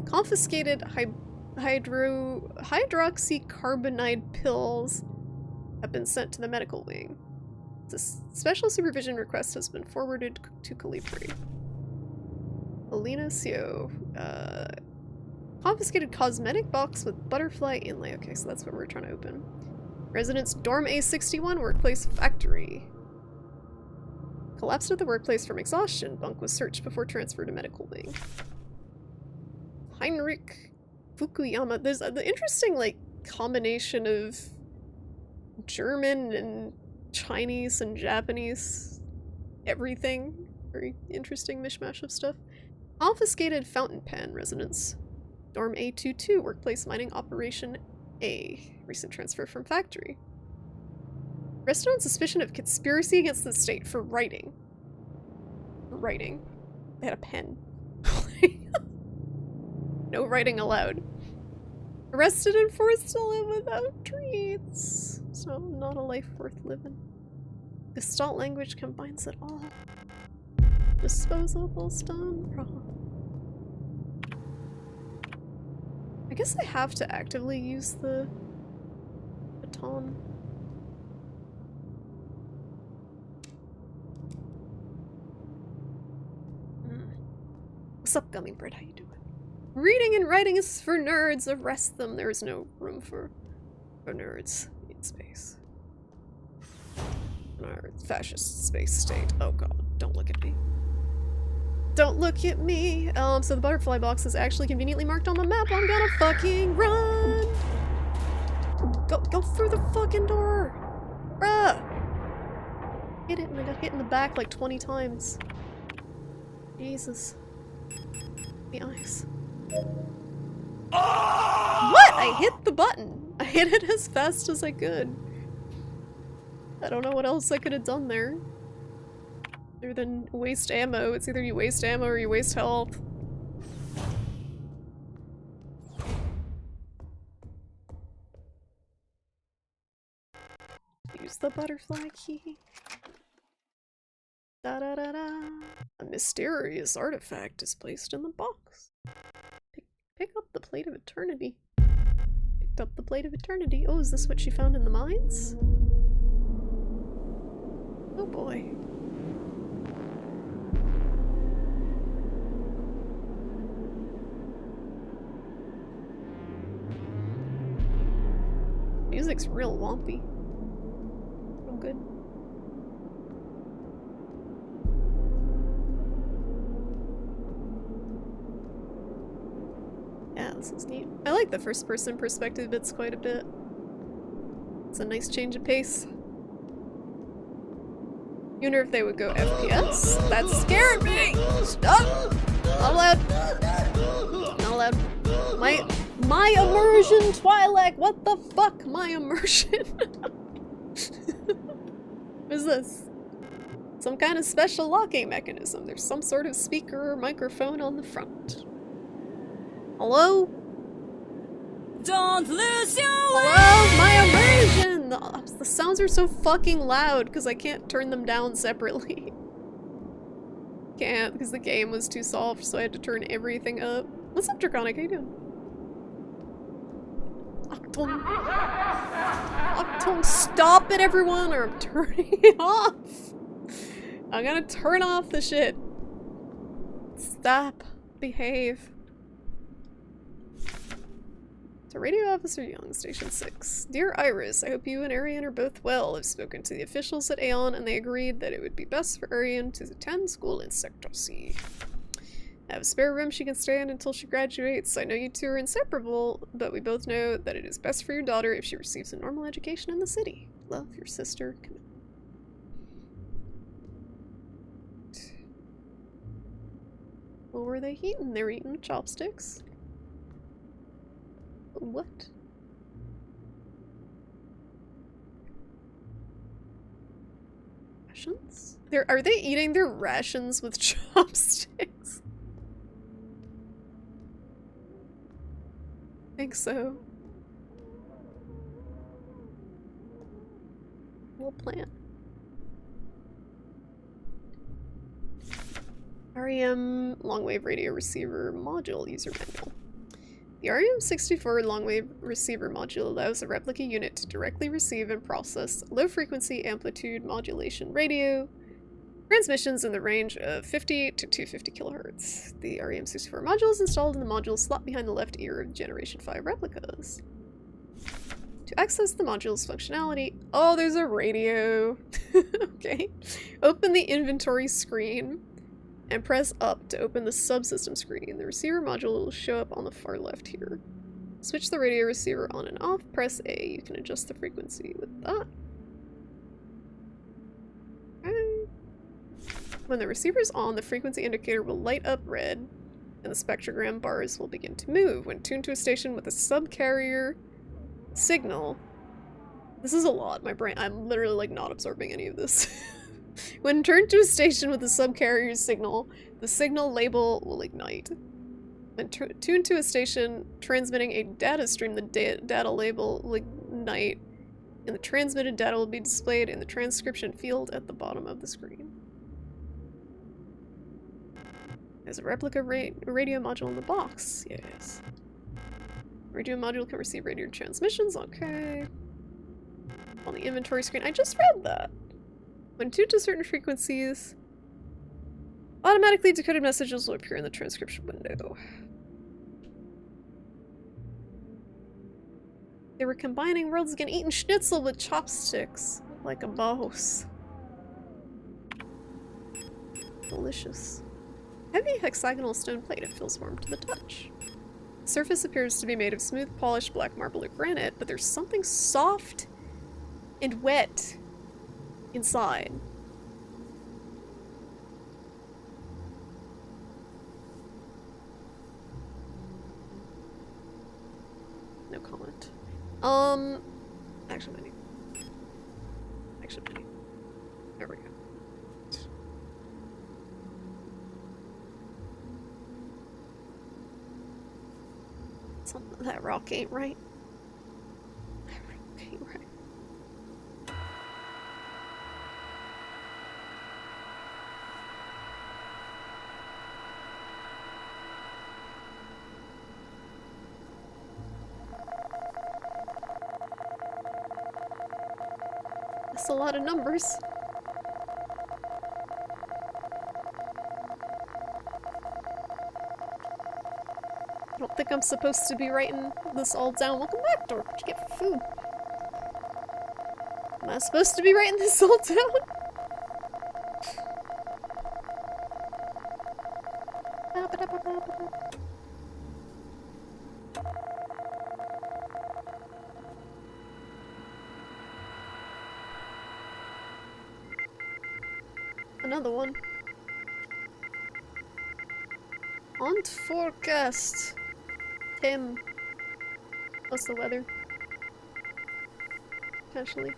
Confiscated hydroxycarbonide pills have been sent to the medical wing. This special supervision request has been forwarded to Calibri. Alina Sio. Confiscated cosmetic box with butterfly inlay. Okay, so that's what we're trying to open. Residence Dorm A61, workplace factory. Collapsed at the workplace from exhaustion. Bunk was searched before transfer to medical wing. Heinrich Fukuyama. There's the interesting, like, combination of German and Chinese and Japanese everything. Very interesting mishmash of stuff. Confiscated fountain pen. Residence Dorm A22, workplace mining operation A. Recent transfer from factory. Arrested on suspicion of conspiracy against the state for writing. Writing. They had a pen. No writing allowed. Arrested and forced to live without treats. So not a life worth living. Gestalt language combines it all. Disposable stun wrong. I guess I have to actively use the baton. What's up, Gummy Bread? How you doing? Reading and writing is for nerds. Arrest them. There is no room for nerds in space. In our fascist space state. Oh god, don't look at me. Don't look at me. So the butterfly box is actually conveniently marked on the map. I'm gonna fucking run. Go through the fucking door. Bruh. Hit it and I got hit in the back like 20 times. Jesus. The eyes. What? I hit the button. I hit it as fast as I could. I don't know what else I could have done there. Other than waste ammo. It's either you waste ammo or you waste health. Use the butterfly key. Da da da da. A mysterious artifact is placed in the box. Pick up the plate of eternity. Picked up the plate of eternity. Oh, is this what she found in the mines? Oh boy. Music's real wompy. Real good. Yeah, this is neat. I like the first person perspective bits quite a bit. It's a nice change of pace. You wonder if they would go FPS? That scared me! Stop! Not allowed. Not allowed. My immersion, Twi'lek! What the fuck? My immersion? What is this? Some kind of special locking mechanism. There's some sort of speaker or microphone on the front. Hello? Don't lose your Hello? My immersion! The sounds are so fucking loud because I can't turn them down separately. Can't because the game was too soft, so I had to turn everything up. What's up, Draconic? How you doing? Octone, stop it, everyone, or I'm turning it off. I'm gonna turn off the shit. Stop. Behave. To Radio Officer Young, Station 6. Dear Iris, I hope you and Arian are both well. I've spoken to the officials at Aeon and they agreed that it would be best for Arian to attend school in Sector C. I have a spare room she can stay in until she graduates. I know you two are inseparable, but we both know that it is best for your daughter if she receives a normal education in the city. Love, your sister, Camille. What were they eating? They were eating chopsticks. What? Rations? Are they eating their rations with chopsticks? I think so. Little plant. REM long wave radio receiver module user manual. The REM64 long-wave receiver module allows a replica unit to directly receive and process low-frequency amplitude modulation radio transmissions in the range of 50 to 250 kilohertz. The REM64 module is installed in the module slot behind the left ear of Generation 5 replicas. To access the module's functionality... Oh, there's a radio! Okay. Open the inventory screen and press up to open the subsystem screen. The receiver module will show up on the far left here. Switch the radio receiver on and off. Press A. You can adjust the frequency with that. Okay. When the receiver's on, the frequency indicator will light up red, and the spectrogram bars will begin to move. When tuned to a station with a subcarrier signal... This is a lot. My brain... I'm literally, like, not absorbing any of this. When turned to a station with a subcarrier signal, the signal label will ignite. When tuned to a station transmitting a data stream, the data label will ignite, and the transmitted data will be displayed in the transcription field at the bottom of the screen. There's a replica radio module in the box. Yes. Radio module can receive radio transmissions. Okay. On the inventory screen. I just read that. When tuned to certain frequencies, automatically decoded messages will appear in the transcription window. They were combining worlds again, eating schnitzel with chopsticks, like a boss. Delicious. Heavy hexagonal stone plate, it feels warm to the touch. The surface appears to be made of smooth, polished black marble or granite, but there's something soft and wet inside. No comment. Action menu. Action menu. There we go. Something that rock ain't right. That rock ain't right. That's a lot of numbers. I don't think I'm supposed to be writing this all down. Welcome back, Dork. What'd you get for food? Am I supposed to be writing this all down? Another one. On forecast. Tim. What's the weather? Potentially.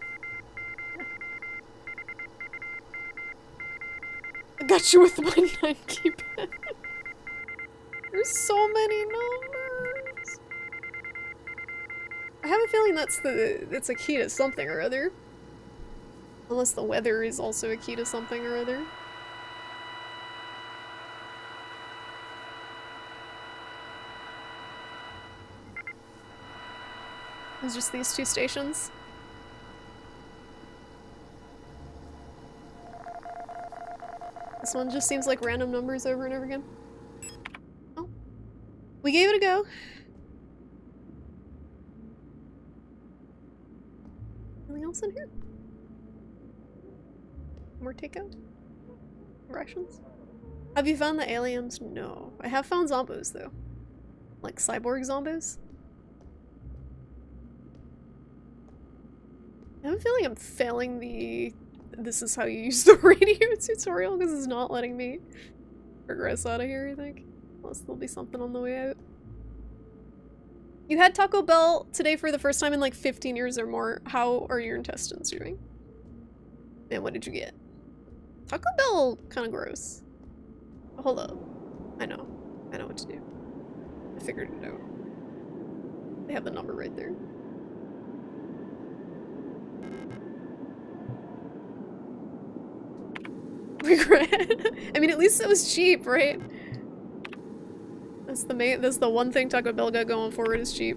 Yeah. I got you with my 9 keypad. There's so many numbers. I have a feeling it's a key to something or other. Unless the weather is also a key to something or other. It's just these two stations. This one just seems like random numbers over and over again. Oh. We gave it a go. Anything else in here? More takeout? Rations? Have you found the aliens? No. I have found zombos though. Like cyborg zombos. I have a feeling I'm failing the this is how you use the radio tutorial because it's not letting me progress out of here, I think. Unless there'll be something on the way out. You had Taco Bell today for the first time in like 15 years or more. How are your intestines doing? And what did you get? Taco Bell kind of gross. But hold up. I know what to do. I figured it out. They have the number right there. Regret. I mean, at least it was cheap, right? That's the one thing Taco Bell got going for it is cheap.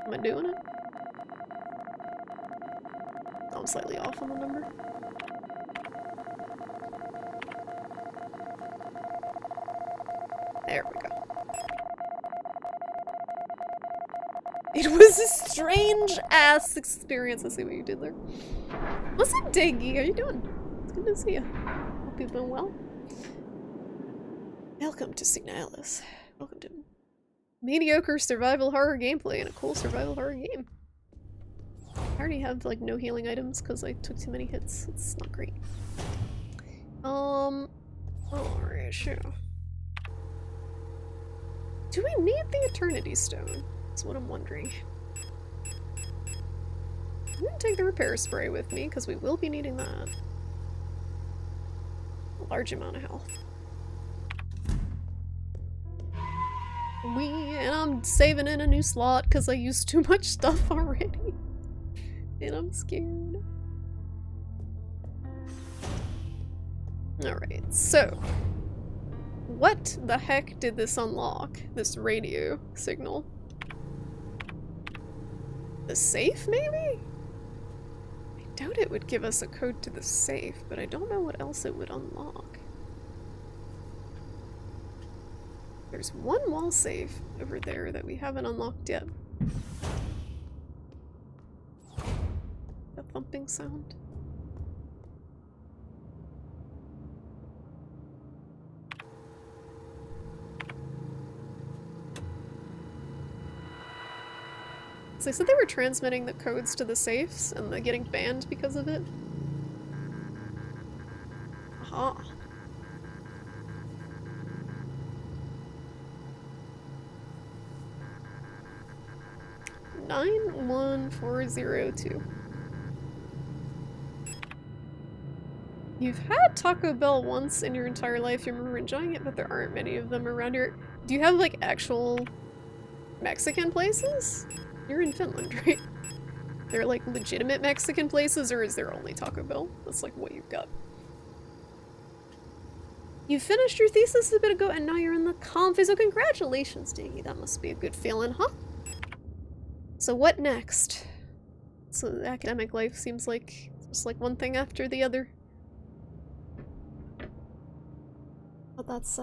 Am I doing it? Oh, I'm slightly off on the number. There we go. It was a strange ass experience. I see what you did there. What's up, Diggy? How you doing? It's good to see you. Hope you've been well. Welcome to Signalus. Welcome to mediocre survival horror gameplay in a cool survival horror game. I already have like no healing items because I took too many hits. It's not great. Alright, sure. Do we need the Eternity Stone? That's what I'm wondering. I'm gonna take the repair spray with me because we will be needing that. A large amount of health. And I'm saving in a new slot because I used too much stuff already. And I'm scared. Alright, so what the heck did this unlock? This radio signal? The safe, maybe? I doubt it would give us a code to the safe, but I don't know what else it would unlock. There's one wall safe over there that we haven't unlocked yet. A thumping sound. So they said they were transmitting the codes to the safes and they're getting banned because of it. Aha. 91402. You've had Taco Bell once in your entire life, you remember enjoying it, but there aren't many of them around here. Do you have like actual Mexican places? You're in Finland, right? They're like legitimate Mexican places, or is there only Taco Bell? That's like what you've got. You finished your thesis a bit ago and now you're in the comm phase. So congratulations, Diggy. That must be a good feeling, huh? So what next? So the academic life seems like just like one thing after the other. But that's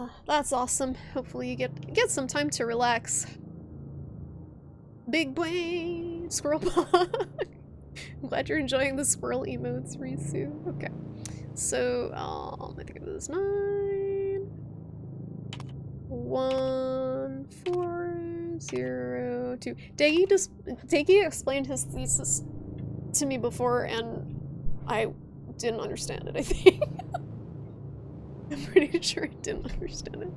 awesome. Hopefully you get some time to relax. Big brain squirrel bug. I'm glad you're enjoying the squirrel emotes, Risu. Okay. So I think it was 91402. Daggy explained his thesis to me before and I didn't understand it, I think. I'm pretty sure I didn't understand it.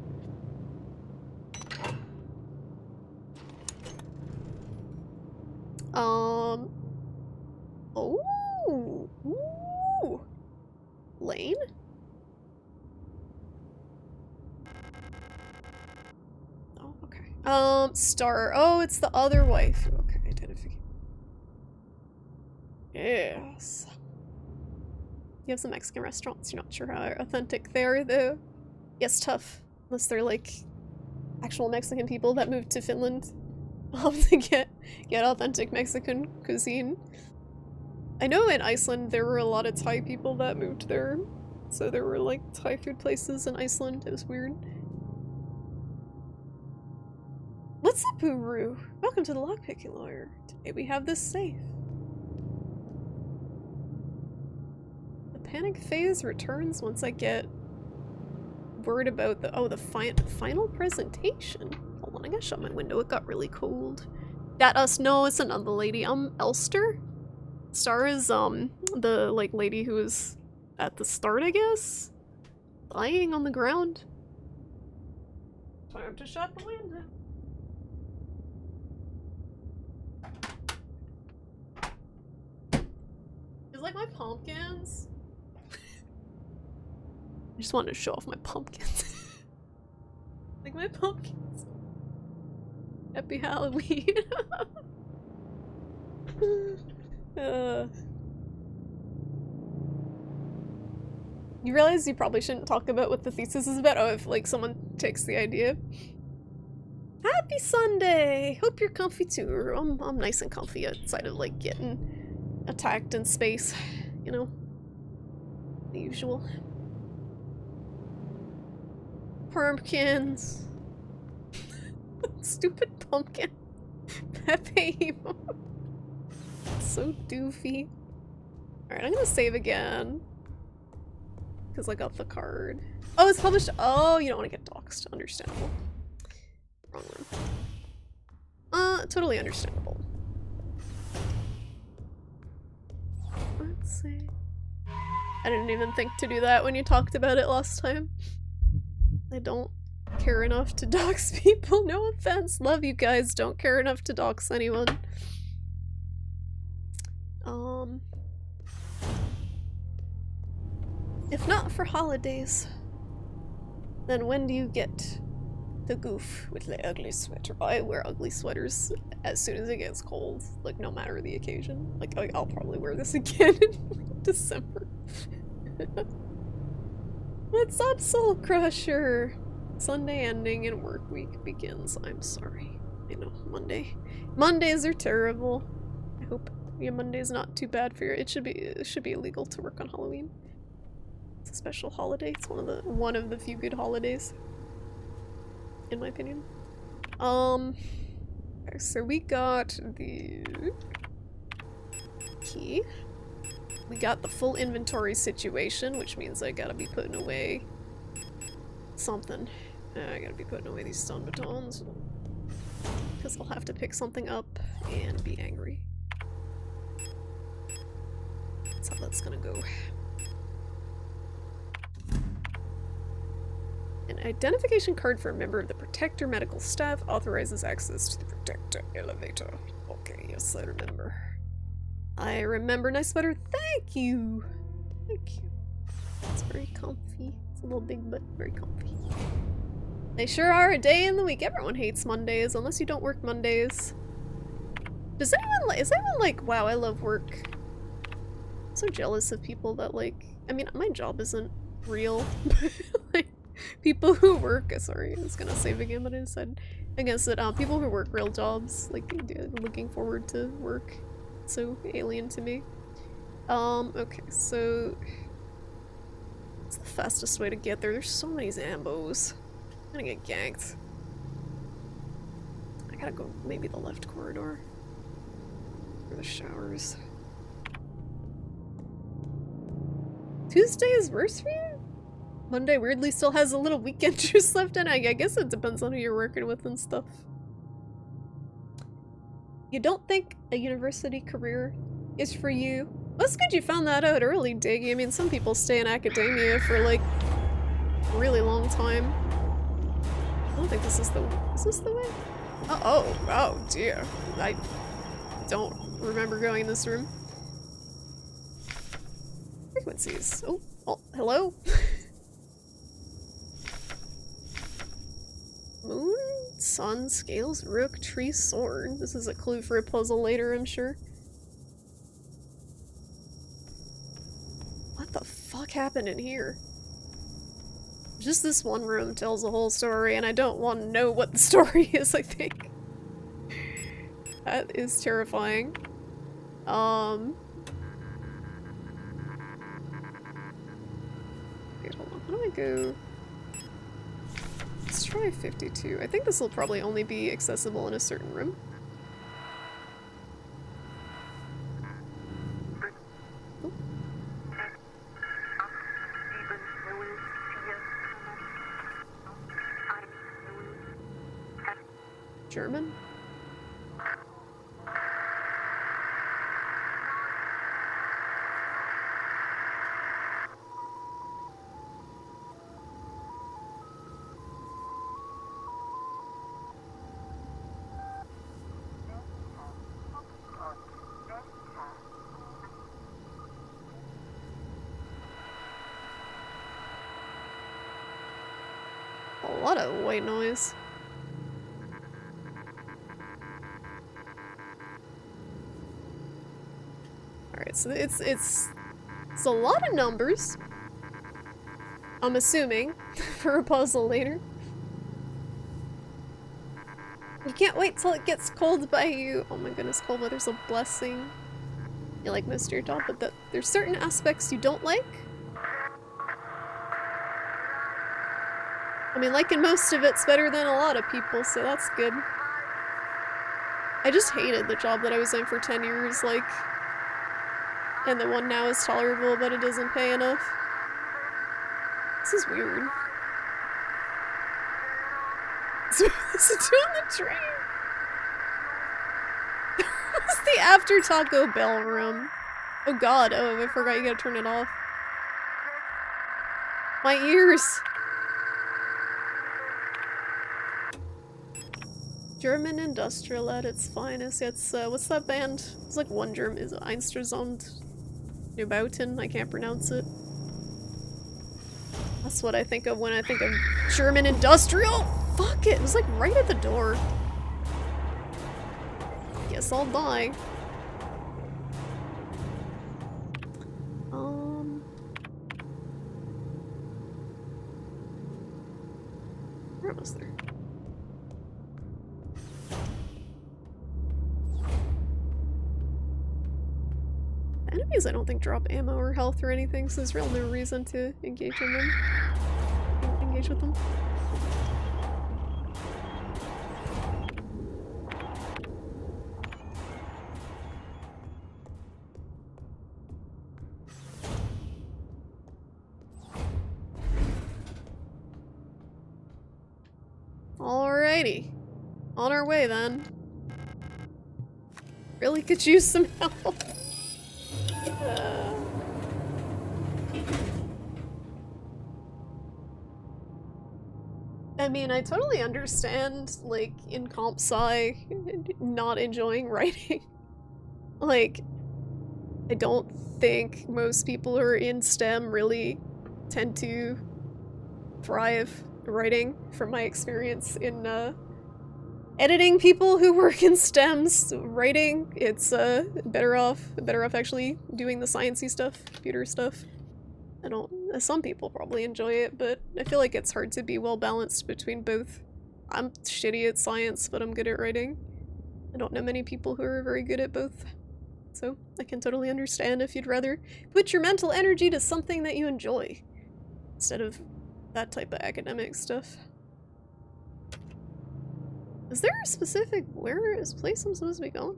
Oh, ooh, Lane? Oh, okay. Star. Oh, it's the other wife. Okay, identification. Yes. You have some Mexican restaurants. You're not sure how authentic they are, though. Yes, tough. Unless they're like actual Mexican people that moved to Finland to get authentic Mexican cuisine. I know in Iceland there were a lot of Thai people that moved there, so there were like Thai food places in Iceland. It was weird. What's up, Uru? Welcome to the Lockpicking Lawyer. Today we have this safe. The panic phase returns once I get word about the final presentation. Hold on, I gotta shut my window. It got really cold. That us? No, it's another lady. Elster. Star is the like lady who was at the start, I guess, lying on the ground. Time to shut the window. Is like my pumpkins. I just wanted to show off my pumpkins. Like my pumpkins. Happy Halloween. You realize you probably shouldn't talk about what the thesis is about? Oh, if like someone takes the idea. Happy Sunday! Hope you're comfy too. I'm nice and comfy outside of like getting attacked in space, you know? The usual. Pumpkins. Stupid pumpkin. Pepe emo. So doofy. Alright, I'm gonna save again. Because I got the card. Oh, it's published. Oh, you don't want to get doxxed. Understandable. Wrong one. Totally understandable. Let's see. I didn't even think to do that when you talked about it last time. I don't care enough to dox people. No offense. Love you guys. Don't care enough to dox anyone. If not for holidays, then when do you get the goof with the ugly sweater? I wear ugly sweaters as soon as it gets cold, like no matter the occasion. Like I'll probably wear this again in December. What's up, Soul Crusher? Sunday ending and work week begins. I'm sorry. I know, Monday. Mondays are terrible. I hope your Monday's not too bad for you. It should be illegal to work on Halloween. It's a special holiday. It's one of the few good holidays, in my opinion. Okay, so we got the key. We got the full inventory situation, which means I gotta be putting away something. I gotta be putting away these stun batons, because I'll have to pick something up and be angry. That's how that's gonna go. An identification card for a member of the Protector medical staff authorizes access to the Protector elevator. Okay, yes, I remember. I remember. Nice sweater. Thank you! Thank you. It's very comfy. It's a little big, but very comfy. They sure are a day in the week. Everyone hates Mondays, unless you don't work Mondays. Is anyone like, wow, I love work? I'm so jealous of people that like, I mean, my job isn't real, but like, people who work, sorry, I was gonna save again, but I decided against it. People who work real jobs, like, looking forward to work. It's so alien to me. Okay, so what's the fastest way to get there? There's so many Zambos. I'm gonna get ganked. I gotta go maybe the left corridor. Or the showers. Tuesday is worse for you? Monday weirdly still has a little weekend juice left in. I guess it depends on who you're working with and stuff. You don't think a university career is for you? Well, it's good you found that out early, Diggy. I mean, some people stay in academia for like a really long time. I don't think this is the way? Oh dear. I don't remember going in this room. Frequencies. Oh, hello? Moon, sun, scales, rook, tree, sword. This is a clue for a puzzle later, I'm sure. What the fuck happened in here? Just this one room tells a whole story, and I don't want to know what the story is, I think. That is terrifying. Wait, hold on. How do I go? Let's try 52. I think this will probably only be accessible in a certain room. Oh. German? A lot of white noise. Alright, so it's a lot of numbers. I'm assuming, for a puzzle later. You can't wait till it gets cold by you. Oh my goodness, cold weather's a blessing. You like most of your job, but there's certain aspects you don't like. I mean, liking most of it's better than a lot of people, so that's good. I just hated the job that I was in for 10 years, like, and the one now is tolerable, but it doesn't pay enough. This is weird. Listen to on the train. What's the after Taco Bell room? Oh god, oh, I forgot you gotta turn it off. My ears! German industrial at its finest. It's, what's that band? It's like one German, is it Einstersund Neubauten? I can't pronounce it. That's what I think of when I think of German industrial! Fuck it! It was like right at the door. Guess I'll die. We're almost there. Enemies I don't think drop ammo or health or anything, so there's real no reason to engage in them. Engage with them. Alrighty. On our way then. Really could use some help. I mean, I totally understand, like, in comp sci, not enjoying writing. Like, I don't think most people who are in STEM really tend to thrive writing, from my experience in, editing people who work in STEMs. Writing, it's, better off actually doing the sciencey stuff, computer stuff. Some people probably enjoy it, but I feel like it's hard to be well balanced between both. I'm shitty at science, but I'm good at writing. I don't know many people who are very good at both. So I can totally understand if you'd rather put your mental energy to something that you enjoy, instead of that type of academic stuff. Is there a specific place I'm supposed to be going?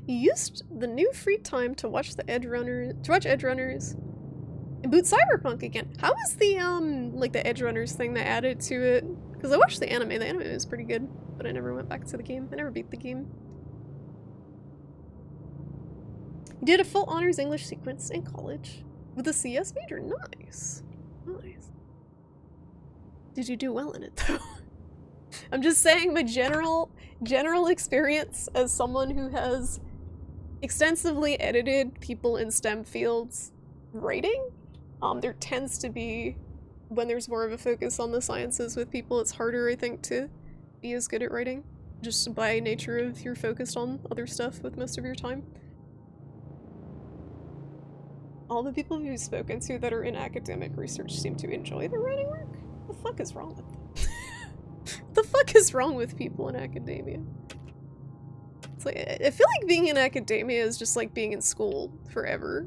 You used the new free time to watch the Edgerunners and boot Cyberpunk again. How was the like the Edgerunners thing they added to it? Because I watched the anime. The anime was pretty good, but I never went back to the game. I never beat the game. You did a full honors English sequence in college with a CS major. Nice, nice. Did you do well in it though? I'm just saying my general experience as someone who has extensively edited people in STEM fields writing. There tends to be, when there's more of a focus on the sciences with people, it's harder, I think, to be as good at writing, just by nature of you're focused on other stuff with most of your time. All the people you've spoken to that are in academic research seem to enjoy their writing work. What the fuck is wrong with them? What the fuck is wrong with people in academia? It's like, I feel like being in academia is just like being in school forever.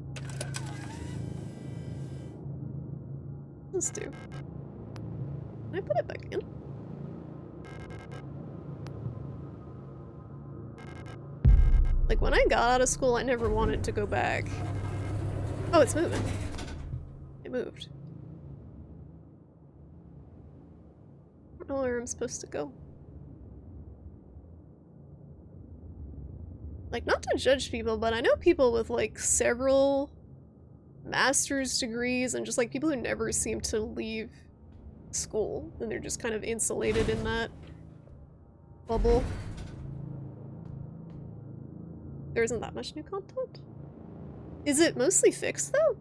Let's do. Can I put it back in? Like, when I got out of school, I never wanted to go back. Oh, it's moving. It moved. I don't know where I'm supposed to go. Like, not to judge people, but I know people with, like, several master's degrees and just, like, people who never seem to leave school. And they're just kind of insulated in that bubble. There isn't that much new content. Is it mostly fixed, though?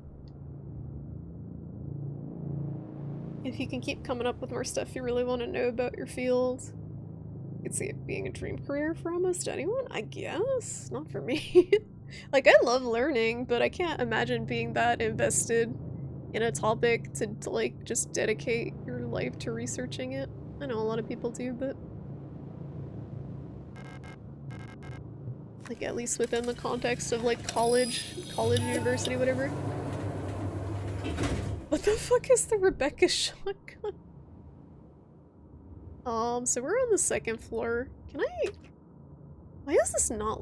If you can keep coming up with more stuff you really want to know about your field, I could see it being a dream career for almost anyone, I guess. Not for me. Like, I love learning, but I can't imagine being that invested in a topic to like, just dedicate your life to researching it. I know a lot of people do, but... like, at least within the context of, like, college, university, whatever. What the fuck is the Rebecca shotgun? So we're on the second floor. Can I... why is this not...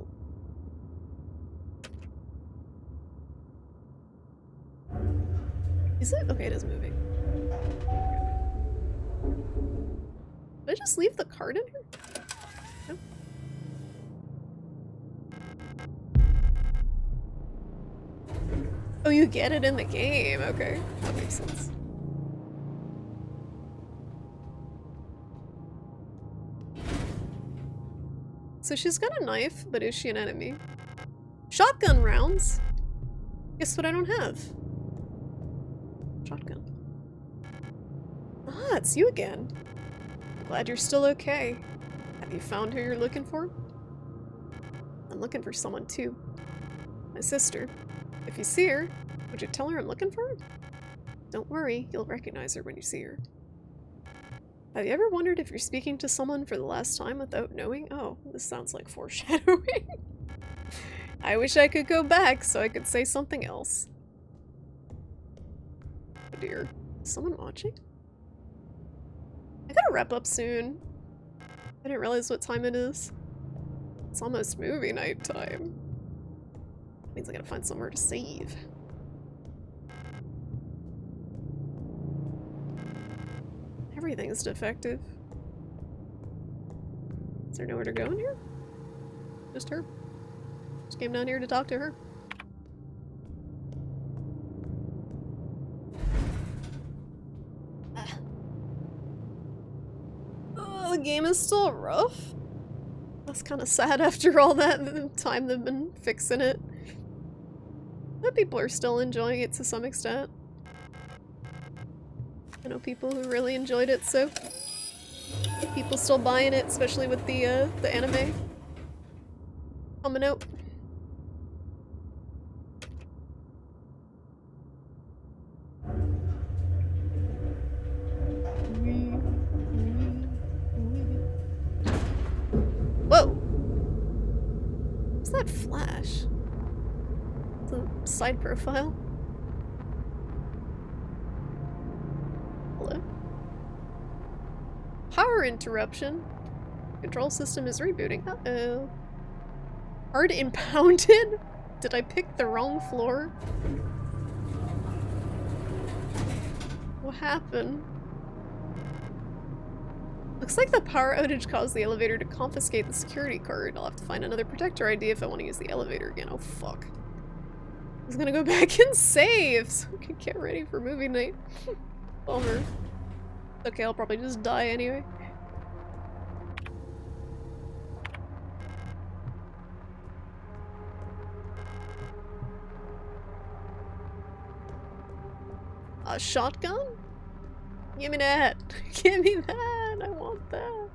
is it? Okay, it is moving. Did I just leave the card in here? No. Oh, you get it in the game. Okay, that makes sense. So she's got a knife, but is she an enemy? Shotgun rounds? Guess what I don't have? Shotgun. Ah, it's you again. Glad you're still okay. Have you found who you're looking for? I'm looking for someone too. My sister. If you see her, would you tell her I'm looking for her? Don't worry, you'll recognize her when you see her. Have you ever wondered if you're speaking to someone for the last time without knowing? Oh, this sounds like foreshadowing. I wish I could go back so I could say something else. Oh dear. Is someone watching? I gotta wrap up soon. I didn't realize what time it is. It's almost movie night time. Means I gotta find somewhere to save. Everything's defective. Is there nowhere to go in here? Just her. Just came down here to talk to her. Oh, the game is still rough. That's kind of sad after all that time they've been fixing it. But people are still enjoying it to some extent. I know people who really enjoyed it, so people still buying it, especially with the anime coming out. Whoa! What's that flash? The side profile? Hello? Power interruption. Control system is rebooting. Uh-oh. Hard impounded? Did I pick the wrong floor? What happened? Looks like the power outage caused the elevator to confiscate the security card. I'll have to find another protector ID if I want to use the elevator again. Oh fuck. I was gonna go back and save so we could get ready for movie night. Bummer. Okay, I'll probably just die anyway. A shotgun? Give me that! Give me that! I want that!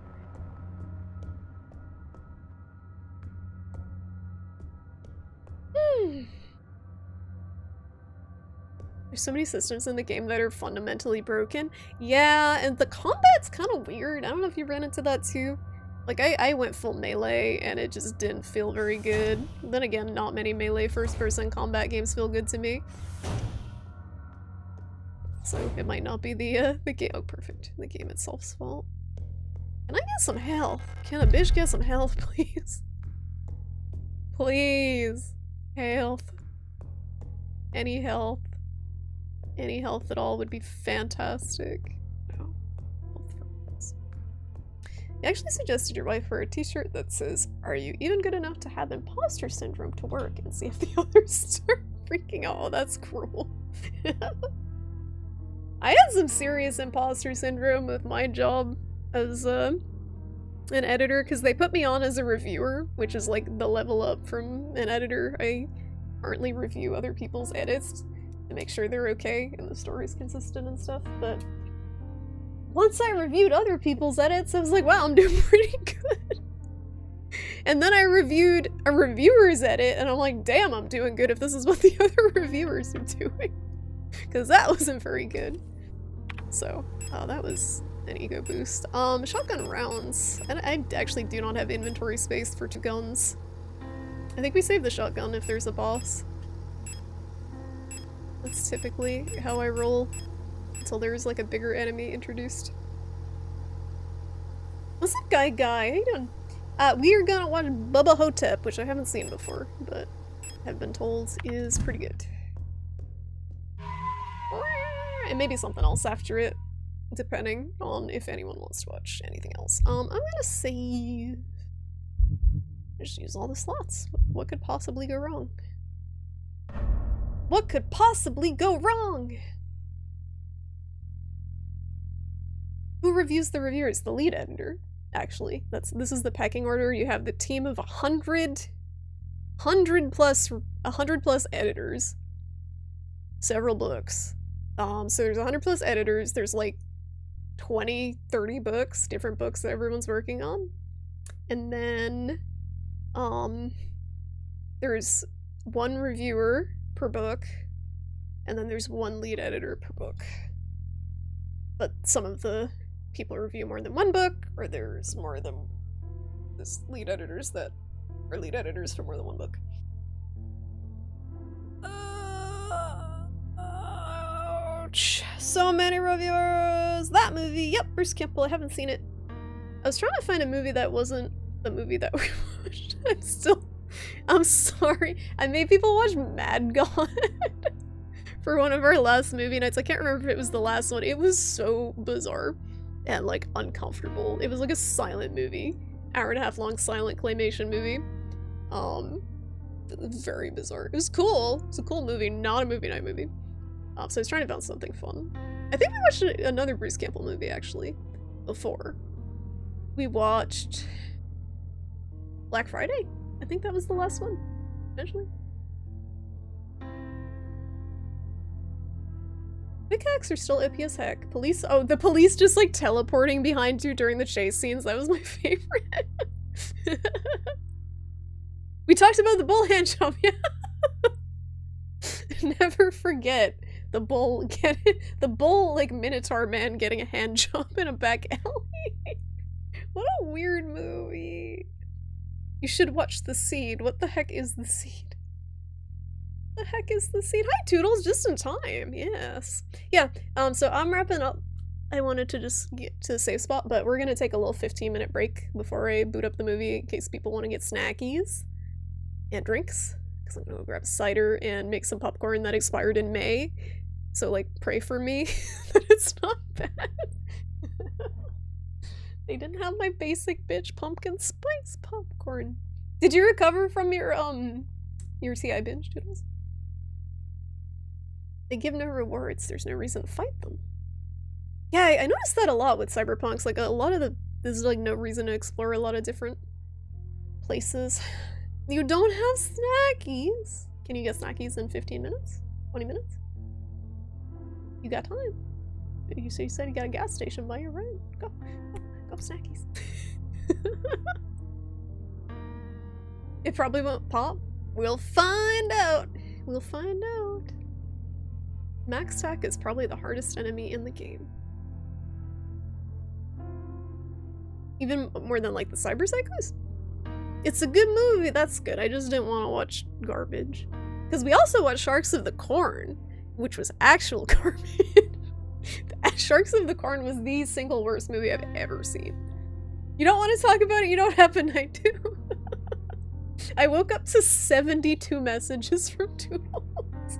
There's so many systems in the game that are fundamentally broken. Yeah, and the combat's kind of weird. I don't know if you ran into that too. Like, I went full melee and it just didn't feel very good. Then again, not many melee first-person combat games feel good to me. So it might not be the game. Oh, perfect. The game itself's fault. Can I get some health? Can a bitch get some health, please? Please. Health. Any health. Any health at all would be fantastic. No. Health first. You actually suggested your wife wear a t-shirt that says, "Are you even good enough to have imposter syndrome to work?" and see if the others start freaking out. Oh, that's cruel. I had some serious imposter syndrome with my job as an editor, because they put me on as a reviewer, which is like the level up from an editor. I currently review other people's edits to make sure they're okay and the story's consistent and stuff, but once I reviewed other people's edits, I was like, wow, I'm doing pretty good. And then I reviewed a reviewer's edit, and I'm like, damn, I'm doing good if this is what the other reviewers are doing. Because that wasn't very good. So, that was an ego boost. Shotgun rounds. I actually do not have inventory space for 2 guns. I think we save the shotgun if there's a boss. That's typically how I roll until there's like a bigger enemy introduced. What's up, guy? How you doing? We are gonna watch Bubba Hotep, which I haven't seen before, but have been told is pretty good. And maybe something else after it, depending on if anyone wants to watch anything else. I'm gonna save. Just use all the slots. What could possibly go wrong? What could possibly go wrong? Who reviews the reviewers? The lead editor, actually. This is the pecking order. You have the team of 100 plus editors. Several books. So there's 100 plus editors. There's like 20, 30 books, different books that everyone's working on. And then there's 1 reviewer per book, and then there's 1 lead editor per book. But some of the people review more than 1 book, or there's more than lead editors that are lead editors for more than 1 book. Ouch. So many reviewers! That movie! Yep, Bruce Campbell, I haven't seen it. I was trying to find a movie that wasn't the movie that we watched. I'm sorry. I made people watch Mad God for one of our last movie nights. I can't remember if it was the last one. It was so bizarre and like uncomfortable. It was like a silent movie. Hour-and-a-half long silent claymation movie. Very bizarre. It was cool. It's a cool movie, not a movie night movie. So I was trying to find something fun. I think we watched another Bruce Campbell movie actually before. We watched Black Friday. I think that was the last one, eventually. Pickaxe are still OP as heck. Police, oh, the police just like teleporting behind you during the chase scenes. That was my favorite. We talked about the bull hand job, yeah. Never forget the bull like Minotaur man getting a hand job in a back alley. What a weird movie. You should watch The Seed. What the heck is The Seed? The heck is The Seed? Hi, Toodles, just in time. Yes. Yeah, so I'm wrapping up. I wanted to just get to the safe spot, but we're gonna take a little 15-minute break before I boot up the movie in case people want to get snackies and drinks. Because I'm gonna go grab cider and make some popcorn that expired in May. So, like, pray for me that it's not bad. They didn't have my basic bitch pumpkin spice popcorn. Did you recover from your TI binge, Doodles? They give no rewards. There's no reason to fight them. Yeah, I noticed that a lot with Cyberpunks. Like, a lot of there's, like, no reason to explore a lot of different places. You don't have snackies. Can you get snackies in 15 minutes? 20 minutes? You got time. You said you got a gas station by your road. Go snackies. It probably won't pop. We'll find out. We'll find out. Max Tack is probably the hardest enemy in the game. Even more than like the Cyber Psychos? It's a good movie, that's good. I just didn't want to watch garbage. Because we also watched Sharks of the Corn, which was actual garbage. Sharks of the Corn was the single worst movie I've ever seen. You don't want to talk about it, you don't have a night to. I woke up to 72 messages from Toodles.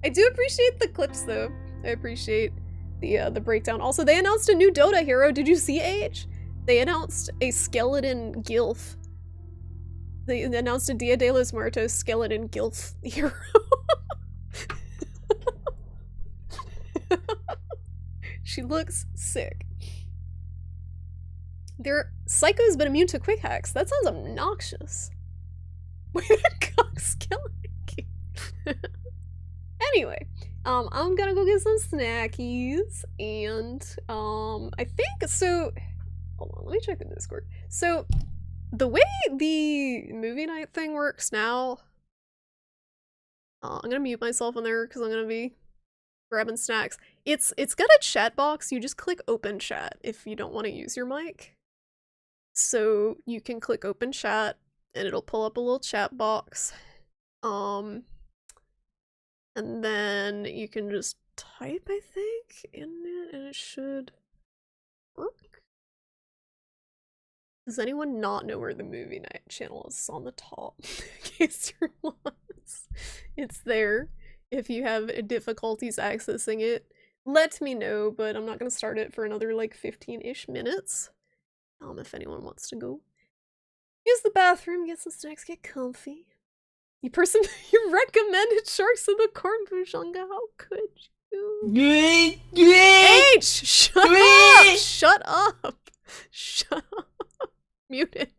I do appreciate the clips though. I appreciate the breakdown. Also, they announced a new Dota hero. Did you see Age? They announced a skeleton Gilf. They announced a Dia de los Muertos skeleton Gilf hero. She looks sick. They're psychos but immune to quick hacks. That sounds obnoxious. Wait, that cock skeleton. Anyway, I'm gonna go get some snackies, and I think so. Hold on, let me check the Discord. So, the way the movie night thing works now, I'm gonna mute myself in there because I'm gonna be grabbing snacks. It's got a chat box. You just click open chat if you don't want to use your mic. So you can click open chat, and it'll pull up a little chat box. And then you can just type, I think, in it, and it should work. Does anyone not know where the movie night channel is? It's on the top, in case you're lost. It's there. If you have difficulties accessing it, let me know, but I'm not gonna start it for another like 15-ish minutes. If anyone wants to go use the bathroom, get some snacks, get comfy. You recommended Sharks in the Corn Bujanga, how could you? H! Shut up! Shut up! Shut up! Muted.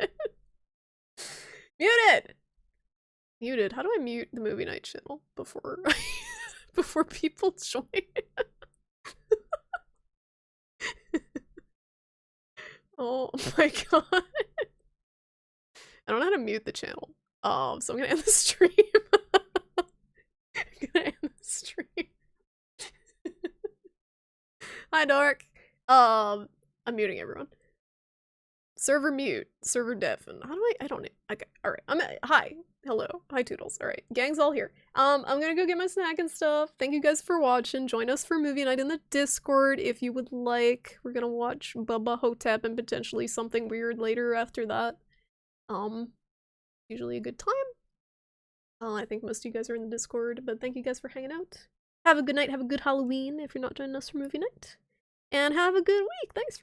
Muted! Muted. How do I mute the movie night channel before before people join? Oh my god. I don't know how to mute the channel. So I'm gonna end the stream. I'm gonna end the stream. Hi, Dark. I'm muting everyone. Server mute. Server deafen. How do I don't okay, alright. Hi. Hello. Hi, Toodles. Alright. Gang's all here. I'm gonna go get my snack and stuff. Thank you guys for watching. Join us for movie night in the Discord if you would like. We're gonna watch Bubba Hotep and potentially something weird later after that. Usually a good time. I think most of you guys are in the Discord, but thank you guys for hanging out. Have a good night. Have a good Halloween if you're not joining us for movie night. And have a good week. Thanks for